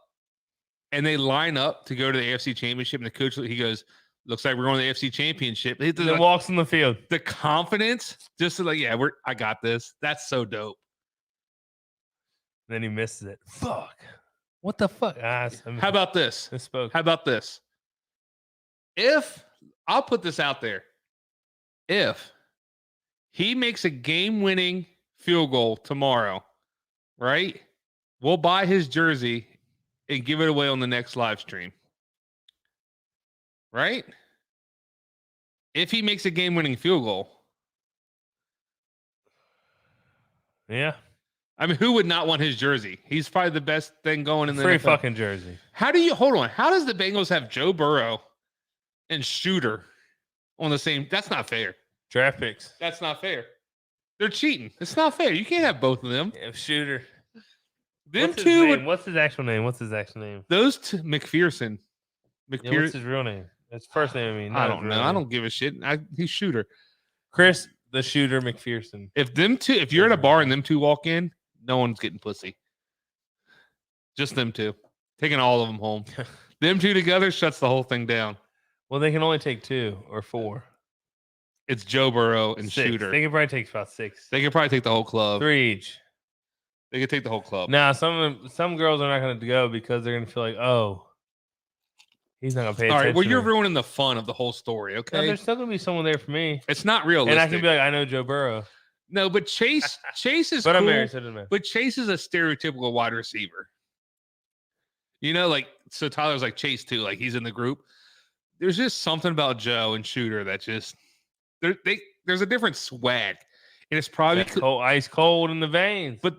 and they line up to go to the AFC Championship, and the coach, he goes, looks like we're going to the AFC Championship. He walks in the field. The confidence, just like, yeah, I got this. That's so dope. Then he misses it. Fuck. What the fuck? How about this? Misspoke. How about this? I'll put this out there. If he makes a game-winning field goal tomorrow, right? We'll buy his jersey and give it away on the next live stream. Right? If he makes a game-winning field goal. Yeah. I mean, who would not want his jersey? He's probably the best thing going in the Free NFL. fucking jersey. How do you hold on? How does the Bengals have Joe Burrow and Shooter on the same? That's not fair. Draft picks. That's not fair. They're cheating. It's not fair. You can't have both of them. Yeah, Shooter. Them What's his two. name? What's his actual name? Those two. McPherson. Yeah, what's his real name? His first name. I mean, I not don't his know. real I name. don't give a shit. He's Shooter. Chris the Shooter McPherson. If them two, if you're at a bar and them two walk in, no one's getting pussy. Just them two. Taking all of them home. Them two together shuts the whole thing down. Well, they can only take 2 or 4. It's Joe Burrow and 6. Shooter. They can probably take about 6. They could probably take the whole club. 3 each. They could take the whole club. Now, some girls are not going to go because they're going to feel like, oh, he's not going to pay All attention. right. Well, you're to me. ruining the fun of the whole story. No, Okay. there's still going to be someone there for me. It's not realistic. And I can be like, I know Joe Burrow. No, but Chase is But cool. I'm married, so it doesn't matter. But Chase is a stereotypical wide receiver. You know, like, so Tyler's like Chase too. Like, he's in the group. There's just something about Joe and Shooter that just there's a different swag, and it's probably That cold, ice cold in the veins. But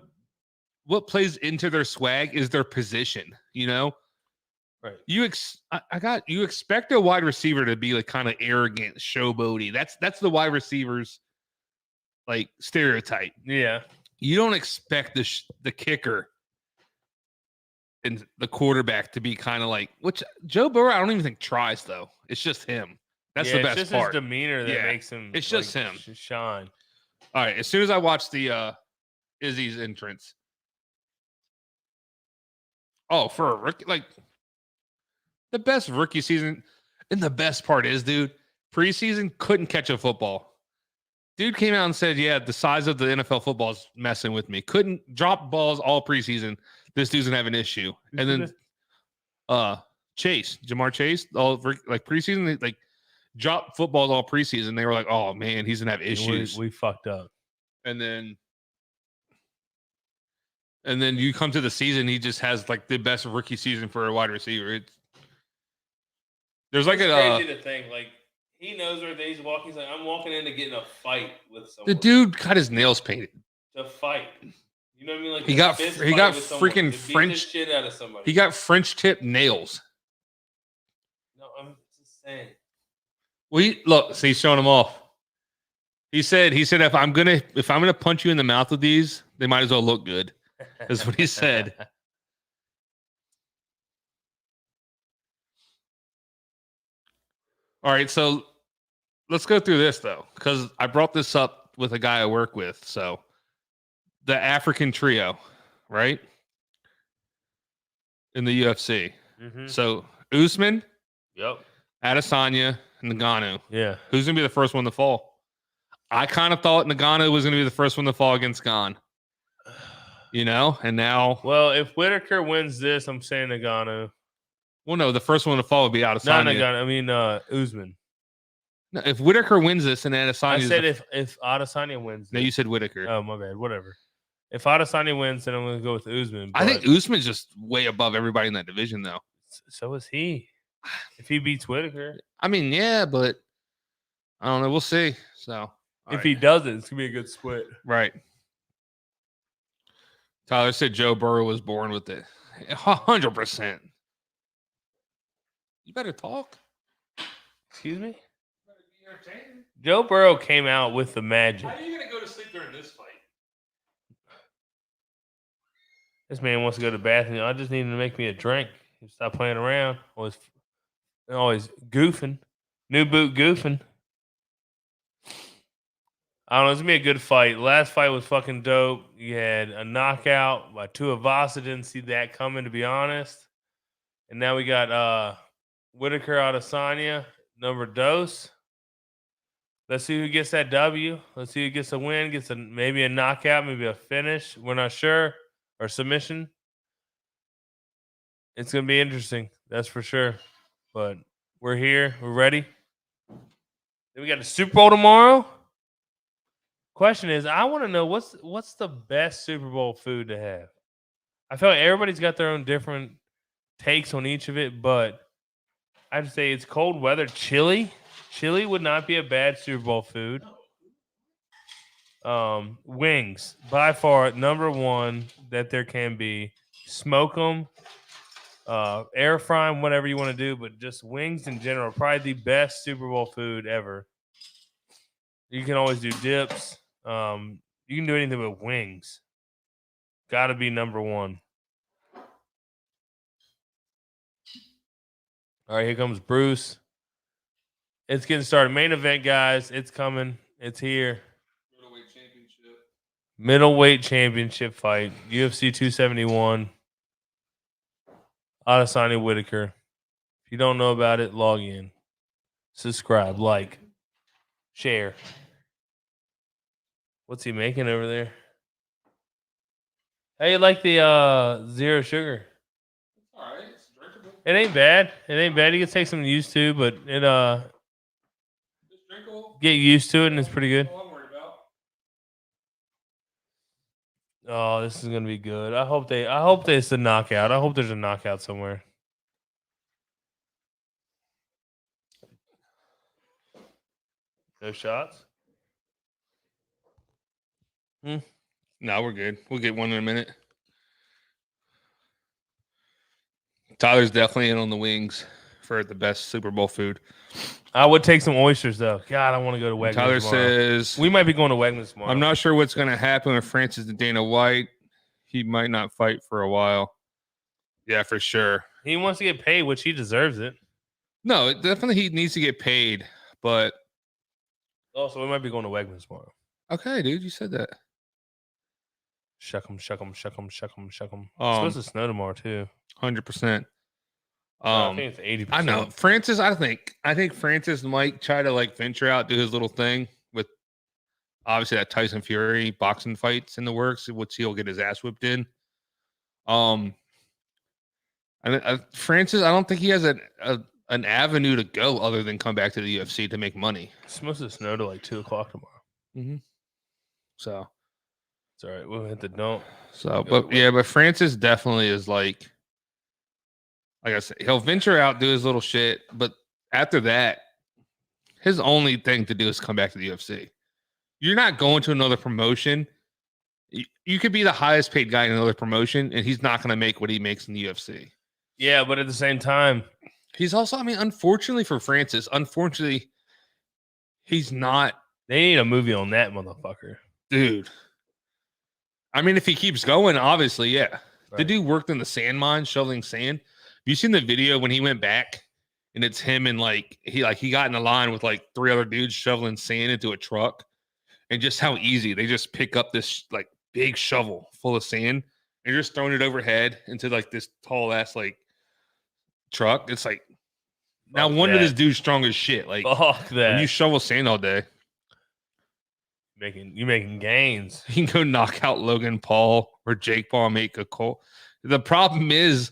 what plays into their swag is their position. You know, right? You expect a wide receiver to be like kind of arrogant, showboaty. That's the wide receivers like stereotype. Yeah. You don't expect the kicker and the quarterback to be kind of like, which Joe Burrow, I don't even think tries though. It's just him. That's the best it's just part. his demeanor that Yeah. makes him. It's just him. Shine. All right. As soon as I watched the Izzy's entrance, for a rookie, like the best rookie season, and the best part is, dude, preseason couldn't catch a football. Dude came out and said, "Yeah, the size of the NFL football is messing with me. Couldn't drop balls all preseason. This dude's gonna have an issue." And then, Jamar Chase, all like preseason, they, like dropped footballs all preseason. They were like, "Oh man, he's gonna have issues." We fucked up. And then you come to the season, he just has like the best rookie season for a wide receiver. There's like it's a crazy to think like. He knows where he's walking. He's like, I'm walking in to get in a fight with someone. the dude got his nails painted. To fight. You know what I mean? Like He a got fist he fight got with someone, freaking to beat the French shit out of somebody. He got French tip nails. No, I'm just saying. Well, so he's showing them off. He said if I'm gonna punch you in the mouth with these, they might as well look good. That's what he said. All right, so let's go through this though, because I brought this up with a guy I work with. So the African trio, right? In the UFC. Mm-hmm. So Usman, Yep. Adesanya, and Ngannou. Yeah. Who's gonna be the first one to fall? I kind of thought Ngannou was gonna be the first one to fall against Gane. You know, and now, Well, if Whittaker wins this, I'm saying Ngannou. well, no, the first one to fall would be Adesanya. Not Ngannou. I mean Usman. No, if Whittaker wins this and Adesanya, I said if Adesanya wins. No, you said Whittaker. Oh, my bad. Whatever. If Adesanya wins, then I'm going to go with Usman. I think Usman's just way above everybody in that division, though. So is he. If he beats Whittaker. I mean, yeah, but I don't know. We'll see. So If he doesn't, it's going to be a good split. Right. Tyler said Joe Burrow was born with it. 100%. You better talk. Excuse me? Joe Burrow came out with the magic. How are you going to go to sleep during this fight? This man wants to go to the bathroom. I just need him to make me a drink. Stop playing around. Always goofing. New boot goofing. I don't know. It's going to be a good fight. Last fight was fucking dope. You had a knockout by Tuivasa. Didn't see that coming, to be honest. And now we got Whittaker Adesanya, number dose. Let's see who gets that W. Let's see who gets a win, maybe a knockout, maybe a finish. We're not sure. Or submission. It's going to be interesting. That's for sure. But we're here. We're ready. Then we got the Super Bowl tomorrow. Question is, I want to know what's the best Super Bowl food to have. I feel like everybody's got their own different takes on each of it, but I'd say it's cold weather. Chili would not be a bad Super Bowl food. Wings, by far number one that there can be. Smoke them, air fry them, whatever you want to do, but just wings in general, probably the best Super Bowl food ever. You can always do dips. You can do anything with wings. Got to be number one. All right, here comes Bruce. It's getting started. Main event, guys. It's coming. It's here. Middleweight championship fight. UFC 271. Adesanya Whittaker. If you don't know about it, log in. Subscribe, like, share. What's he making over there? How you like the zero sugar? All right, it's drinkable. It ain't bad. It ain't bad. You can take some used to, but it It's drinkable. get used to it and it's pretty good. That's all I'm worried about. Oh, this is gonna be good. I hope it's a knockout. I hope there's a knockout somewhere. No shots? No, we're good. We'll get one in a minute. Tyler's definitely in on the wings for the best Super Bowl food. I would take some oysters though. God, I want to go to Wegmans Tyler tomorrow. says, We might be going to Wegmans tomorrow. I'm not sure what's going to happen with Francis and Dana White. He might not fight for a while. Yeah, for sure. He wants to get paid, which he deserves it. No, definitely he needs to get paid. But Also, we might be going to Wegmans tomorrow. okay, dude, you said that. Shuck 'em, shuck 'em, shuck 'em, shuck 'em, shuck 'em. It's Um, supposed to snow tomorrow too. 100%. I think it's 80%. I know Francis. I think Francis might try to like venture out, do his little thing with obviously that Tyson Fury boxing fights in the works, which he'll get his ass whipped in. Francis, I don't think he has an avenue to go other than come back to the UFC to make money. It's supposed to snow to like 2:00 tomorrow. Mm-hmm. So It's all right. We'll hit the don't. So, but Francis definitely is like I said, he'll venture out, do his little shit, but after that, his only thing to do is come back to the UFC. You're not going to another promotion. You could be the highest paid guy in another promotion, and he's not going to make what he makes in the UFC. Yeah, but at the same time, he's also, unfortunately for Francis, he's not. They need a movie on that motherfucker. Dude. If he keeps going, obviously, yeah. Right. The dude worked in the sand mine, shoveling sand. Have you seen the video when he went back and it's him and he got in a line with like 3 other dudes shoveling sand into a truck, and just how easy they just pick up this like big shovel full of sand and just throwing it overhead into like this tall ass like truck. It's like, no wonder this dude's strong as shit. Like, fuck that. When you shovel sand all day, you making gains. You can go knock out Logan Paul or Jake Paul and make a call. The problem is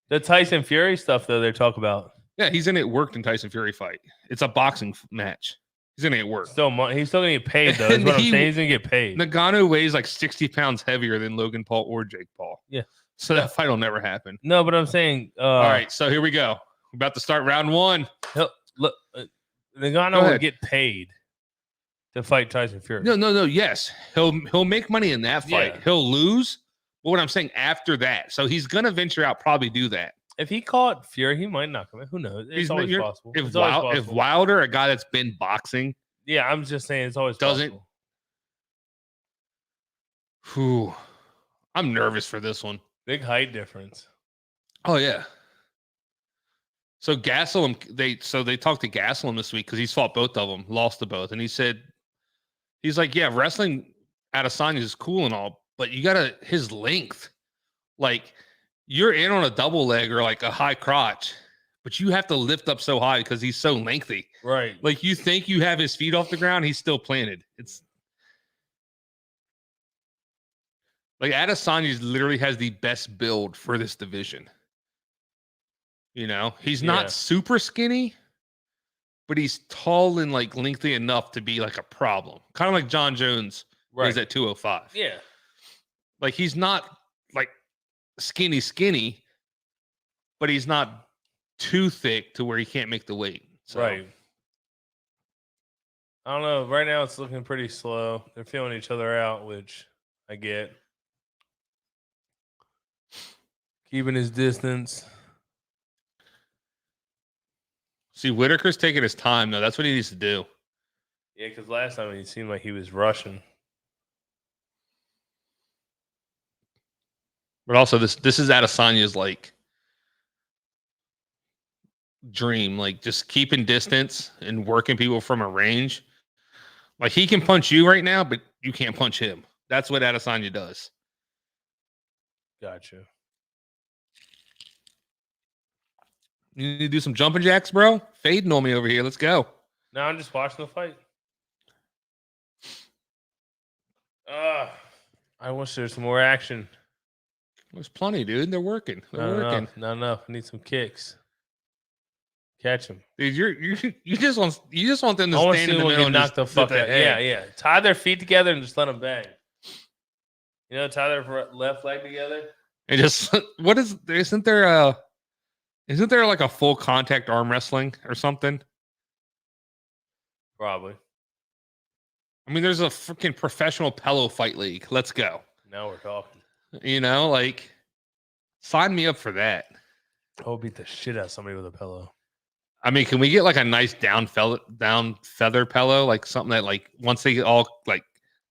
the Tyson Fury stuff, though, they talk about. Yeah, he's in it. Worked in Tyson Fury fight. It's a boxing match. He's gonna get work. He's still gonna get paid though. That's what I'm saying. He's gonna get paid. Nagano weighs like 60 pounds heavier than Logan Paul or Jake Paul. Yeah. So that fight will never happen. No, but I'm saying. All right, so here we go. We're about to start round 1. Nagano will get paid to fight Tyson Fury. No. Yes, he'll make money in that fight. Yeah. He'll lose. But what I'm saying after that, so he's gonna venture out, probably do that. If he caught Fury, he might knock him in. Who knows? It's always possible. If Wilder, a guy that's been boxing, yeah, I'm just saying it's always possible. Whew, I'm nervous for this one. Big height difference. Oh yeah. So Gastelum, they talked to Gastelum this week because he's fought both of them, lost to both, and he's like, yeah, wrestling Adesanya is cool and all, but you gotta his length, like. You're in on a double leg or like a high crotch, but you have to lift up so high because he's so lengthy. Right. Like you think you have his feet off the ground, he's still planted. It's like Adesanya literally has the best build for this division. You know, he's not super skinny, but he's tall and like lengthy enough to be like a problem. Kind of like John Jones is at 205. Yeah. Like he's not like skinny, but he's not too thick to where he can't make the weight. So. Right. I don't know. Right now, it's looking pretty slow. They're feeling each other out, which I get. Keeping his distance. See, Whittaker's taking his time, though. That's what he needs to do. Yeah, because last time it seemed like he was rushing. But also, this is Adesanya's like dream, like just keeping distance and working people from a range. Like he can punch you right now, but you can't punch him. That's what Adesanya does. Gotcha. You need to do some jumping jacks, bro. Fading on me over here. Let's go. No, I'm just watching the fight. I wish there's some more action. There's plenty, dude. They're working. They're working. Not enough. I need some kicks. Catch him. Dude, you just want them to I want to stand see in the them middle get and knocked just the fuck hit out. the head. Yeah. Tie their feet together and just let them bang. You know, tie their left leg together. And just isn't there like a full contact arm wrestling or something? Probably. I mean, there's a freaking professional pillow fight league. Let's go. Now we're talking. You know, like sign me up for that. I'll beat the shit out of somebody with a pillow. I mean, can we get like a nice down feather pillow, like something that like once they all like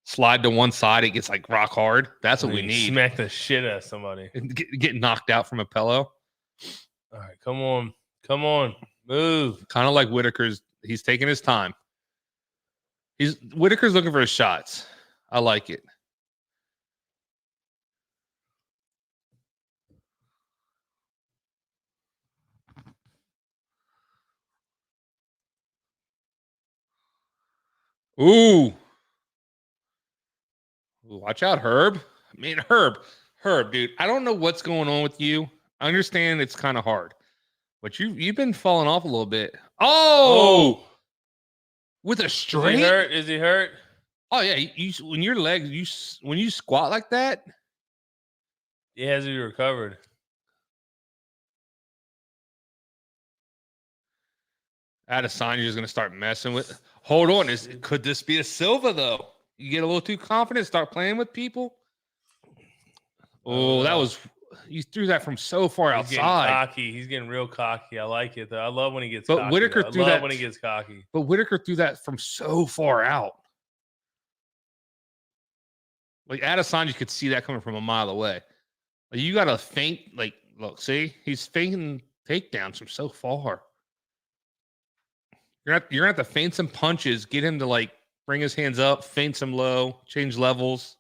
slide to one side, it gets like rock hard. That's what we need. Smack the shit out of somebody. And get knocked out from a pillow. All right, come on, move. Kind of like Whittaker's. He's taking his time. Whittaker's looking for his shots. I like it. Ooh. Watch out, Herb. I mean, Herb, dude. I don't know what's going on with you. I understand it's kind of hard, but you've been falling off a little bit. Oh, with a straight. Is he hurt? Oh yeah, when your legs, when you squat like that. He hasn't recovered. Adesanya is going to start messing with. Hold on, could this be a Silva though? You get a little too confident, start playing with people. Oh, that was you threw that from so far outside. Cocky. He's getting real cocky. I like it though. I love when he gets cocky. Whittaker threw that when he gets cocky. But Whittaker threw that from so far out. Like Adesanya could see that coming from a mile away. Like, you got to feint. Like, look, see, he's feinting takedowns from so far. You're gonna have to feint some punches, get him to like bring his hands up, feint some low, change levels.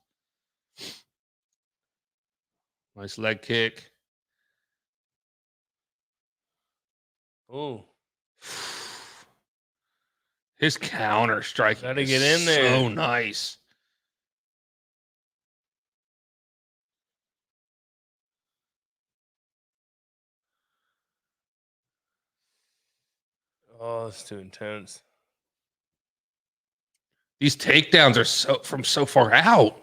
Nice leg kick. Oh, his counter strike. Got to get in there. So nice. Oh, it's too intense. These takedowns are from so far out.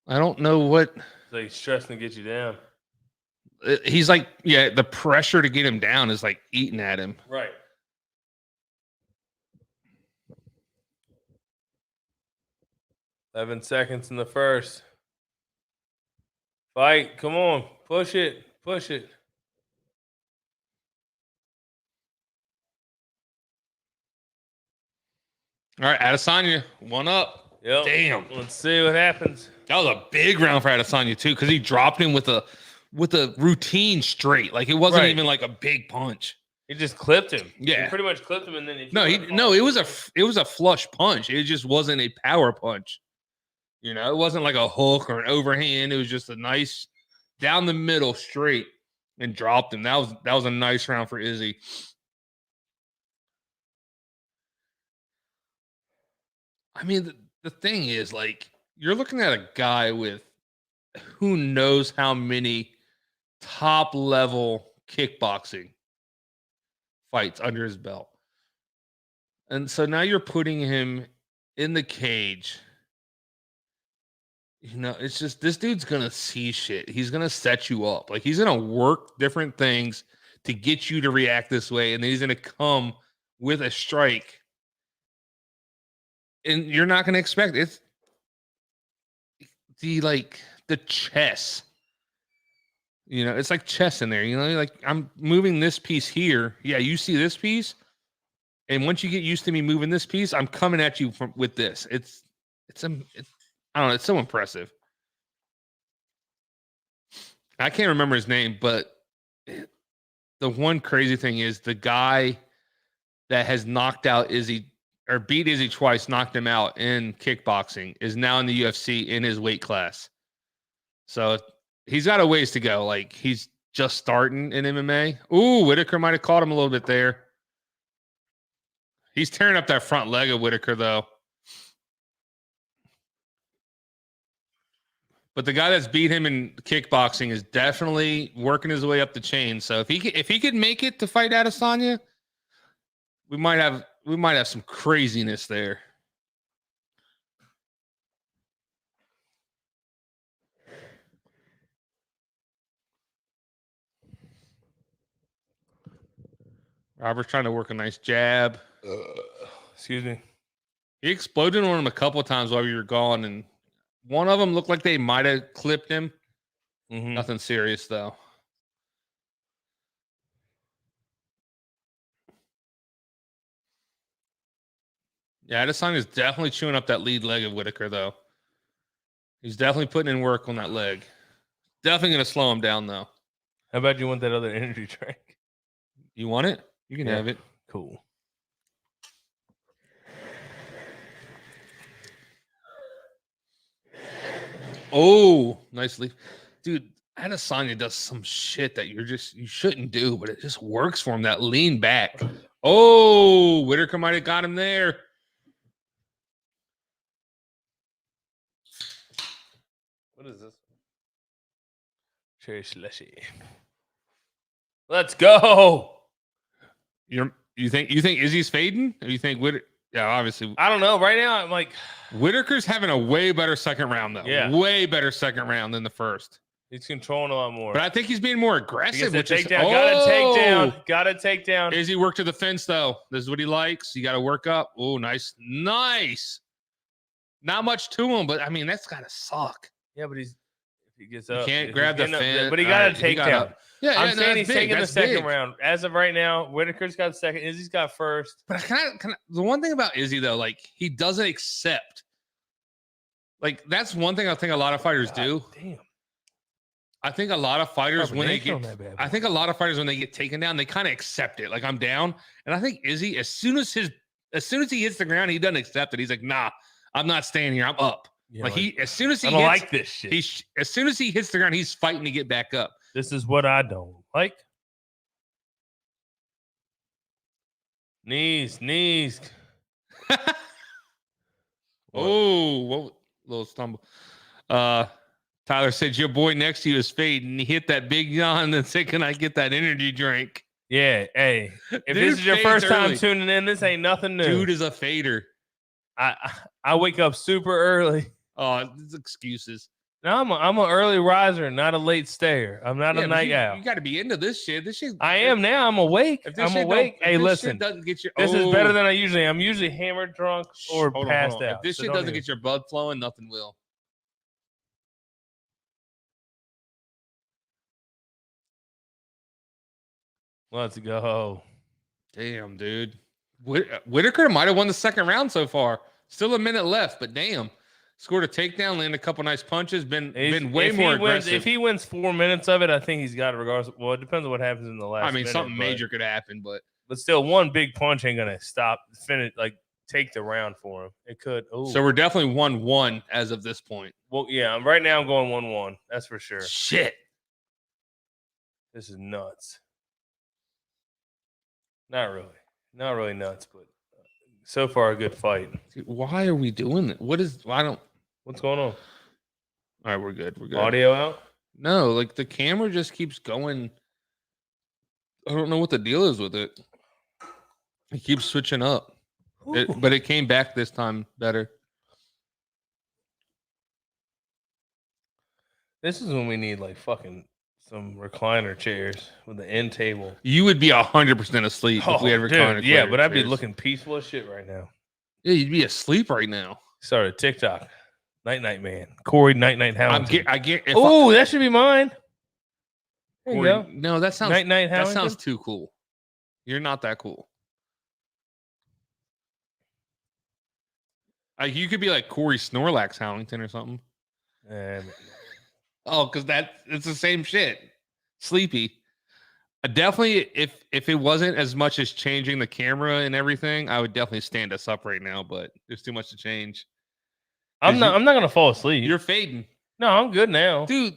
I don't know what. It's like stressing to get you down. He's like, yeah, the pressure to get him down is like eating at him. Right. $11 seconds in the first. Fight. Come on. Push it. Push it. All right, Adesanya, 1 up. Yep. Damn. Let's see what happens. That was a big round for Adesanya too, because he dropped him with a routine straight. Like it wasn't even like a big punch. He just clipped him. Yeah. He pretty much clipped him, and then it was a flush punch. It just wasn't a power punch. You know, it wasn't like a hook or an overhand. It was just a nice down the middle straight and dropped him. That was a nice round for Izzy. I mean, the thing is, like, you're looking at a guy with who knows how many top level kickboxing fights under his belt. And so now you're putting him in the cage. You know, it's just this dude's going to see shit. He's going to set you up. Like, he's going to work different things to get you to react this way. And then he's going to come with a strike and you're not going to expect it's the chess. You know, it's like chess in there. You know, like I'm moving this piece here. Yeah, you see this piece, and once you get used to me moving this piece, I'm coming at you with this. It's I don't know. It's so impressive. I can't remember his name, but the one crazy thing is the guy that has knocked out Izzy or beat Izzy twice, knocked him out in kickboxing, is now in the UFC in his weight class. So he's got a ways to go. Like, he's just starting in MMA. Ooh, Whittaker might have caught him a little bit there. He's tearing up that front leg of Whittaker, though. But the guy that's beat him in kickboxing is definitely working his way up the chain. So if he could make it to fight Adesanya, we might have some craziness there. Robert's trying to work a nice jab. Excuse me. He exploded on him a couple of times while you were gone, and one of them looked like they might have clipped him. Mm-hmm. Nothing serious, though. Yeah, Adesanya is definitely chewing up that lead leg of Whittaker, though. He's definitely putting in work on that leg. Definitely going to slow him down, though. How about you want that other energy drink? You want it? You can have it. Cool. Oh, nicely. Dude, Adesanya does some shit that you shouldn't do, but it just works for him. That lean back. Oh, Whittaker might have got him there. What is this? Cherry slushy. Let's go. You think Izzy's fading? Or you think Whittaker? Yeah, obviously. I don't know. Right now, I'm like, Whittaker's having a way better second round, though. Yeah. Way better second round than the first. he's controlling a lot more. But I think he's being more aggressive. Got a takedown. Izzy worked to the fence, though. This is what he likes. You got to work up. Oh, nice. Not much to him, but I mean, that's got to suck. Yeah, but if he gets You up, can't grab the fence. But he got a takedown. Yeah, I'm saying he's taking the second big. round. As of right now, Whittaker's got second. Izzy's got first. But the one thing about Izzy, though, like, he doesn't accept. Like, that's one thing I think a lot of fighters do. Damn. I think a lot of fighters when they get taken down, they kind of accept it. Like, I'm down. And I think Izzy, as soon as he hits the ground, he doesn't accept it. He's like, nah, I'm not staying here. I'm up. Yeah, like as soon as he I don't hits, like this shit. As soon as he hits the ground, he's fighting to get back up. This is what I don't like. Knees. Oh, what little stumble. Tyler said your boy next to you is fading. And he hit that big yawn and said, "Can I get that energy drink?" Yeah, hey. If Dude this is your first time early. tuning in, this ain't nothing new. Dude is a fader. I wake up super early. Oh, it's excuses. No, I'm an early riser, not a late stayer. I'm not a night owl. You got to be into this shit. This shit. I am now. I'm awake. I'm awake. Hey, listen. Doesn't get your, This is better than I usually am. I'm usually hammered, drunk, or hold on. passed out. If this shit doesn't get your blood flowing, nothing will. Let's go. Damn, dude. Whittaker might have won the second round so far. Still a minute left, but damn. Scored a takedown, landed a couple nice punches. Been way more aggressive. If he wins 4 minutes of it, I think he's got it regardless. Well, it depends on what happens in the last. I mean, minute, something major could happen, but still, one big punch ain't gonna take the round for him. It could. Ooh. So we're definitely 1-1 as of this point. Well, yeah. Right now, I'm going 1-1. That's for sure. Shit. This is nuts. Not really nuts, but so far a good fight. Dude, why are we doing that? What's going on? All right, we're good. Audio out? No, like the camera just keeps going. I don't know what the deal is with it. It keeps switching up. But it came back this time better. This is when we need like fucking some recliner chairs with the end table. You would be 100% asleep if we had recliner chairs. Yeah, but I'd be looking peaceful as shit right now. Yeah, you'd be asleep right now. Started TikTok. Night Night Man. Corey Night Night Howington. I get. Oh, that should be mine. There you Corey, go. no, that sounds Night Night that Howington. sounds too cool. You're not that cool. You could be like Corey Snorlax Howington or something. Oh, because it's the same shit. Sleepy. Definitely, if it wasn't as much as changing the camera and everything, I would definitely stand us up right now. But there's too much to change. I'm not gonna fall asleep. You're fading, No, I'm good now, dude.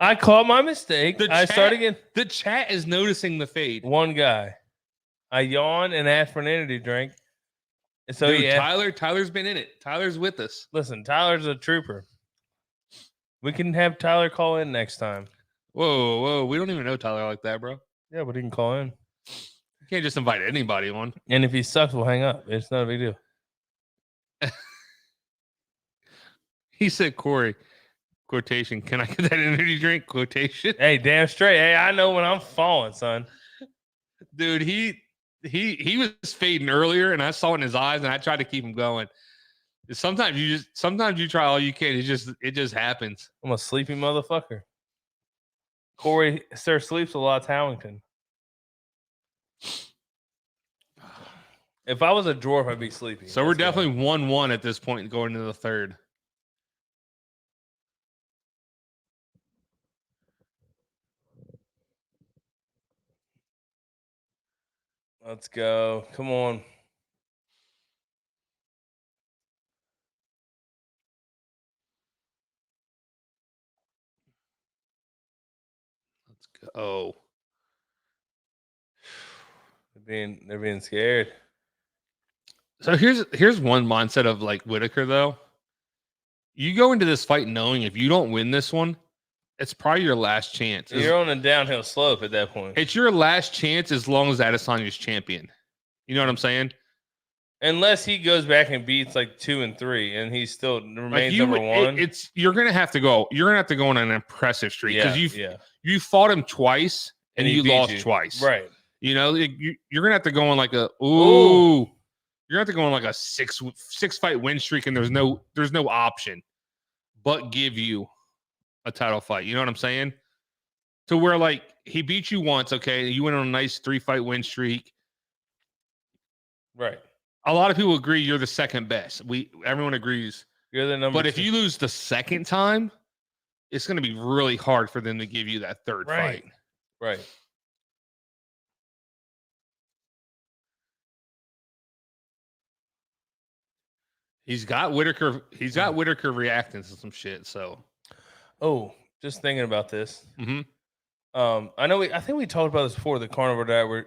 I caught my mistake. Started again. The chat is noticing the fade. One guy. I yawned and asked for an energy drink. And so Dude, Tyler's been in it. Tyler's with us. Listen, Tyler's a trooper. We can have Tyler call in next time. Whoa. We don't even know Tyler like that, bro. Yeah, but he can call in. You can't just invite anybody on. And if he sucks, we'll hang up. It's not a big deal. He said, Corey, quotation, can I get that energy drink? Quotation. Hey, damn straight. Hey, I know when I'm falling, son. Dude, he was fading earlier, and I saw it in his eyes, and I tried to keep him going. Sometimes you try all you can. It just happens. I'm a sleepy motherfucker. Corey Sir sleeps a lot, Howington. If I was a dwarf, I'd be sleepy. So we're definitely 1-1 at this point going into the third. Let's go. Come on. Let's go. They're being scared. So here's one mindset of like Whittaker though. You go into this fight knowing if you don't win this one, it's probably your last chance. You're on a downhill slope at that point. It's your last chance as long as Adesanya's champion. You know what I'm saying? Unless he goes back and beats like 2 and 3, and he still remains number one. You're gonna have to go. You're gonna have to go on an impressive streak because you fought him twice and you lost twice. Right. You know you're gonna have to go on like a You're gonna have to go on like a six fight win streak, and there's no option but give you a title fight. You know what I'm saying? To where like he beat you once, okay, you went on a nice 3-fight win streak. Right. A lot of people agree you're the second best. Everyone agrees. You're the number. But if you lose the second time, it's going to be really hard for them to give you that third fight. Right. He's got Whittaker. He's got Whittaker reacting to some shit. So, just thinking about this. Mm-hmm. I think we talked about this before. The carnivore diet. We're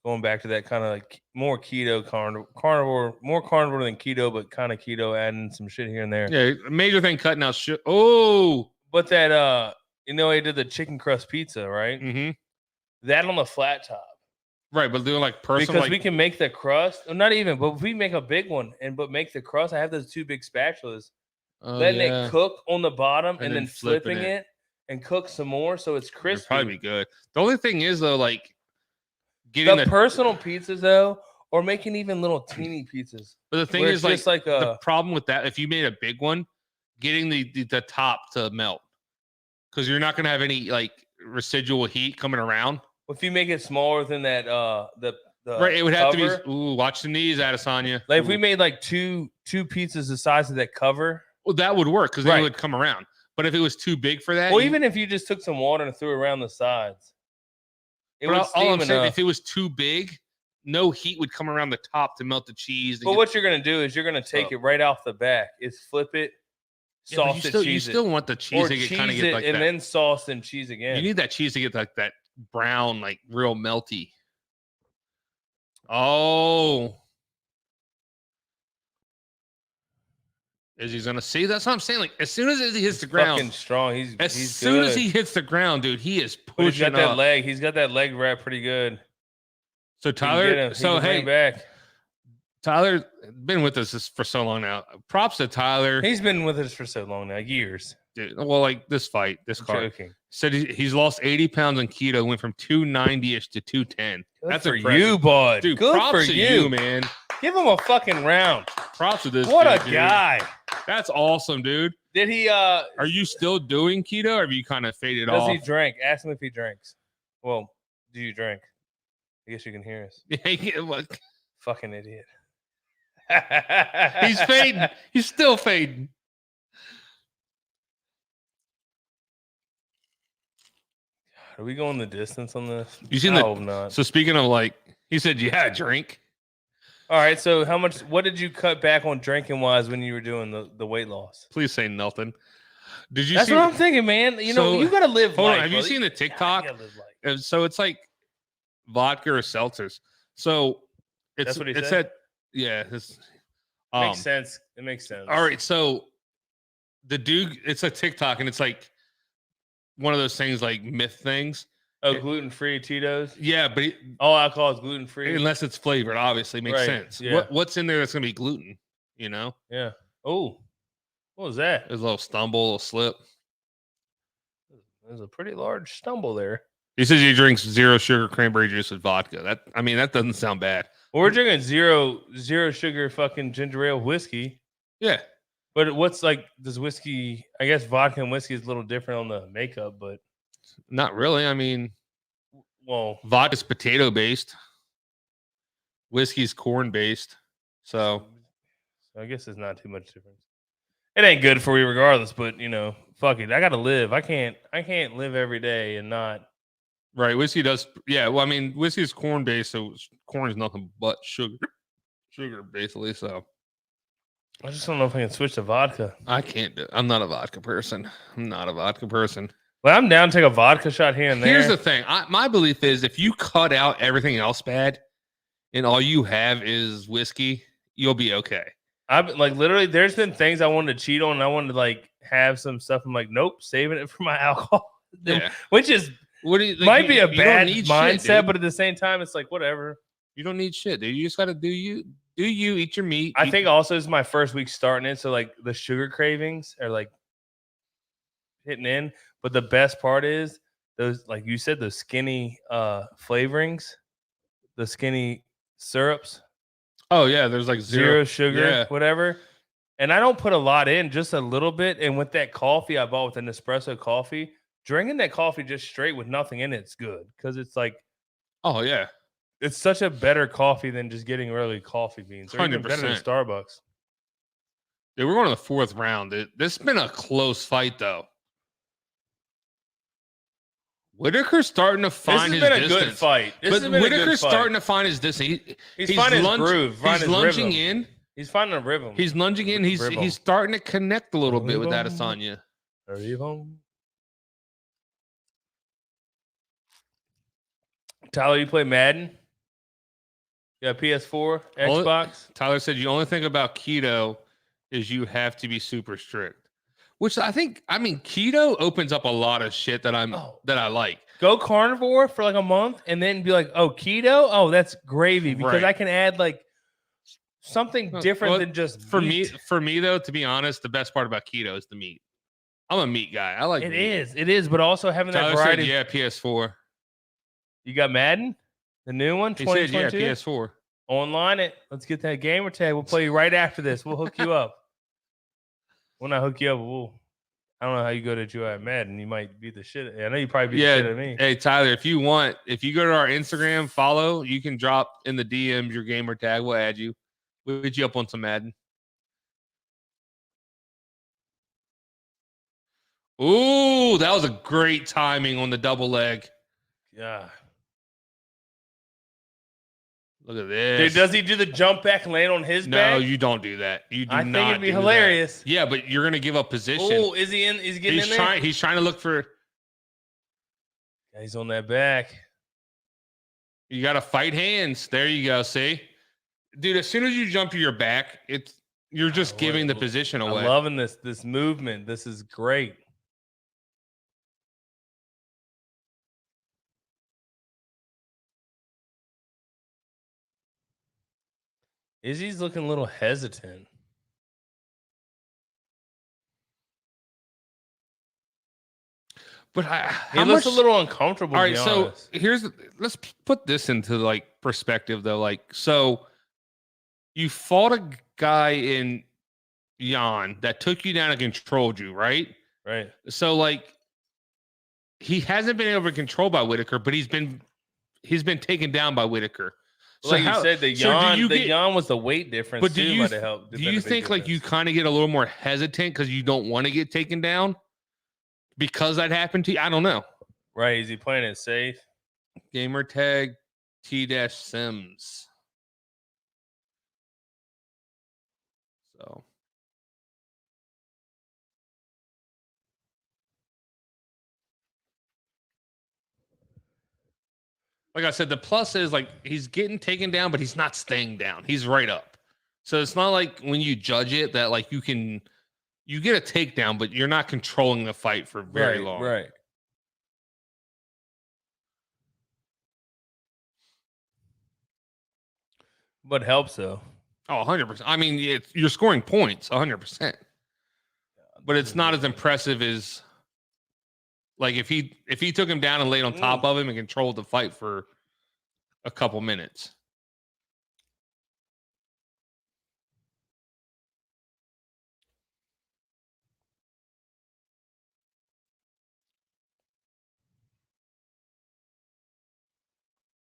going back to that kind of like more keto carnivore, more carnivore than keto, but kind of keto, adding some shit here and there. Yeah, major thing cutting out shit. Oh, but that he did the chicken crust pizza, right? Mm-hmm. That on the flat top. Right, but doing like personal, because we can make the crust. Not even, but if we make a big one but make the crust, I have those 2 big spatulas. Letting it cook on the bottom and then flipping it and cook some more so it's crispy. It'd probably be good. The only thing is though, like getting the personal pizzas though, or making even little teeny pizzas. But the thing is, like the problem with that, if you made a big one, getting the top to melt, because you're not gonna have any like residual heat coming around. If you make it smaller than that, the right, it would have to be. Ooh, watch the knees, Adesanya. Like if we made like two pizzas the size of that cover, well, that would work because they would come around. But if it was too big for that, even if you just took some water and threw it around the sides, it would steam all I'm saying, enough. if it was too big, no heat would come around the top to melt the cheese. But what you're gonna do is you're gonna take it right off the back. Is flip it, sauce it, cheese you still want the cheese to get kind of get like and that, then sauce and cheese again. You need that cheese to get like that brown, like real melty. Oh, Izzy's gonna see. That's what I'm saying. Like as soon as Izzy hits the ground, fucking strong. He's soon good. as he hits the ground, dude, he is pushing. He's got that leg. He's got that leg wrap pretty good. So Tyler, back. Tyler's been with us for so long now. Props to Tyler. He's been with us for so long now, years. Dude, well, like this fight, this card. Joking. Said he's lost 80 pounds on keto, went from 290-ish to 210. Good That's for impressive. you, bud. Dude, good props for to you, man. Give him a fucking round. Props to this. What dude, a dude. guy. That's awesome, dude. Did he Are you still doing keto or have you kind of faded does off? he drink? Ask him if he drinks. Well, do you drink? I guess you can hear us. Yeah, what? Fucking idiot. He's fading. He's still fading. Are we going the distance on this? You seen I the? hope not. So speaking of like, he said you had a drink. All right. So how much? What did you cut back on drinking wise when you were doing the weight loss? Please say nothing. Did you? That's see, what I'm thinking, man. You know, you gotta live. Hold life, on. Have you brother. seen the TikTok? You gotta live life. So it's like vodka or seltzers. So it's That's what he it said? yeah. This Makes sense. It makes sense. All right. So the dude, it's a TikTok and it's like one of those things like myth things. Oh, gluten-free Tito's. Yeah, but All alcohol is gluten-free. unless it's flavored, obviously makes Right, sense. yeah. What's in there that's gonna be gluten? You know, Yeah. Oh, what was that? there's a little stumble, a little slip. There's a pretty large stumble there. He says he drinks 0 sugar cranberry juice with vodka. That doesn't sound bad. Well, we're drinking zero sugar fucking ginger ale whiskey. Yeah. But what's like does whiskey? I guess vodka and whiskey is a little different on the makeup, but Not really. I mean, well, vodka's potato based. Whiskey's corn based. So I guess it's not too much difference. It ain't good for you regardless, but you know, fuck it. I gotta live. I can't live every day and not. right, whiskey does. Yeah, well, I mean, whiskey is corn based, so corn is nothing but sugar basically. So I just don't know if I can switch to vodka. I can't do. I'm not a vodka person. I'm not a vodka person. But I'm down to take a vodka shot here and there. Here's the thing. My belief is if you cut out everything else bad, and all you have is whiskey, you'll be okay. I've like literally. There's been things I wanted to cheat on. And I wanted to like have some stuff. I'm like, nope, saving it for my alcohol. Yeah. Which is What do you like, might be a you don't bad need mindset, shit, dude. but at the same time, it's like whatever. You don't need shit, dude. You just gotta do you. Do you eat your meat? I think also this is my first week starting it, so like the sugar cravings are like hitting in. But the best part is those, like you said, those skinny flavorings, the skinny syrups, Oh yeah, there's like zero sugar, Yeah. whatever. And I don't put a lot in, just a little bit. And with that coffee I bought with an espresso coffee, drinking that coffee just straight with nothing in it's good because it's like Oh yeah. it's such a better coffee than just getting really coffee beans. Or even better than 100%. Starbucks. Dude, we're going to the 4th round. This has been a close fight though. Whittaker's starting to find This his has been a distance. good fight. This But has been a good Whittaker's fight. starting to find his distance. He's finding his groove, He's finding his lunging rhythm. in. He's finding a rhythm. He's lunging in. He's Rhythm. starting to connect a little bit with Rhythm. Adesanya. Tyler, you play Madden? You got PS4, Only- Xbox? Tyler said you only think about keto is you have to be super strict. Which I mean, keto opens up a lot of shit that I like. Go carnivore for like a month and then be like, oh, keto? Oh, that's gravy because Right. I can add like something different Well, than just For meat. me though, to be honest, the best part about keto is the meat. I'm a meat guy. I like It meat. is, but also having that Tyler variety. said, yeah, PS4. You got Madden? The new one? He said, yeah, 2022? PS4. Online it. Let's get that gamer tag. We'll play you right after this. We'll hook you up. We'll not hook you up. I don't know how you go to at Madden. You might beat the shit. I know you probably beat the shit out of me. Hey, Tyler, if you go to our Instagram, follow, you can drop in the DMs your gamer tag. We'll add you. We'll get you up on some Madden. Ooh, that was a great timing on the double leg. Yeah. Look at this. Dude, does he do the jump back and land on his No, back? you don't do that. You do I not. think it'd be do that. hilarious. Yeah, but you're gonna give up position. Oh, is he in? Is he getting in there? He's trying to look for. Yeah, he's on that back. You got to fight hands. There you go. See, dude. As soon as you jump to your back, you're just giving the position away. I'm loving this movement. This is great. Izzy's looking a little hesitant. But He looks a little uncomfortable. All to right, be so honest. let's put this into like perspective though. Like, so you fought a guy in Jan that took you down and controlled you, right? Right. So like he hasn't been able to control by Whittaker, but he's been taken down by Whittaker. So like you said, the yawn was the weight difference. But too might have helped. Do you think like you kind of get a little more hesitant because you don't want to get taken down because that happened to you? I don't know. Right? Is he playing it safe? Gamer tag T-Sims. So. Like I said, the plus is like he's getting taken down, but he's not staying down. He's right up. So it's not like when you judge it that like you get a takedown, but you're not controlling the fight for very long. Right. But helps though. Oh, 100%. I mean, you're scoring points 100%. But it's not as impressive as like if he took him down and laid on top of him and controlled the fight for a couple minutes.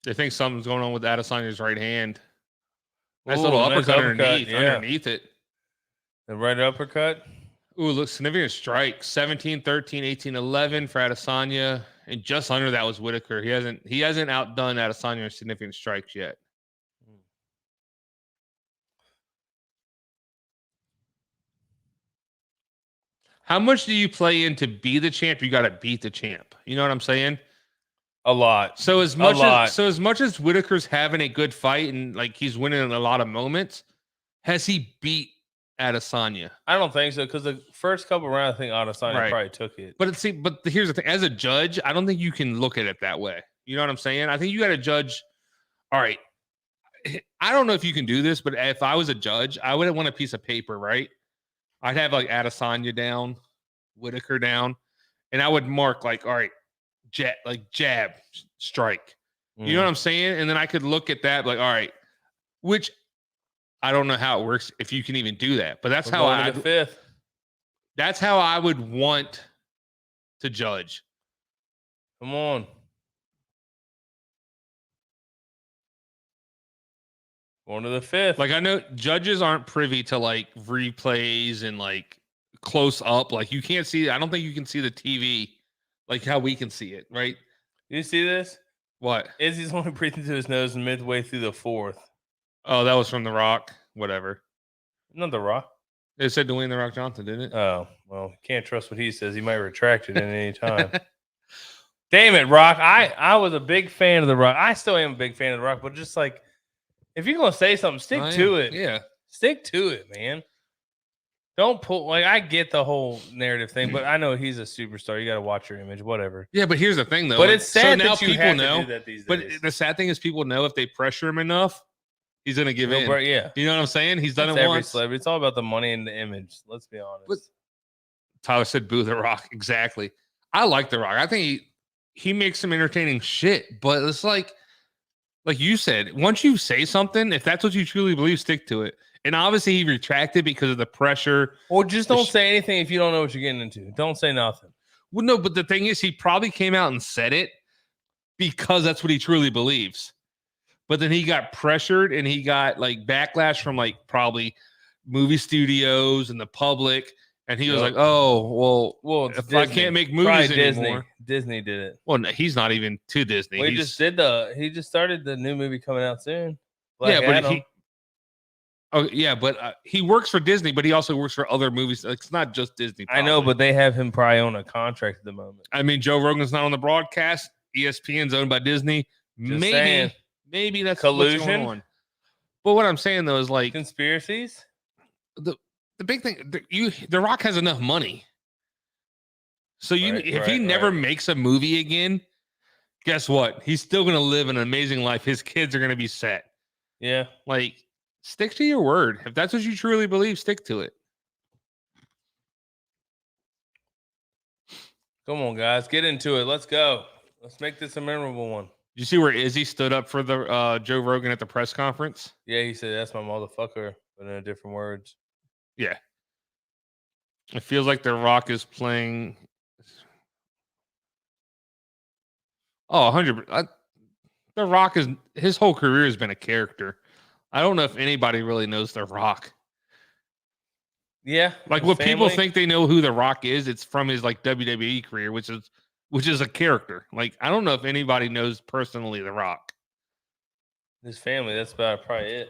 They think something's going on with Adesanya's right hand. Nice little uppercut underneath it. The right uppercut. Ooh, look, significant strike. 17, 13, 18, 11 for Adesanya. And just under that was Whittaker. He hasn't outdone Adesanya in significant strikes yet. How much do you play in to be the champ? You got to beat the champ. You know what I'm saying? A lot. So as much as Whittaker's having a good fight and like he's winning in a lot of moments, has he beat Adesanya? I don't think so because the first couple rounds, I think Adesanya probably took it. But here's the thing: as a judge, I don't think you can look at it that way. You know what I'm saying? I think you got to judge. All right, I don't know if you can do this, but if I was a judge, I wouldn't want a piece of paper, right? I'd have like Adesanya down, Whittaker down, and I would mark like, all right, jab, strike. You know what I'm saying? And then I could look at that like, all right, which I don't know how it works if you can even do that, but that's how that's how I would want to judge. Come on. Going to the fifth. Like I know judges aren't privy to like replays and like close up. Like you can't see. I don't think you can see the TV like how we can see it. Right? You see this? What? Izzy's only breathing through his nose midway through the fourth. Oh, that was from The Rock. Whatever. Not The Rock. It said Dwayne The Rock Johnson, didn't it? Oh, well, can't trust what he says. He might retract it at any time. Damn it, Rock. I was a big fan of The Rock. I still am a big fan of The Rock, but just like if you're gonna say something, stick to it. Yeah. Stick to it, man. Don't pull like I get the whole narrative thing, but I know he's a superstar. You got to watch your image, whatever. Yeah, but here's the thing, though. But it's sad so now that you people have know. to do that these but days. the sad thing is, people know if they pressure him enough, he's gonna give in. Yeah, you know what I'm saying? He's done That's it every once. celebrity. It's all about the money and the image. Let's be honest. But Tyler said, "Boo The Rock." Exactly. I like The Rock. I think he makes some entertaining shit. But it's like you said, once you say something, if that's what you truly believe, stick to it. And obviously, he retracted because of the pressure. Or just don't say anything if you don't know what you're getting into. Don't say nothing. Well, no, but the thing is, he probably came out and said it because that's what he truly believes. But then he got pressured and he got like backlash from like probably movie studios and the public. And he was like, "Oh, well, if Disney. I can't make movies anymore." Disney did it. Well, no, he's not even to Disney. Well, he just started the new movie coming out soon. Black Adam. But he works for Disney, but he also works for other movies. Like, it's not just Disney. Probably. I know, but they have him probably on a contract at the moment. I mean, Joe Rogan's not on the broadcast. ESPN's owned by Disney. Maybe that's collusion. What's going on. But what I'm saying though is like conspiracies. The big thing, The Rock has enough money. So if he never makes a movie again, guess what? He's still going to live an amazing life. His kids are going to be set. Yeah. Like, stick to your word. If that's what you truly believe, stick to it. Come on, guys. Get into it. Let's go. Let's make this a memorable one. You see where Izzy stood up for the Joe Rogan at the press conference? Yeah, he said that's my motherfucker, but in different words. Yeah. It feels like The Rock is playing. Oh, 100%. The Rock is his whole career has been a character. I don't know if anybody really knows The Rock. Yeah, Like his what people family. think they know who The Rock is, it's from his like WWE career, which is a character. Like I don't know if anybody knows personally The Rock. His family. That's about probably it.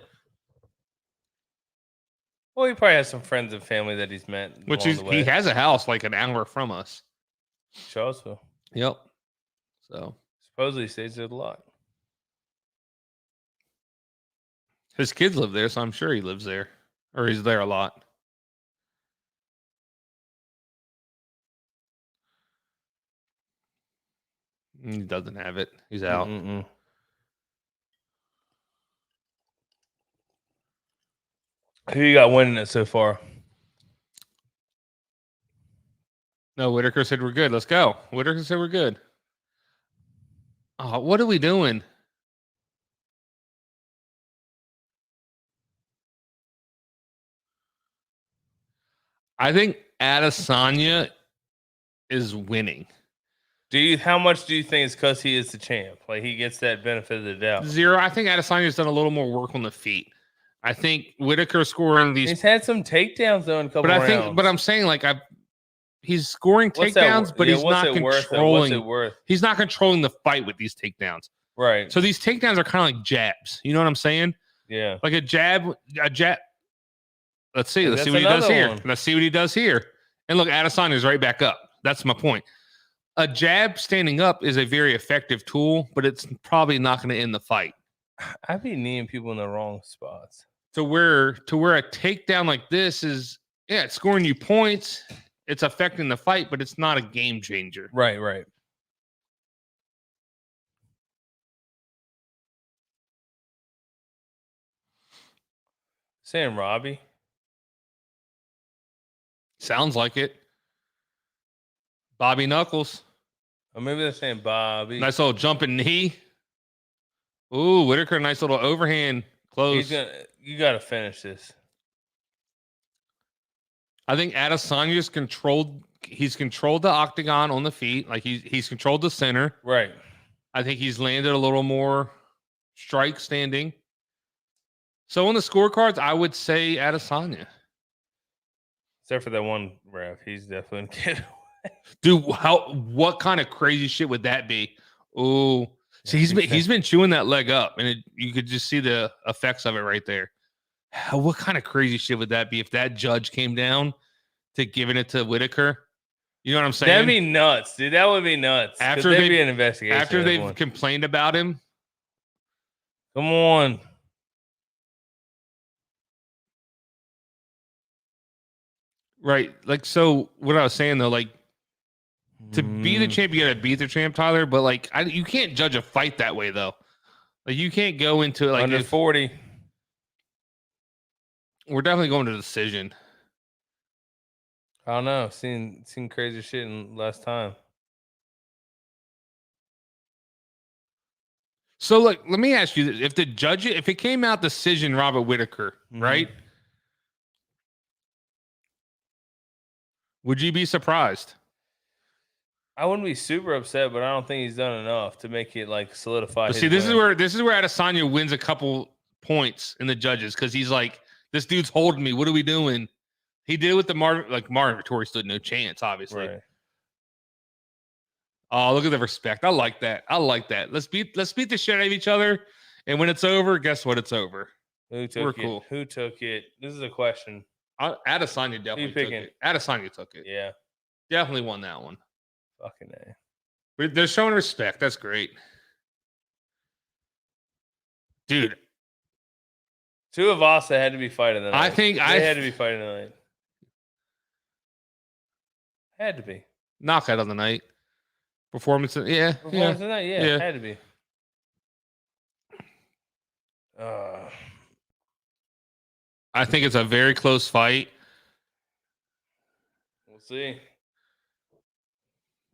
Well, he probably has some friends and family that he's met Which along the way. he has a house like an hour from us. Charlottesville. Yep. So Supposedly he stays there a lot. his kids live there, so I'm sure he lives there. Or he's there a lot. He doesn't have it. He's out. Mm-mm. Who you got winning it so far? No, Whittaker said we're good. Let's go. Whittaker said we're good. Oh, what are we doing? I think Adesanya is winning. How much do you think it's because he is the champ? Like he gets that benefit of the doubt. 0. I think Adesanya's done a little more work on the feet. I think Whittaker scoring these. He's had some takedowns though in a couple But I rounds. think, but I'm saying like he's scoring What's that takedowns, but yeah, he's what's not it worth, though? controlling. What's it worth? He's not controlling the fight with these takedowns. Right. So these takedowns are kind of like jabs. You know what I'm saying? Yeah. Like a jab. Let's see. And Let's see that's what he does another here. one. Let's see what he does here. And look, Adesanya's right back up. That's my point. A jab standing up is a very effective tool, but it's probably not going to end the fight. I'd be kneeing people in the wrong spots. To where a takedown like this is, yeah, it's scoring you points. It's affecting the fight, but it's not a game changer. Right, right. Saying Robbie. Sounds like it. Bobby Knuckles. Or maybe they're saying Bobby. Nice little jumping knee. Ooh, Whittaker, nice little overhand close. You got to finish this. I think Adesanya's controlled. He's controlled the octagon on the feet. Like he's controlled the center. Right. I think he's landed a little more strike standing. So on the scorecards, I would say Adesanya. Except for that one ref. He's definitely going to get Dude, what kind of crazy shit would that be? Oh, see, he's been chewing that leg up, and you could just see the effects of it right there. What kind of crazy shit would that be if that judge came down to giving it to Whittaker? You know what I'm saying? That'd be nuts, dude. That would be nuts. After there'd they- be an investigation. After at that they've point. complained about him, Come on. right? Like, so what I was saying though, like to be the champ, you gotta beat the champ, Tyler. But like, you can't judge a fight that way though. Like, you can't go into it like Under 40. We're definitely going to decision. I don't know. Seen crazy shit in last time. So, like, let me ask you: if it came out decision, Robert Whittaker, right? Would you be surprised? I wouldn't be super upset, but I don't think he's done enough to make it like solidify. But his see, this win. is where Adesanya wins a couple points in the judges because he's like, this dude's holding me. What are we doing? He did it with the Marvin Vettori stood no chance, obviously. Right. Oh, look at the respect. I like that. Let's beat the shit out of each other, and when it's over, guess what? It's over. Who took We're it? cool. Who took it? This is a question. Adesanya definitely took picking? it. Adesanya took it. Yeah. Definitely won that one. Fucking A. But they're showing respect. That's great. Dude, Tuivasa had to be fighting the night. I think they had to be fighting the night. Had to be. knockout of the night. Performance of the night? Yeah, had to be. I think it's a very close fight. We'll see.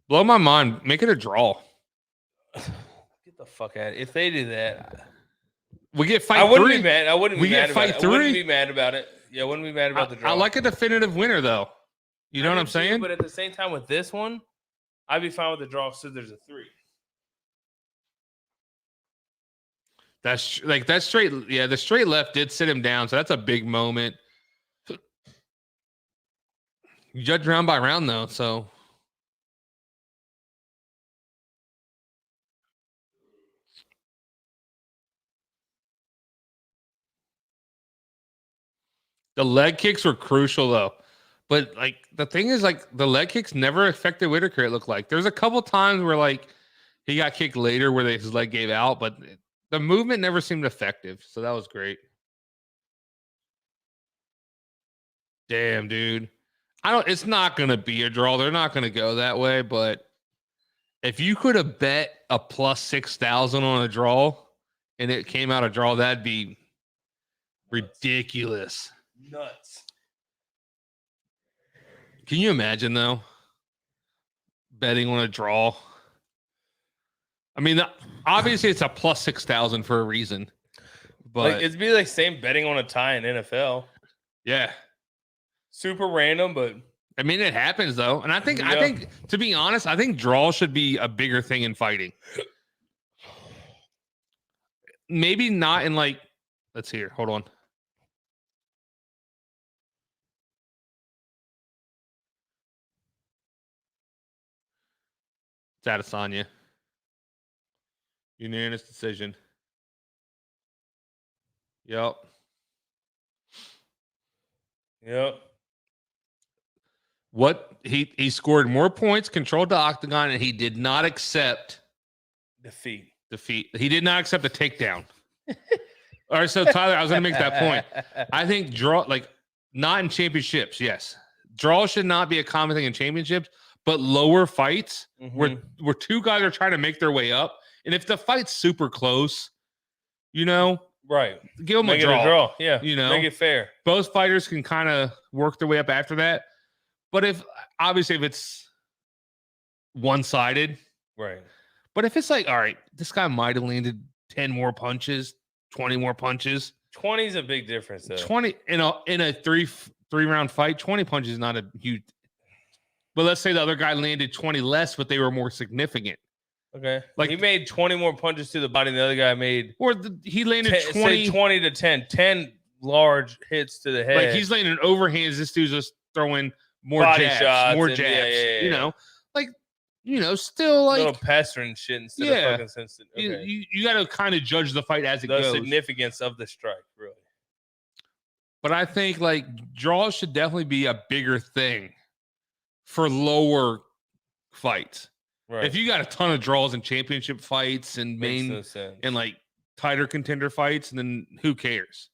Blow my mind. Make it a draw. Get the the fuck out. If they do that, We get fight I wouldn't three. be mad. I wouldn't We be get mad about fight it. I wouldn't three. be mad about it. Yeah, I wouldn't be mad about the draw. I like a definitive winner though. You know I what do I'm too, saying? But at the same time, with this one, I'd be fine with the draw. So there's a 3. That's like that straight. Yeah, the straight left did sit him down, so that's a big moment. You judge round by round though, so the leg kicks were crucial though. But like the thing is, like the leg kicks never affected Whittaker. It looked like there's a couple times where like he got kicked later where his leg gave out, but the movement never seemed effective. So that was great. Damn, dude. It's not gonna be a draw. They're not gonna go that way, but if you could have bet a plus 6,000 on a draw and it came out a draw, that'd be ridiculous. Nuts. Can you imagine though? Betting on a draw. I mean, obviously it's a plus 6,000 for a reason. But Like, it'd be like same betting on a tie in NFL. yeah. Super random, but I mean, it happens though. And I think to be honest, I think draw should be a bigger thing in fighting. Maybe not in like, let's hear. Hold on. It's Adesanya. Unanimous decision. Yep. What he scored more points, controlled the octagon, and he did not accept defeat. He did not accept a takedown. All right, so Tyler, I was going to make that point. I think draw, like not in championships. Yes, draw should not be a common thing in championships, but lower fights where two guys are trying to make their way up, and if the fight's super close, you know, right, give them make a draw. Yeah, you know, make it fair. Both fighters can kind of work their way up after that. But if it's one-sided, right. But if it's like, all right, this guy might have landed 10 more punches, 20 more punches. 20 is a big difference, though. 20 in a three round fight, 20 punches is not a huge. But let's say the other guy landed 20 less, but they were more significant. Okay, like he made 20 more punches to the body than the other guy made. He landed 20 to 10 large hits to the head. Like he's landing overhands. This dude's just throwing more body jabs, shots, more jabs. Yeah. You know, like still like little pestering shit instead of fucking sensitive. Okay. You got to kind of judge the fight as it goes. The significance of the strike, really. But I think like draws should definitely be a bigger thing for lower fights. Right. If you got a ton of draws in championship fights and and like tighter contender fights, then who cares?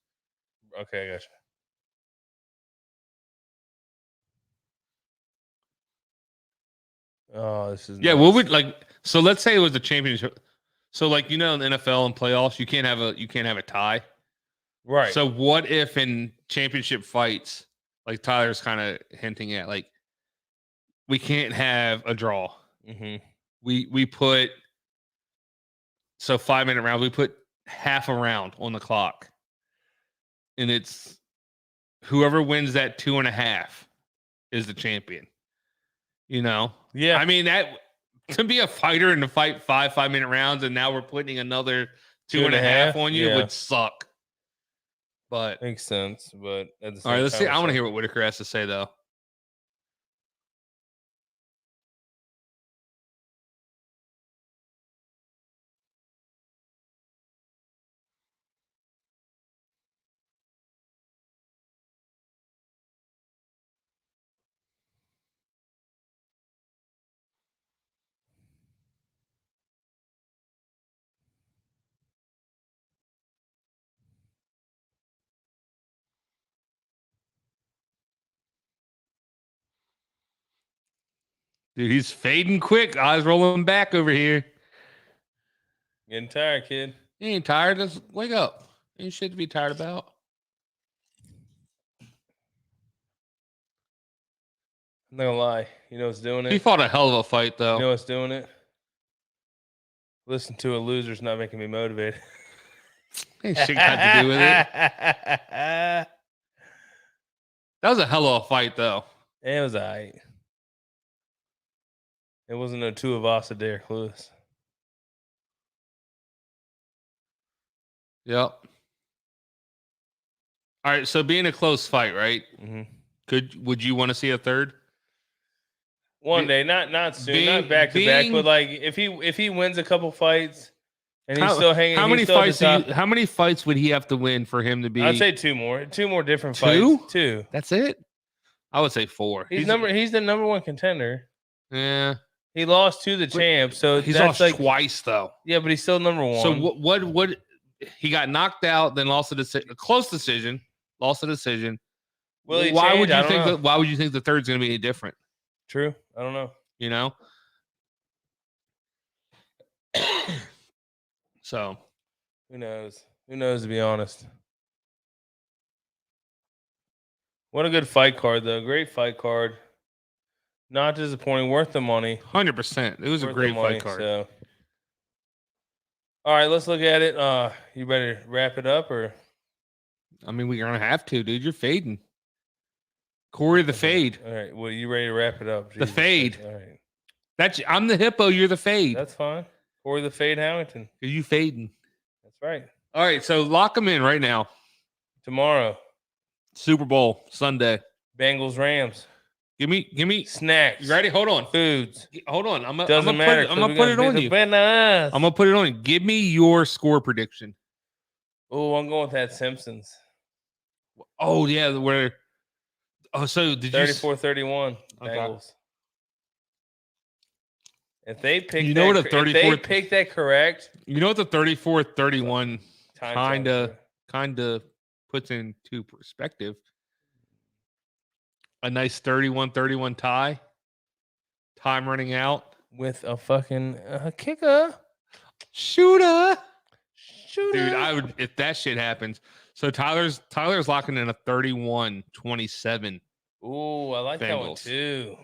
Okay, I gotcha. Oh, this is nuts. What would like? So let's say it was a championship. So like in the NFL and playoffs, you can't have a tie, right? So what if in championship fights, like Tyler's kind of hinting at, like we can't have a draw. Mm-hmm. We put 5-minute round. We put half a round on the clock, and it's whoever wins that 2.5 is the champion. You know. Yeah, I mean that to be a fighter and to fight 5-minute rounds, and now we're putting another 2.5 on you would suck. But makes sense. But at the same all right, let's time, see. I want to hear what Whittaker has to say, though. Dude, he's fading quick. Eyes rolling back over here. Getting tired, kid. You ain't tired. Just wake up. Ain't shit to be tired about. I'm not gonna lie. You know what's doing it? He fought a hell of a fight, though. You know what's doing it? Listen to a loser's not making me motivated. Ain't shit got to do with it. That was a hell of a fight, though. It was all right. It wasn't no Tuivasa, Derrick Lewis. Yep. All right, so being a close fight, right? Mm-hmm. Would you want to see a third? One day, not soon, not back to back, but like if he wins a couple fights and he's still hanging. How many fights would he have to win for him to be? I'd say two more different Two? fights. Two. That's it. I would say 4. He's the number one contender. Yeah. He lost to the champ, so he's that's lost twice though. Yeah, but he's still number one. So what? He got knocked out, then lost a close decision, lost a decision. Why would you think the third's going to be any different? True. I don't know. You know. So who knows? Who knows? To be honest. What a good fight card, though. Great fight card. Not disappointing. Worth the money. 100%. It was a great fight card. So. All right, let's look at it. You ready to wrap it up, or? I mean, we're gonna have to, dude. You're fading. Corey the fade. All right. Well, you ready to wrap it up? The fade. All right. I'm the hippo. You're the fade. That's fine. Corey the fade Hamilton. Are you fading? That's right. All right. So lock them in right now. Tomorrow. Super Bowl Sunday. Bengals Rams. Give me snacks. You ready? Hold on. Foods. Hold on. I'm gonna put it on you. I'm gonna put it on you. Give me your score prediction. Oh, I'm going with that Simpsons. Oh yeah, so did 34-31 Okay. Bengals. If they pick You know what a 34 if they pick that correct, You know what the 34-31 time kind of puts into perspective? A nice 31-31 tie. Time running out with a fucking kicker. Shooter. Dude, I would if that shit happens. So Tyler's locking in a 31-27. Ooh, I like that one Bengals. too.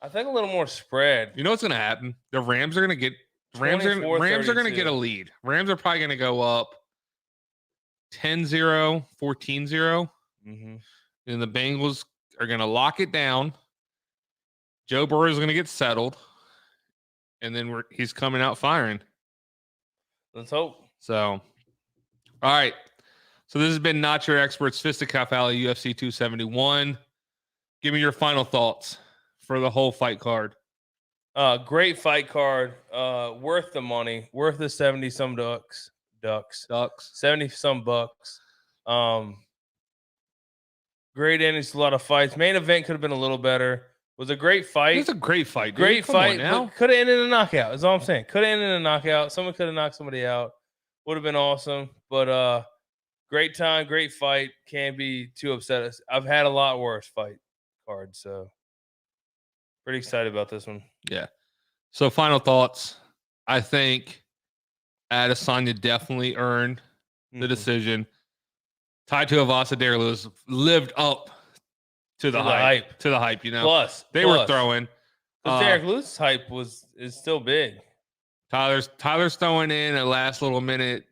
I think a little more spread. You know what's gonna happen? The Rams are gonna get Rams are gonna get a lead. Rams are probably gonna go up 10-0, 14-0. Mm-hmm. And the Bengals are gonna lock it down. Joe Burrow is gonna get settled. And then he's coming out firing. Let's hope. So, all right. So this has been Not Your Experts, Fisticuff Alley, UFC 271. Give me your final thoughts for the whole fight card. Great fight card. Worth the money. Worth the 70-some ducks. 70-some bucks. Great endings to a lot of fights. Main event could have been a little better. Was a great fight. It was a great fight. Dude. Great Come fight. on now. Could have ended in a knockout. Is all I'm saying. Could have ended in a knockout. Someone could have knocked somebody out. Would have been awesome. But great time, great fight. Can't be too upset. I've had a lot worse fight cards, so pretty excited about this one. Yeah. So final thoughts. I think Adesanya definitely earned the decision. Tai Tuivasa, Derrick Lewis lived up to the hype. To the hype, you know. Plus, they were throwing. Derrick Lewis' hype is still big. Tyler's throwing in a last little minute.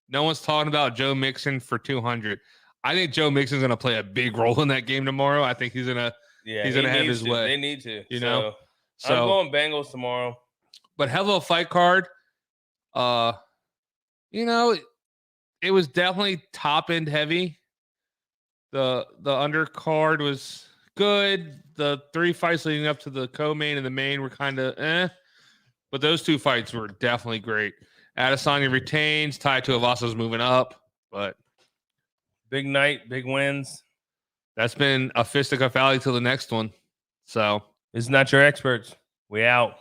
No one's talking about Joe Mixon for 200. I think Joe Mixon's going to play a big role in that game tomorrow. I think he's going to have his way. They need to. You know. So I'm going Bengals tomorrow. But hell of a fight card. You know, it was definitely top end heavy. The undercard was good. The 3 fights leading up to the co-main and the main were kind of but those 2 fights were definitely great. Adesanya retains. Tai Tuivasa's moving up, but big night, big wins. That's been a Fisticuff Alley till the next one. So it's Not Your Experts. We out.